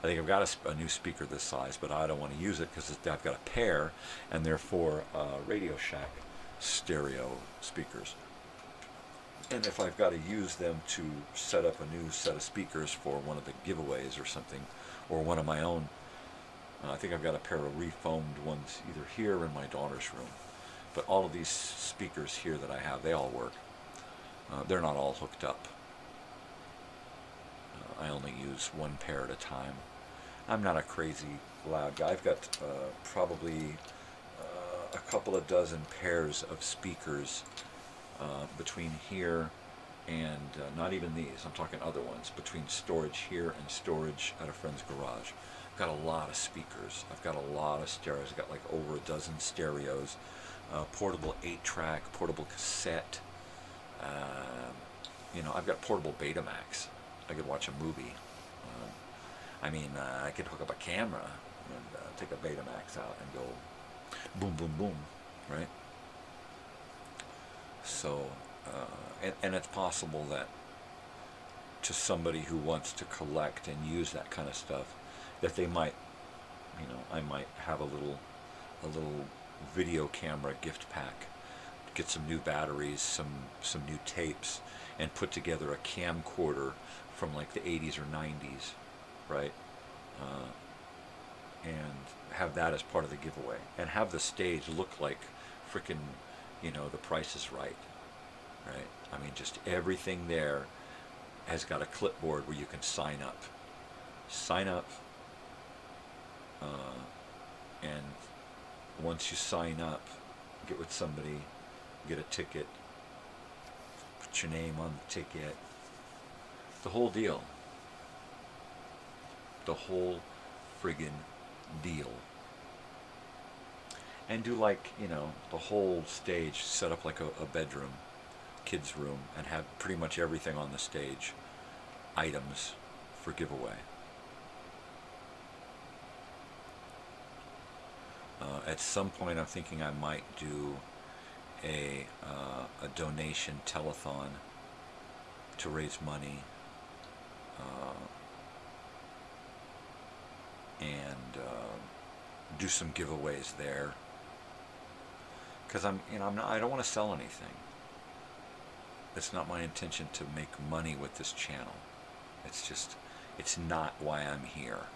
I think I've got a new speaker this size, but I don't want to use it because I've got a pair, and therefore Radio Shack stereo speakers. And if I've got to use them to set up a new set of speakers for one of the giveaways or something, or one of my own, I think I've got a pair of refoamed ones either here or in my daughter's room. But all of these speakers here that I have, they all work. They're not all hooked up. I only use one pair at a time. I'm not a crazy loud guy. I've got probably a couple of dozen pairs of speakers between here and not even these, I'm talking other ones, between storage here and storage at a friend's garage. I've got a lot of speakers. I've got a lot of stereos. I've got like over a dozen stereos, portable 8-track, portable cassette. You know, I've got portable Betamax. I could watch a movie. I could hook up a camera and take a Betamax out and go boom, boom, boom, right? So, and it's possible that to somebody who wants to collect and use that kind of stuff, that they might, you know, I might have a little video camera gift pack, get some new batteries, some new tapes, and put together a camcorder from like the 80s or 90s, right? And have that as part of the giveaway, and have the stage look like frickin', you know, The Price is Right, right? I mean, just everything there has got a clipboard where you can sign up, and once you sign up, get with somebody, get a ticket, put your name on the ticket, the whole deal, the whole friggin' deal. And do, like, you know, the whole stage set up like a bedroom, kids' room, and have pretty much everything on the stage, items for giveaway. At some point, I'm thinking I might do a donation telethon to raise money, and do some giveaways there. Because I don't want to sell anything. It's not my intention to make money with this channel. It's not why I'm here.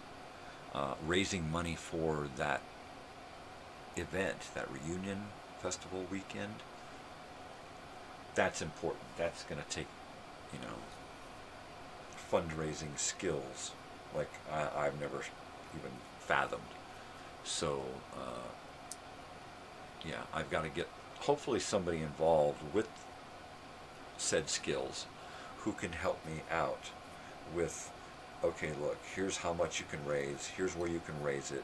Raising money for that event, that reunion festival weekend, that's important. That's going to take, you know, fundraising skills like I've never even fathomed. So yeah, I've got to get hopefully somebody involved with said skills who can help me out with, okay, look, here's how much you can raise, here's where you can raise it,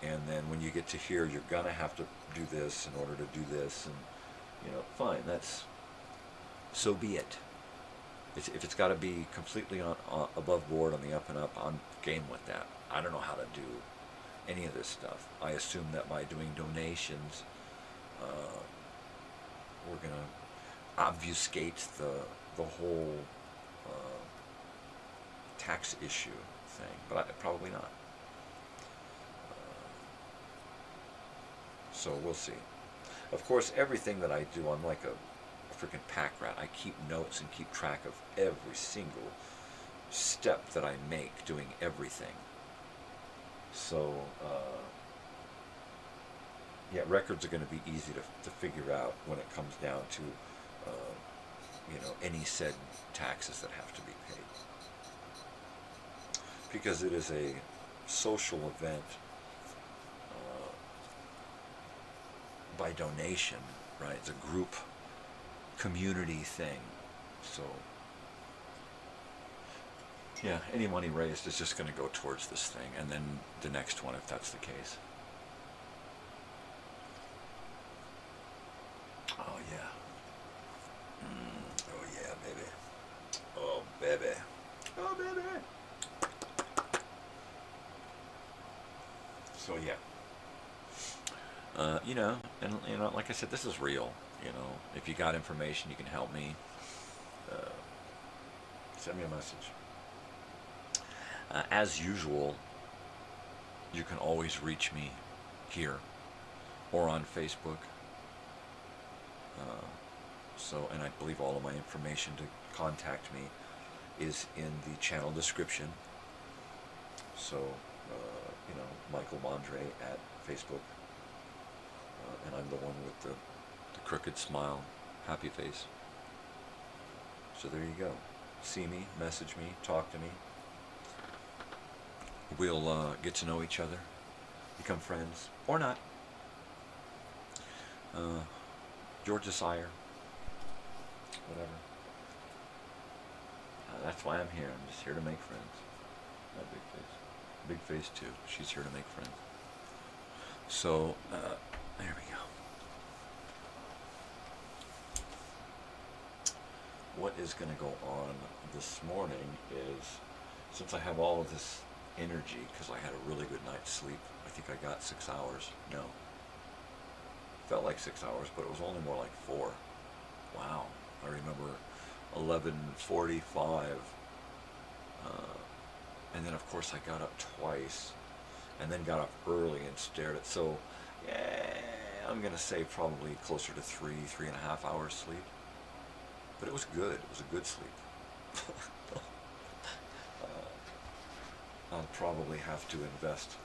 and then when you get to here, you're going to have to do this in order to do this, and, you know, fine, that's, so be it. If it's got to be completely on above board, on the up and up, I'm game with that. I don't know how to do any of this stuff. I assume that by doing donations, we're going to obfuscate the whole tax issue thing, but probably not. So we'll see. Of course, everything that I do, I'm like a freaking pack rat. I keep notes and keep track of every single step that I make doing everything. So, yeah, records are going to be easy to figure out when it comes down to, you know, any said taxes that have to be paid. Because it is a social event by donation, right? It's a group community thing. So, yeah, any money raised is just going to go towards this thing, and then the next one if that's the case. Oh, yeah. Oh, yeah, baby. Oh, baby. Oh, baby. So, yeah. You know, and, you know, like I said, this is real. You know, if you got information, you can help me. Send me a message. As usual, you can always reach me here or on Facebook. So, and I believe all of my information to contact me is in the channel description. So, you know, Michael Mondre at Facebook. And I'm the one with the crooked smile, happy face. So there you go. See me, message me, talk to me. We'll get to know each other, become friends, or not. Georgia Sire, whatever. That's why I'm here. I'm just here to make friends. My big face. Big face too. She's here to make friends. So, there we go. What is going to go on this morning is, since I have all of this energy, because I had a really good night's sleep, I think I got 6 hours. No. Felt like 6 hours, but it was only more like 4. Wow. I remember 11:45. And then, of course, I got up twice, and then got up early and stared at, so, yeah, I'm going to say probably closer to 3.5 hours sleep. But it was good. It was a good sleep. I'll probably have to invest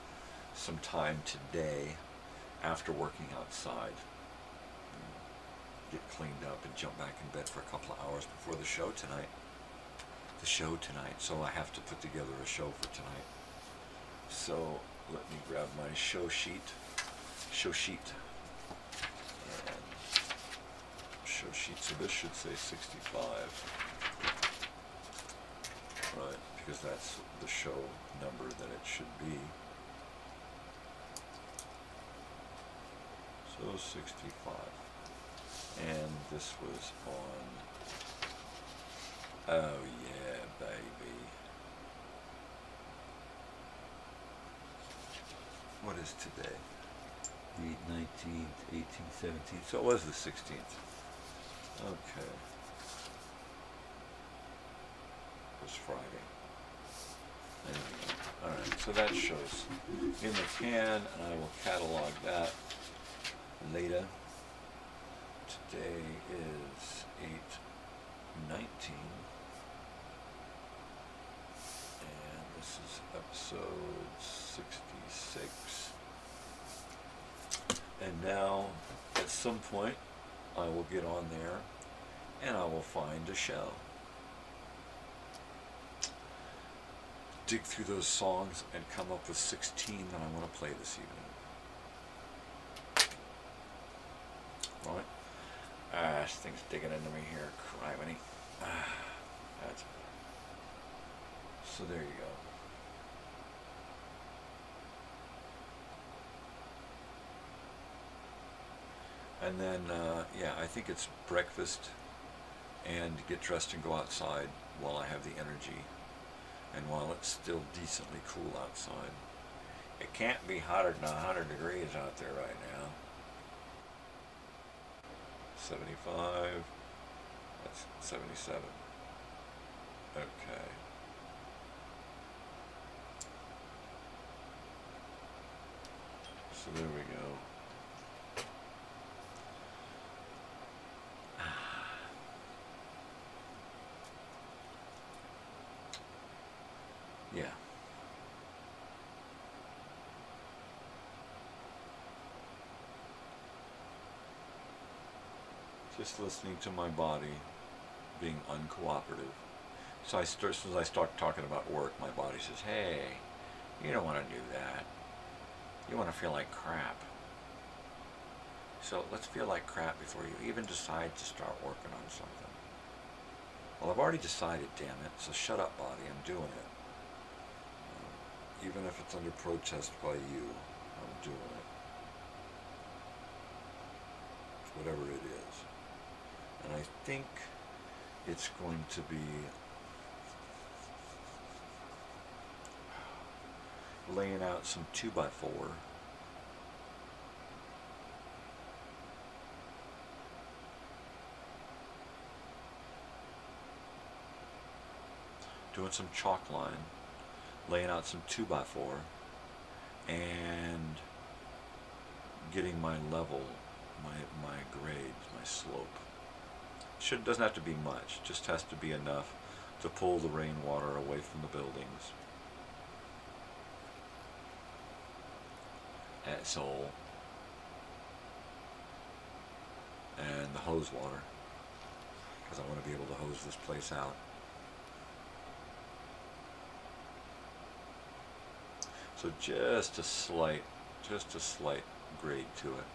some time today after working outside. Get cleaned up and jump back in bed for a couple of hours before the show tonight. So I have to put together a show for tonight. So let me grab my show sheet. And show sheet, so this should say 65. Right, because that's the show number that it should be. So 65. And this was on, oh yeah, baby. What is today? The 19th, 18th, 17th. So it was the 16th. Okay. It was Friday. Anyway, alright, so that shows in the can, and I will catalog that later. Today is 8/19. And this is episode 66. And now, at some point, I will get on there and I will find a show. Dig through those songs and come up with 16 that I want to play this evening. Right? This thing's digging into me here. Criminy. That's better. So there you go. And then, yeah, I think it's breakfast and get dressed and go outside while I have the energy and while it's still decently cool outside. It can't be hotter than 100 degrees out there right now. 75. That's 77. Okay. So there we go. Yeah. Just listening to my body being uncooperative. So as soon as I start talking about work, my body says, hey, you don't want to do that. You want to feel like crap. So let's feel like crap before you even decide to start working on something. Well, I've already decided, damn it, so shut up, body, I'm doing it. Even if it's under protest by you, I'm doing it. Whatever it is. And I think it's going to be laying out some 2x4. Doing some chalk line, laying out some 2x4, and getting my level, my grades, my slope. Doesn't have to be much, just has to be enough to pull the rainwater away from the buildings. That's all. And the hose water, because I want to be able to hose this place out. So just a slight grade to it.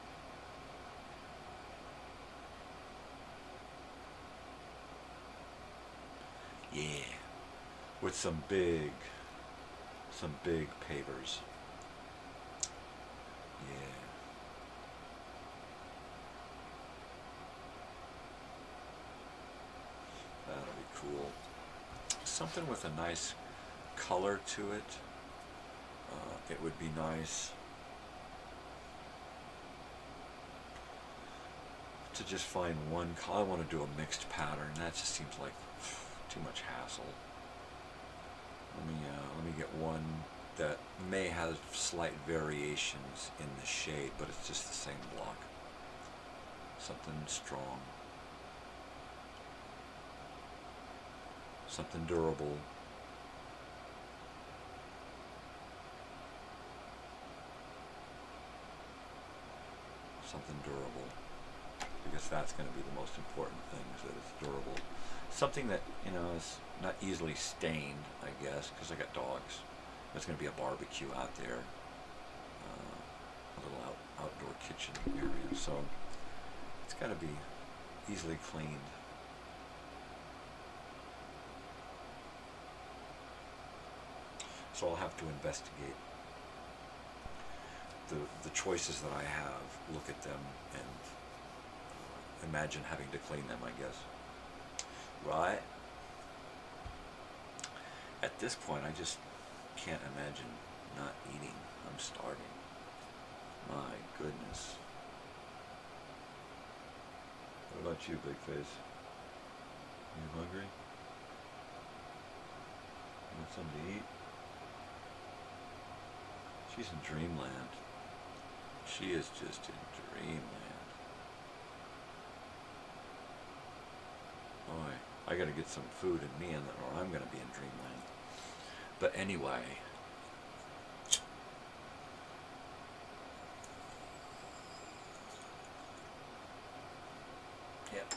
Yeah, with some big pavers. Yeah. That'll be cool. Something with a nice color to it. It would be nice to just find one color. I want to do a mixed pattern. That just seems like too much hassle. Let me get one that may have slight variations in the shade, but it's just the same block. Something strong. Something durable. Something durable, because that's going to be the most important thing, is that it's durable. Something that, is not easily stained, I guess, because I got dogs. There's going to be a barbecue out there, a little outdoor kitchen area, so it's got to be easily cleaned. So I'll have to investigate the choices that I have, look at them, and imagine having to clean them, I guess. Right? At this point, I just can't imagine not eating. I'm starving. My goodness. What about you, Big Face? You hungry? You want something to eat? She's in dreamland. She is just in dreamland. Boy, I gotta get some food in me, or I'm gonna be in dreamland. But anyway. Yep.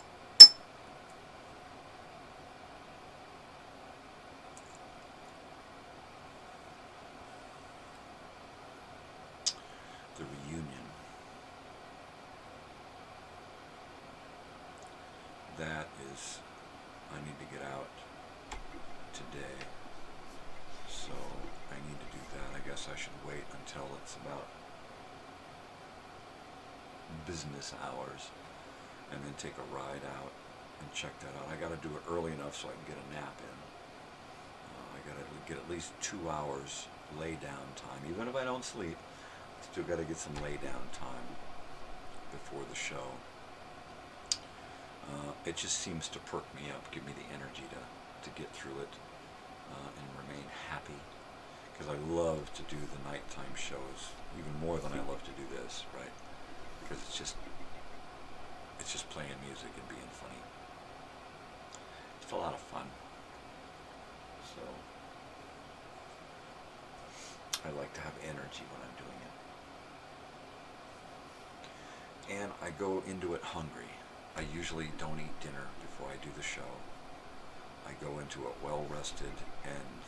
The reunion. is I need to get out today. So I need to do that. I guess I should wait until it's about business hours and then take a ride out and check that out. I got to do it early enough so I can get a nap in. I got to get at least 2 hours lay down time. Even if I don't sleep, still got to get some lay down time before the show. It just seems to perk me up, give me the energy to get through it and remain happy. Because I love to do the nighttime shows even more than I love to do this, right? Because it's just playing music and being funny. It's a lot of fun. So I like to have energy when I'm doing it. And I go into it hungry. I usually don't eat dinner before I do the show. I go into it well rested and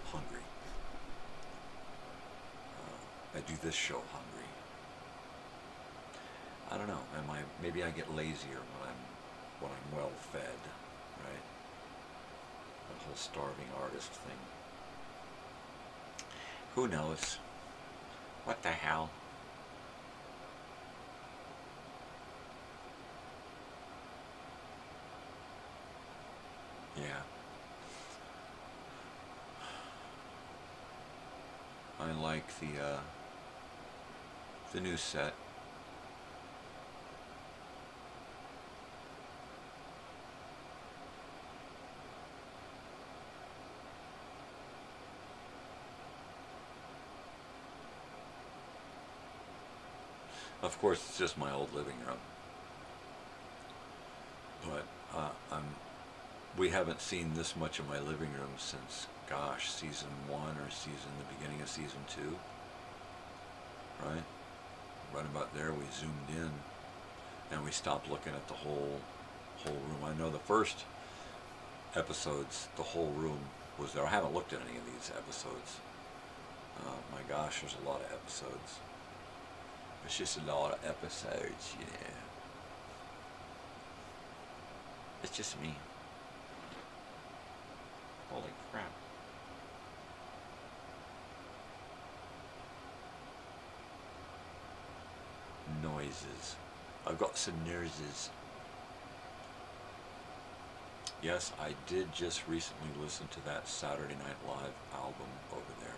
hungry. I do this show hungry. I don't know. Maybe I get lazier when I'm well fed, right? That whole starving artist thing. Who knows? What the hell? Yeah. I like the new set. Of course, it's just my old living room. But we haven't seen this much of my living room since, gosh, season 1 or the beginning of season 2. Right? Right about there, we zoomed in and we stopped looking at the whole room. I know the first episodes, the whole room was there. I haven't looked at any of these episodes. My gosh, there's a lot of episodes. It's just a lot of episodes, yeah. It's just me. Holy crap. Noises. I've got some noises. Yes, I did just recently listen to that Saturday Night Live album over there.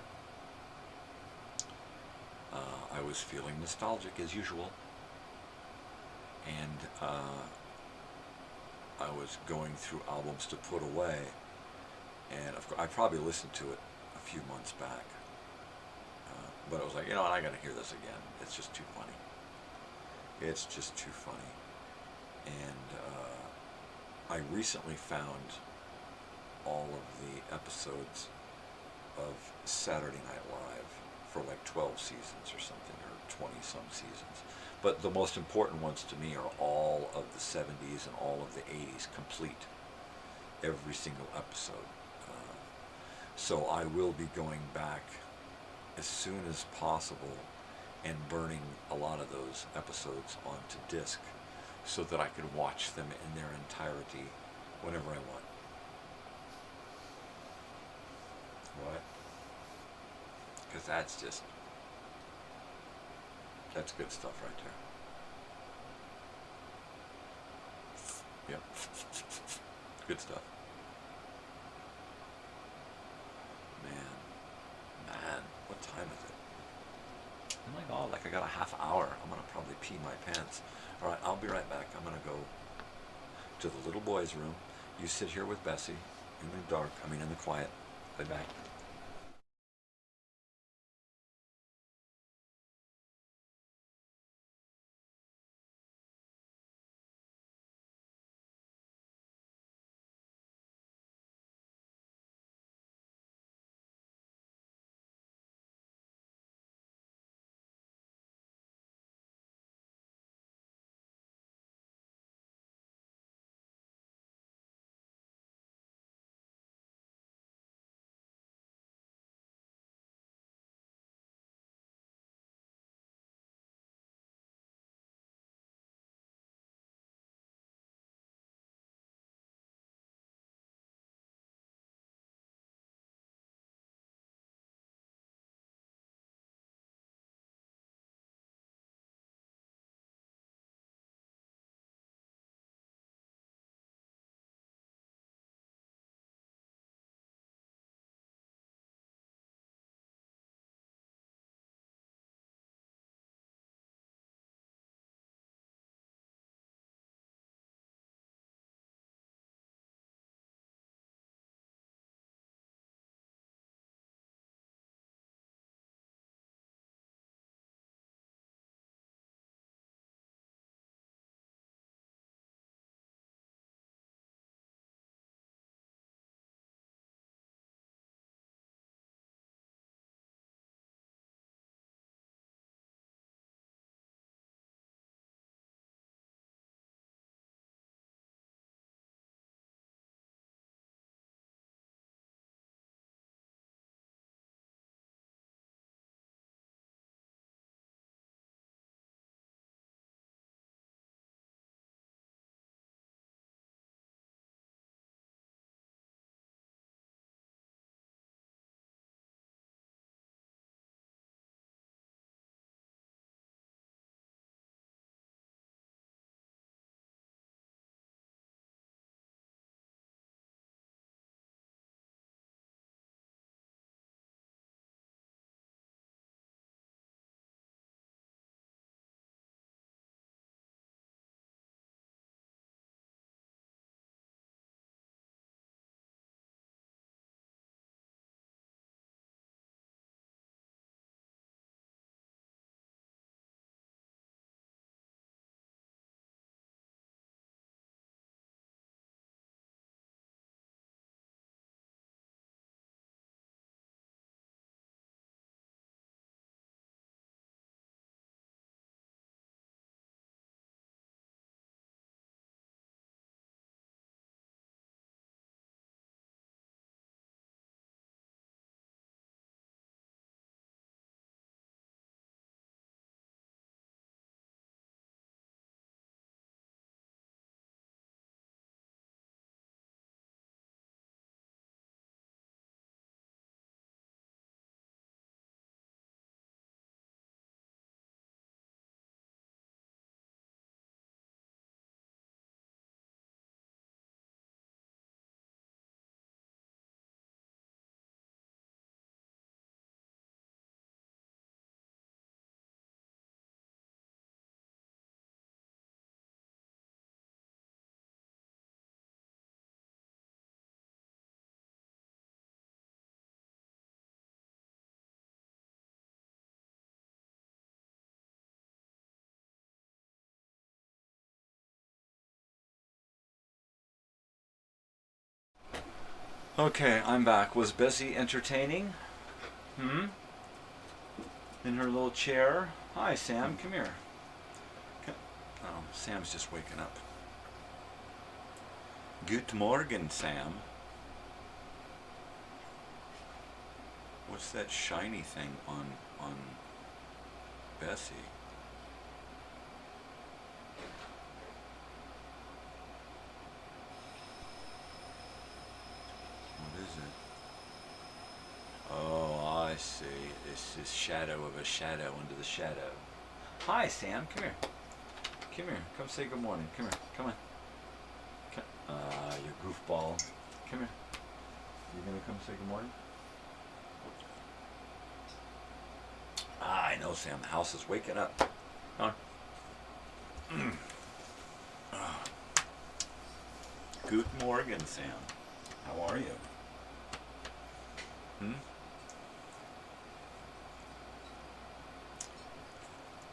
I was feeling nostalgic as usual. And I was going through albums to put away. And of course, I probably listened to it a few months back. But I was like, you know what, I gotta hear this again. It's just too funny. It's just too funny. And I recently found all of the episodes of Saturday Night Live for like 12 seasons or something, or 20-some seasons. But the most important ones to me are all of the 70s and all of the 80s, complete. Every single episode. So I will be going back as soon as possible and burning a lot of those episodes onto disc so that I can watch them in their entirety whenever I want. What? Because that's good stuff right there. Yep. Good stuff. Man, what time is it? Oh my god, like I got a half hour. I'm gonna probably pee my pants. Alright, I'll be right back. I'm gonna go to the little boy's room. You sit here with Bessie in the quiet. Bye-bye. Okay, I'm back. Was Bessie entertaining? In her little chair? Hi, Sam. Come here. Oh, Sam's just waking up. Good morning, Sam. What's that shiny thing on Bessie? What is it? Oh, I see. This is shadow of a shadow under the shadow. Hi, Sam. Come here. Come here. Come say good morning. Come here. Come on. You goofball. Come here. You gonna come say good morning? I know, Sam. The house is waking up. Come on. Good morning, Sam. How are you?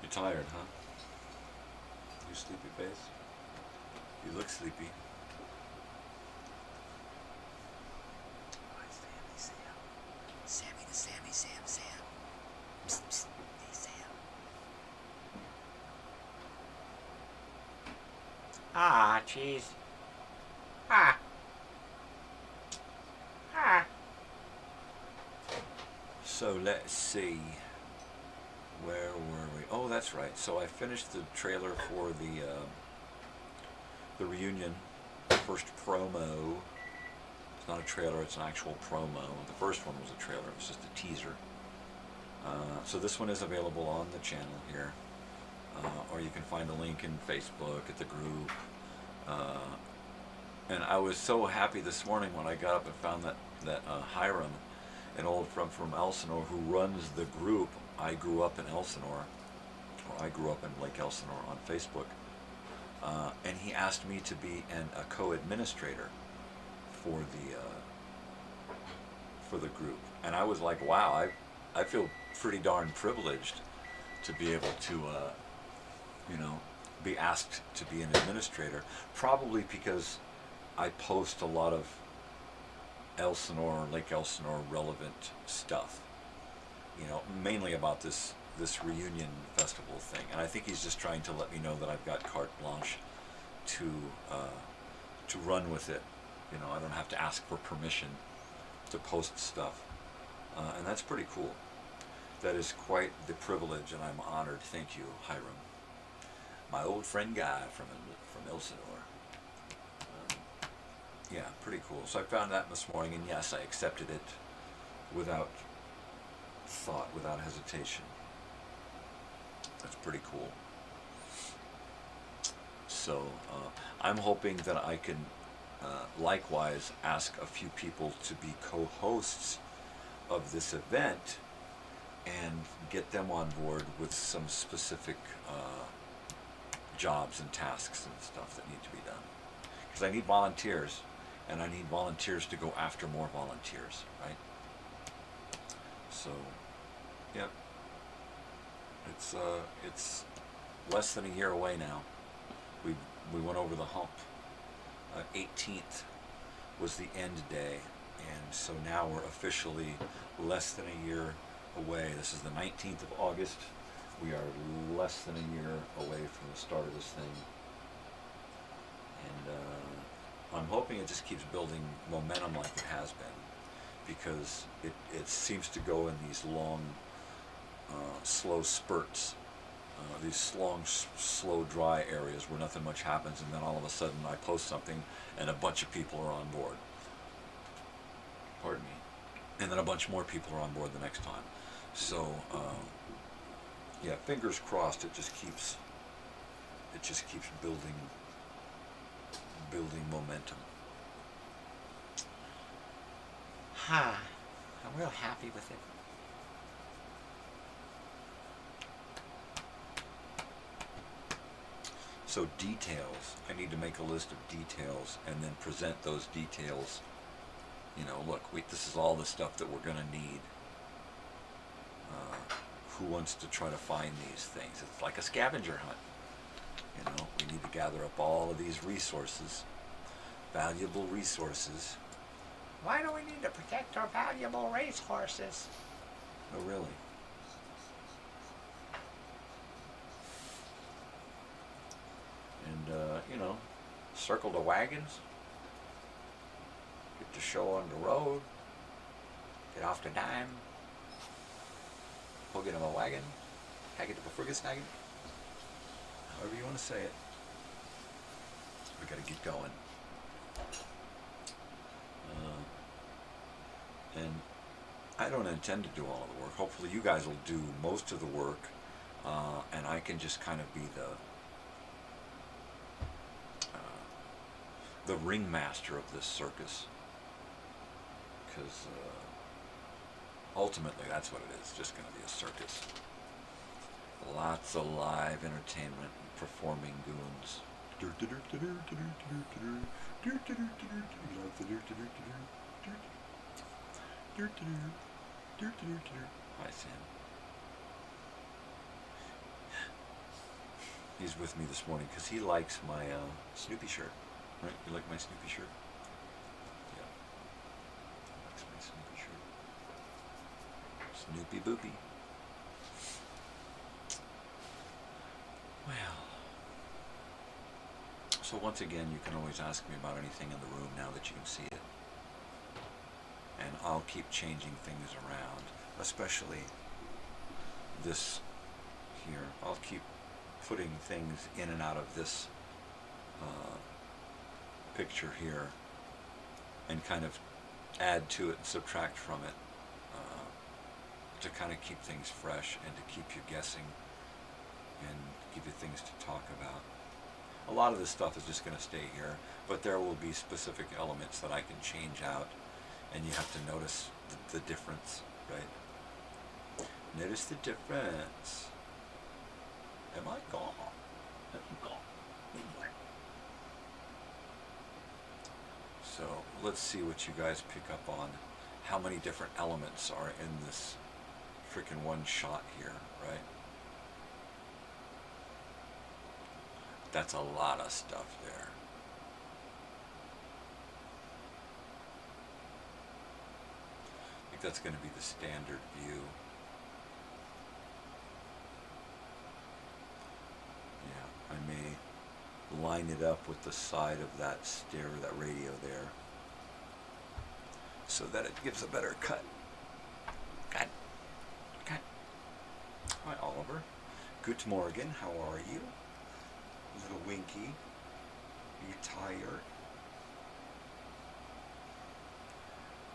You're tired, huh? You sleepy face? You look sleepy. Sammy the Sammy Sam Sam. Psst, psst. Hey, Sam. Ah, jeez. Ah. Ah. So let's see. Where were we? Oh, that's right. So I finished the trailer for the reunion, first promo. It's not a trailer, it's an actual promo. The first one was a trailer, it was just a teaser. So this one is available on the channel here. Or you can find the link in Facebook at the group. And I was so happy this morning when I got up and found that Hiram, an old friend from Elsinore who runs the group, I grew up in Elsinore, or I grew up in Lake Elsinore on Facebook. And he asked me to be a co-administrator for the group, and I was like, wow, I feel pretty darn privileged to be able to be asked to be an administrator, probably because I post a lot of Elsinore, Lake Elsinore relevant stuff, mainly about this reunion festival thing, and I think he's just trying to let me know that I've got carte blanche to run with it. I don't have to ask for permission to post stuff, and that's pretty cool. That is quite the privilege, and I'm honored. Thank you, Hiram, my old friend Guy from Elsinore. Yeah, pretty cool. So I found that this morning, and yes, I accepted it without thought, without hesitation. That's pretty cool. So I'm hoping that I can likewise ask a few people to be co-hosts of this event and get them on board with some specific jobs and tasks and stuff that need to be done. Because I need volunteers, and I need volunteers to go after more volunteers, right? So, yep. It's less than a year away now. We went over the hump. 18th was the end day, and so now we're officially less than a year away. This is the 19th of August. We are less than a year away from the start of this thing, and I'm hoping it just keeps building momentum like it has been, because it seems to go in these long, slow spurts. These long, slow, dry areas where nothing much happens, and then all of a sudden I post something and a bunch of people are on board. Pardon me. And then a bunch more people are on board the next time. So, yeah, fingers crossed. It just keeps building momentum. I'm real happy with it. So details, I need to make a list of details and then present those details. Look, this is all the stuff that we're going to need. Who wants to try to find these things? It's like a scavenger hunt. We need to gather up all of these resources, valuable resources, Why do we need to protect our valuable racehorses? Oh, really? And, you know, circle the wagons. Get the show on the road. Get off the dime. Plug into a wagon. Hag it to the frigastagon. However you want to say it. We gotta get going. And I don't intend to do all of the work. Hopefully you guys will do most of the work, and I can just kind of be the ringmaster of this circus. Because ultimately that's what it is, just going to be a circus. Lots of live entertainment and performing goons. Hi, Sam. He's with me this morning because he likes my Snoopy shirt. Right? You like my Snoopy shirt? Yeah. He likes my Snoopy shirt. Snoopy Boopy. Well. So once again, you can always ask me about anything in the room now that you can see it. And I'll keep changing things around, especially this here. I'll keep putting things in and out of this picture here and kind of add to it and subtract from it to kind of keep things fresh and to keep you guessing and give you things to talk about. A lot of this stuff is just going to stay here, but there will be specific elements that I can change out. And you have to notice the difference, right? Notice the difference. Am I gone? Am I gone? So let's see what you guys pick up on. How many different elements are in this freaking one shot here, right? That's a lot of stuff there. I think that's going to be the standard view. Yeah, I may line it up with the side of that stereo, that radio there, so that it gives a better cut. Cut. Cut. Hi, Oliver. Good Morgan, how are you? Little Winky. Are you tired?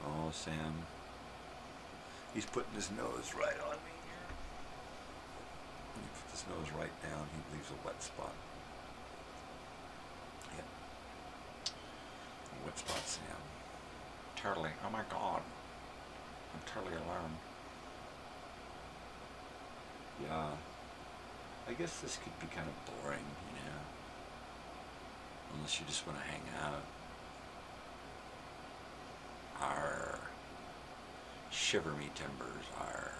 Oh, Sam. He's putting his nose right on me here. When he puts his nose right down, he leaves a wet spot. Yep. A wet spot, Sam. Totally. Oh my God. I'm totally alarmed. Yeah. I guess this could be kind of boring, you know. Unless you just want to hang out. Arr. Shiver me timbers, arr.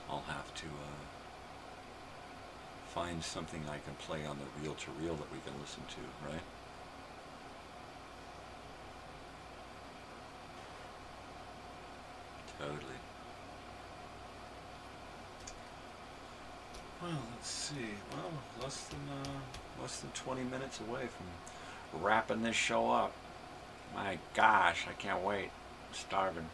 I'll have to find something I can play on the reel-to-reel that we can listen to, right? Totally. Well, let's see. Well, less than 20 minutes away from wrapping this show up. My gosh, I can't wait. I'm starving.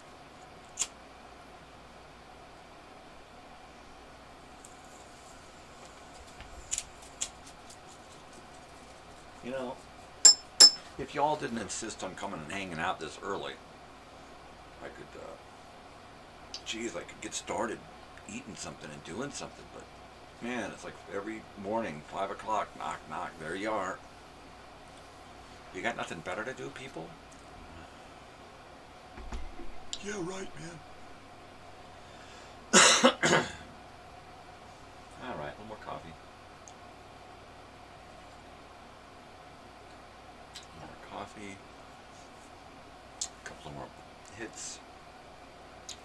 You know, if y'all didn't insist on coming and hanging out this early, I could, geez, I could get started eating something and doing something, but man, it's like every morning, 5 o'clock, knock, knock, there you are. You got nothing better to do, people? Yeah, right, man. All right, a little more coffee. More coffee. A couple more hits. A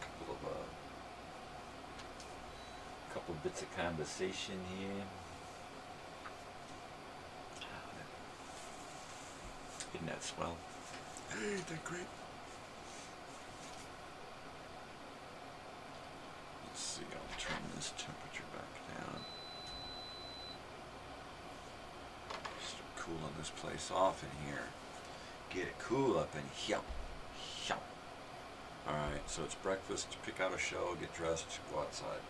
couple bits of conversation here. nets. Well, ain't that great? Let's see, I'll turn this temperature back down. Just cooling this place off in here. Get it cool up in here. Alright, so it's breakfast, pick out a show, get dressed, go outside.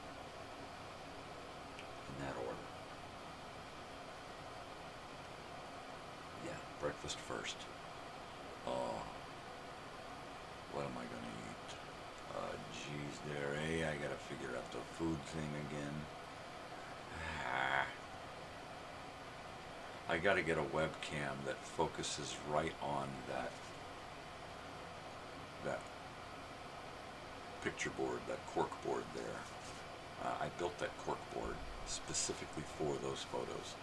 In that order. Yeah, breakfast first. Oh, what am I gonna eat? Geez there, I gotta figure out the food thing again. I gotta get a webcam that focuses right on that picture board, that cork board there. I built that cork board specifically for those photos.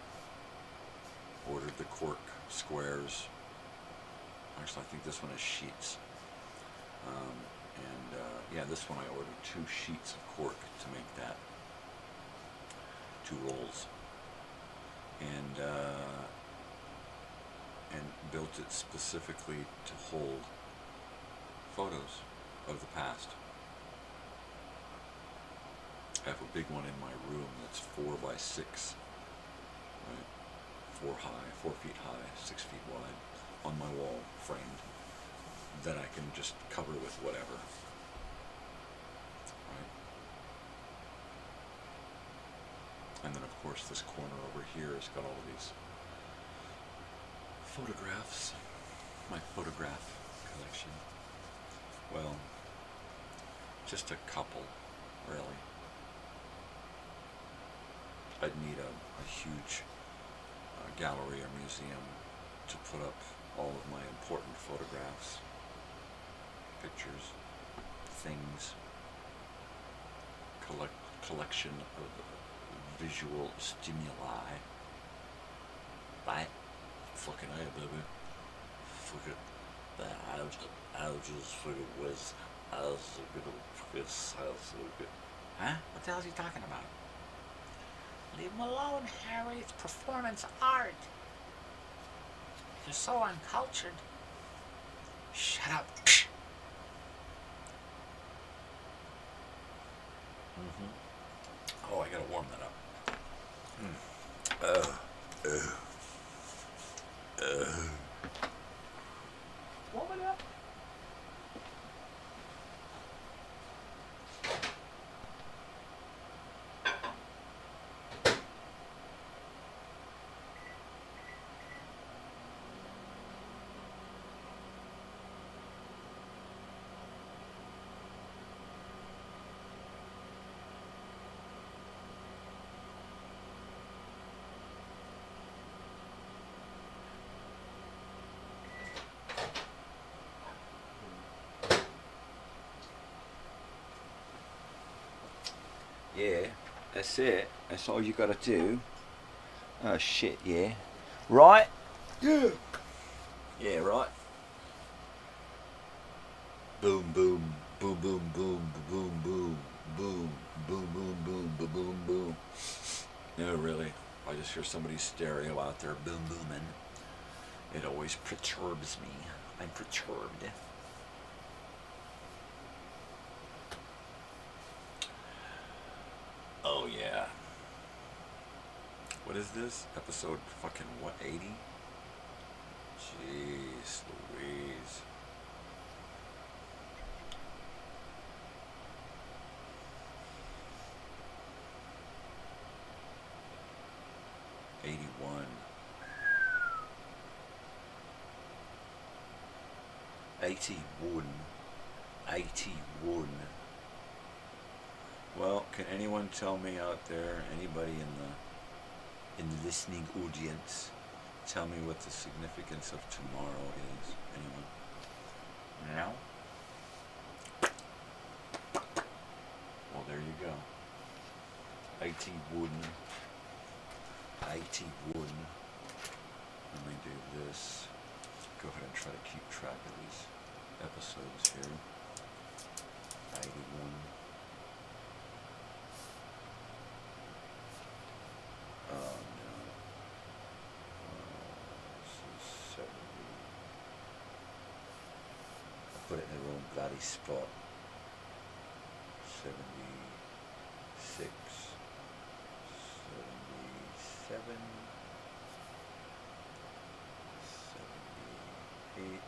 Ordered the cork squares. Actually, I think this one is sheets. Yeah, this one I ordered 2 sheets of cork to make that. 2 rolls. And built it specifically to hold photos of the past. I have a big one in my room that's 4 by 6, right? 4 feet high, 6 feet wide, on my wall, framed, that I can just cover with whatever, right? And then of course this corner over here has got all of these photographs, my photograph collection. Well, just a couple, really. I'd need a huge gallery or museum to put up all of my important photographs, pictures, things, collection of visual stimuli. Right? Fucking A, baby. Fuck it. I just fucking was. I was fucking. Huh? What the hell is he talking about? Leave him alone, Harry. It's performance art. You're so uncultured. Shut up. Oh, I gotta warm that up. Warm it up. Yeah, that's it. That's all you gotta do. Oh shit, yeah. Right? Yeah. Yeah, right. Boom, boom, boom, boom, boom, boom, boom, boom, boom, boom, boom, boom, boom, boom. No, really. I just hear somebody's stereo out there boom, booming. It always perturbs me. I'm perturbed. Oh, yeah. What is this? Episode fucking what, 80? Jeez Louise. '81. 81. 81. Well, can anyone tell me out there, anybody in the listening audience, tell me what the significance of tomorrow is? Anyone? No? Well, there you go. 81. 81. Let me do this. Go ahead and try to keep track of these episodes here. 81. Oh no. This is 70. put it in the wrong bloody spot. 76, 77, 78,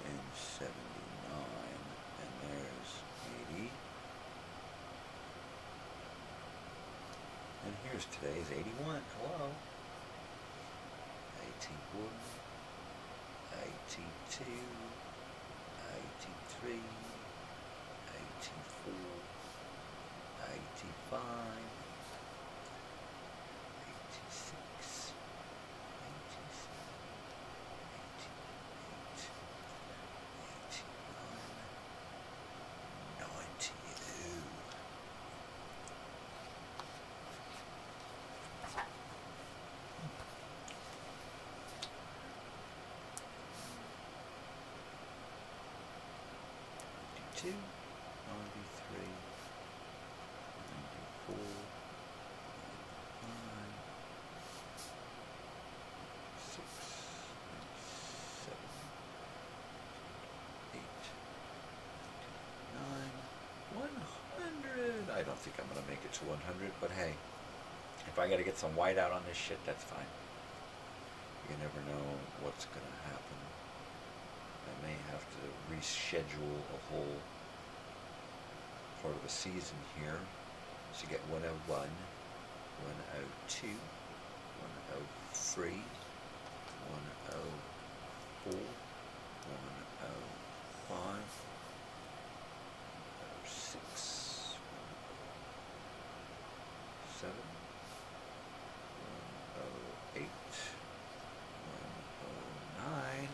and 79, and there's 80. And here's today's 81. Hello. 81, 82, 83, 84, 85, 86, 92, 93, 94, 100. I don't think I'm going to make it to 100, but hey, if I got to get some white out on this shit, that's fine. You never know what's going to happen. I may have to reschedule a whole part of the season here to get 101, 102, 103, 104, 105, 106, 107, 108, 109.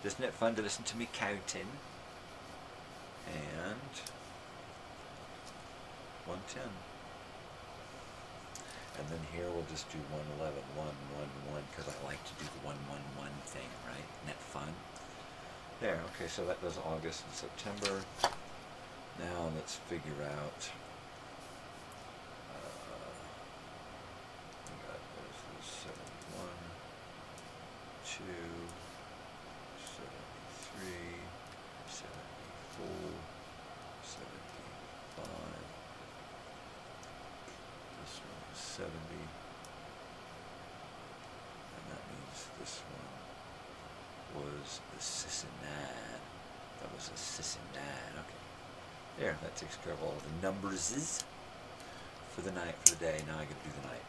Isn't it fun to listen to me counting? And 110. And then here we'll just do 111, 111, because I like to do the 111 thing, right? Isn't that fun? There, okay, so that does August and September. Now let's figure out, we got this 71, 2, 73, 74, 75, this one is 70, and that means this one was a Cincinnati. That was a Cincinnati, okay. There, that takes care of all the numbers for the night, for the day. Now I gotta do the night.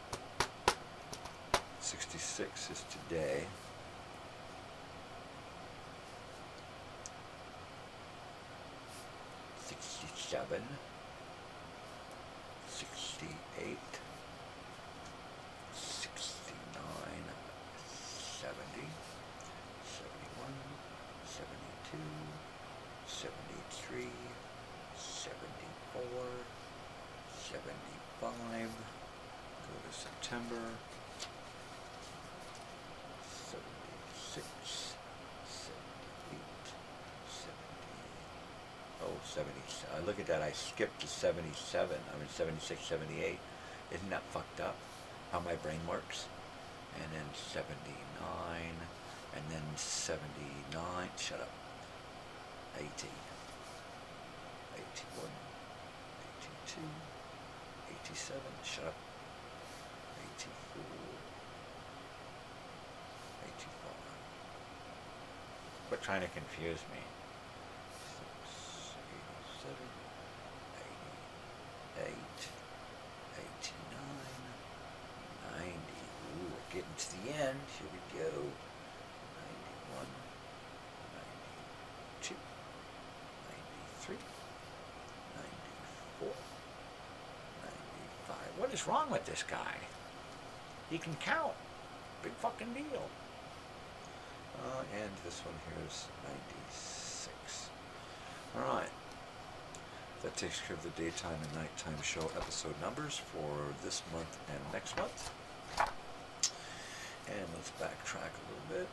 66 is today. 67, 68, 69, 70, 71, 72, 73, 74, 75, go to September, 76, 70. Look at that, I skipped to 77. I mean 76, 78. Isn't that fucked up? How my brain works? And then 79, and then 79, shut up. 80, 81, 82, 87, shut up. 84, 85. Quit trying to confuse me. 87, 88, 89, 90. Ooh, we're getting to the end. Here we go. 91, 92, 93, 94, 95. What is wrong with this guy? He can count. Big fucking deal. And this one here is 96. All right. That takes care of the daytime and nighttime show episode numbers for this month and next month. And let's backtrack a little bit.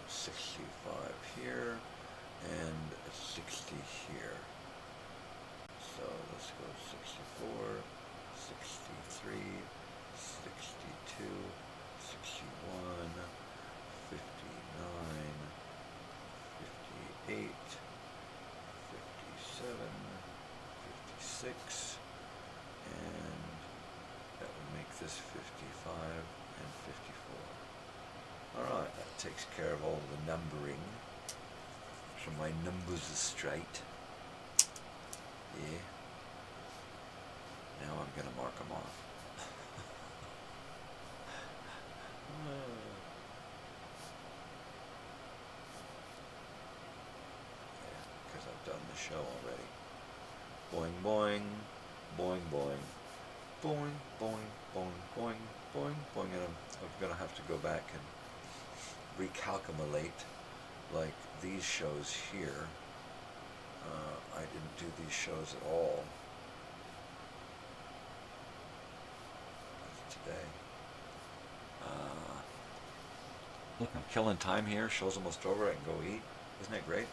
65 here and 60 here. So let's go 64, 63, 62, 61, 59, 58, 59, 60, 57, 56, and that would make this 55 and 54. Alright, that takes care of all the numbering. So my numbers are straight. Yeah. Now I'm going to mark them off. Because I've done the show already. Boing, boing, boing, boing, boing, boing, boing, boing, boing, boing. And I'm going to have to go back and recalculate, like these shows here. I didn't do these shows at all today. Look, I'm killing time here. Show's almost over. I can go eat. Isn't that great?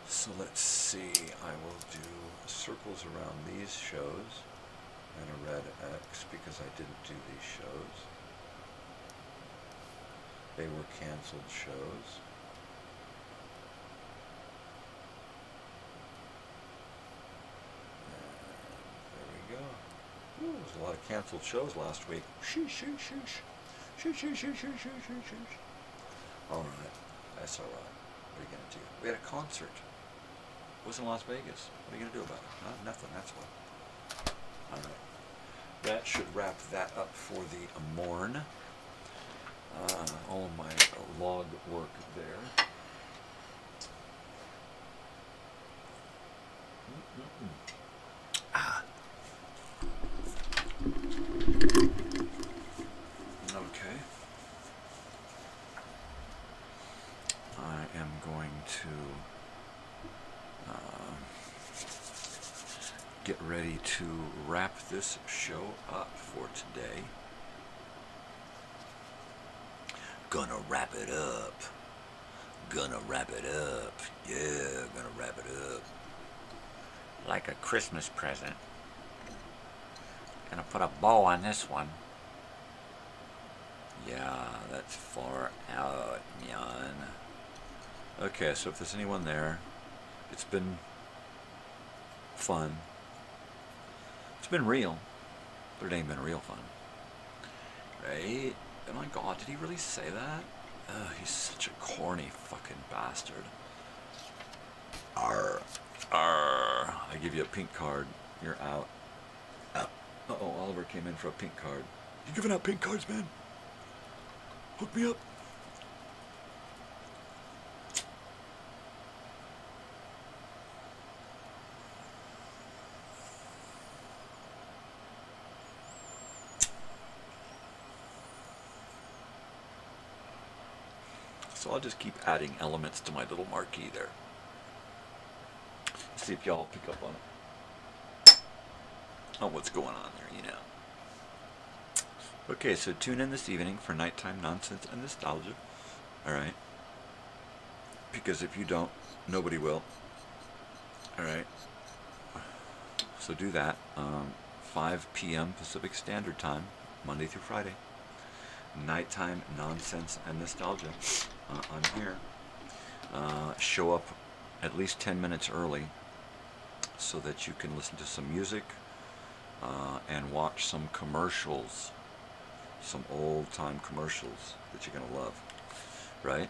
So let's see. I will do circles around these shows and a red X because I didn't do these shows. They were canceled shows. And there we go. Ooh, there's a lot of canceled shows last week. Sheesh, sheesh, sheesh. Sheesh, sheesh, sheesh, sheesh, sheesh, sheesh, sheesh. Alright, that's alright. What are you going to do? We had a concert. It was in Las Vegas. What are you going to do about it? Nothing, that's what. Alright. That should wrap that up for the morn. All of my log work there. Okay. I am going to get ready to wrap this show up for today. Gonna wrap it up. Gonna wrap it up. Yeah, gonna wrap it up. Like a Christmas present. Gonna put a bow on this one. Yeah, that's far out, man. Okay, so if there's anyone there, it's been fun. It's been real, but it ain't been real fun. Right? Oh my god, did he really say that? He's such a corny fucking bastard. Arr. Arr. I give you a pink card. You're out. Uh-oh, Oliver came in for a pink card. You giving out pink cards, man? Hook me up. So I'll just keep adding elements to my little marquee there. See if y'all pick up on it. On what's going on there, you know. Okay, so tune in this evening for nighttime nonsense and nostalgia. Alright. Because if you don't, nobody will. Alright. So do that. 5 p.m. Pacific Standard Time, Monday through Friday. Nighttime nonsense and nostalgia. I'm here. Show up at least 10 minutes early so that you can listen to some music and watch some commercials, some old-time commercials that you're going to love, right?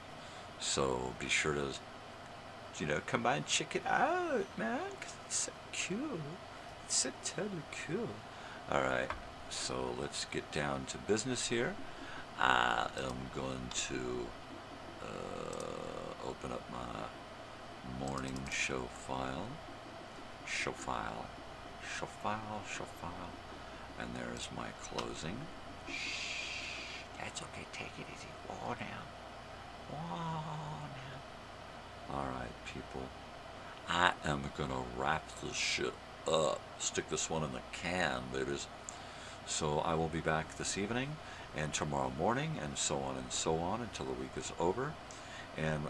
So be sure to, you know, come by and check it out, man, because it's so cool. It's so totally cool. All right, so let's get down to business here. I am going to open up my morning show file. And there's my closing. Shh, that's okay, take it easy. Whoa now. Alright, people. I am gonna wrap this shit up. Stick this one in the can, babies. So I will be back this evening and tomorrow morning and so on until the week is over. And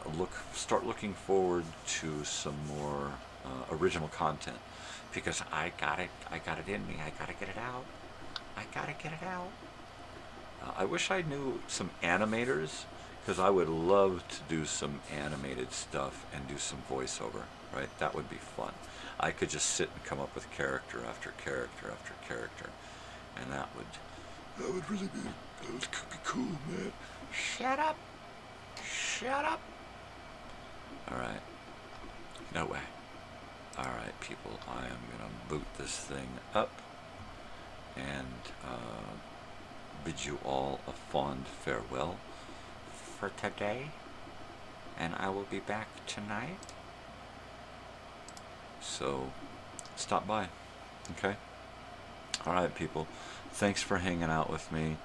start looking forward to some more original content, because I got it in me. I gotta get it out. I wish I knew some animators, Because I would love to do some animated stuff and do some voiceover, right? That would be fun. I could just sit and come up with character after character after character, and that would really be cool, man. Shut up. Shut up. All right. No way. All right, people. I am gonna boot this thing up and bid you all a fond farewell for today, and I will be back tonight. So stop by, okay? All right, people. Thanks for hanging out with me.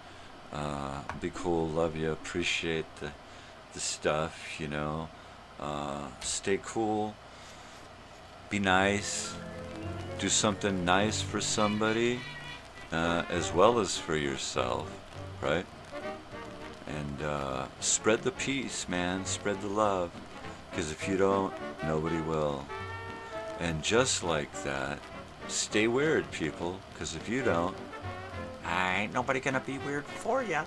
Be cool, love you, appreciate the stuff, you know. Stay cool, be nice, do something nice for somebody, as well as for yourself, right? And spread the peace, man, spread the love, because if you don't, nobody will. And just like that, stay weird, people, because if you don't, ain't nobody gonna be weird for ya.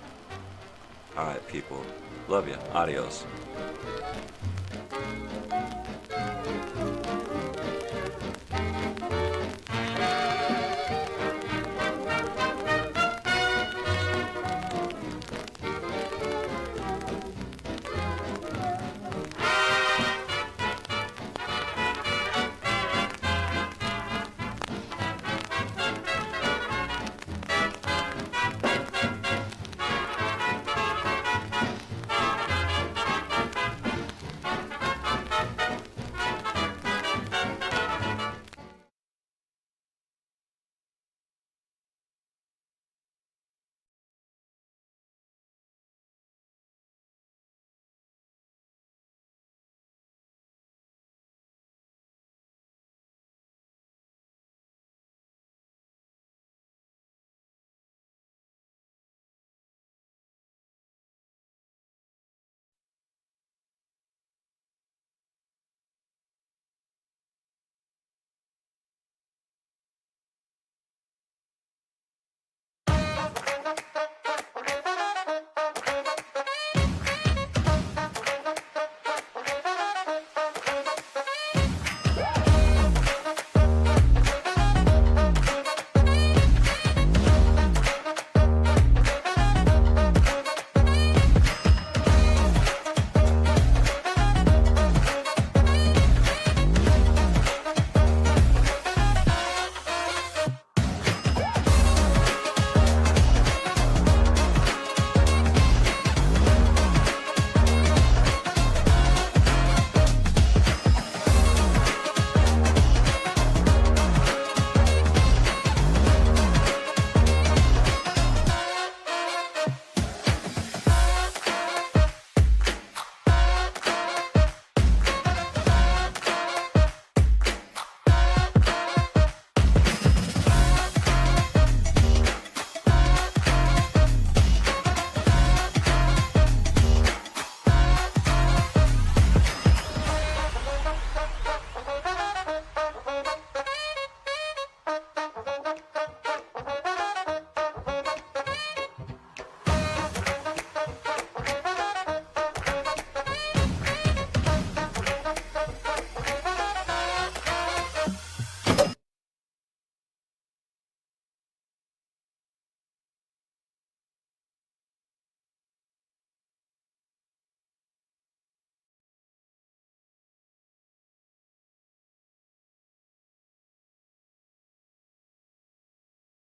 All right, people. Love you. Adios.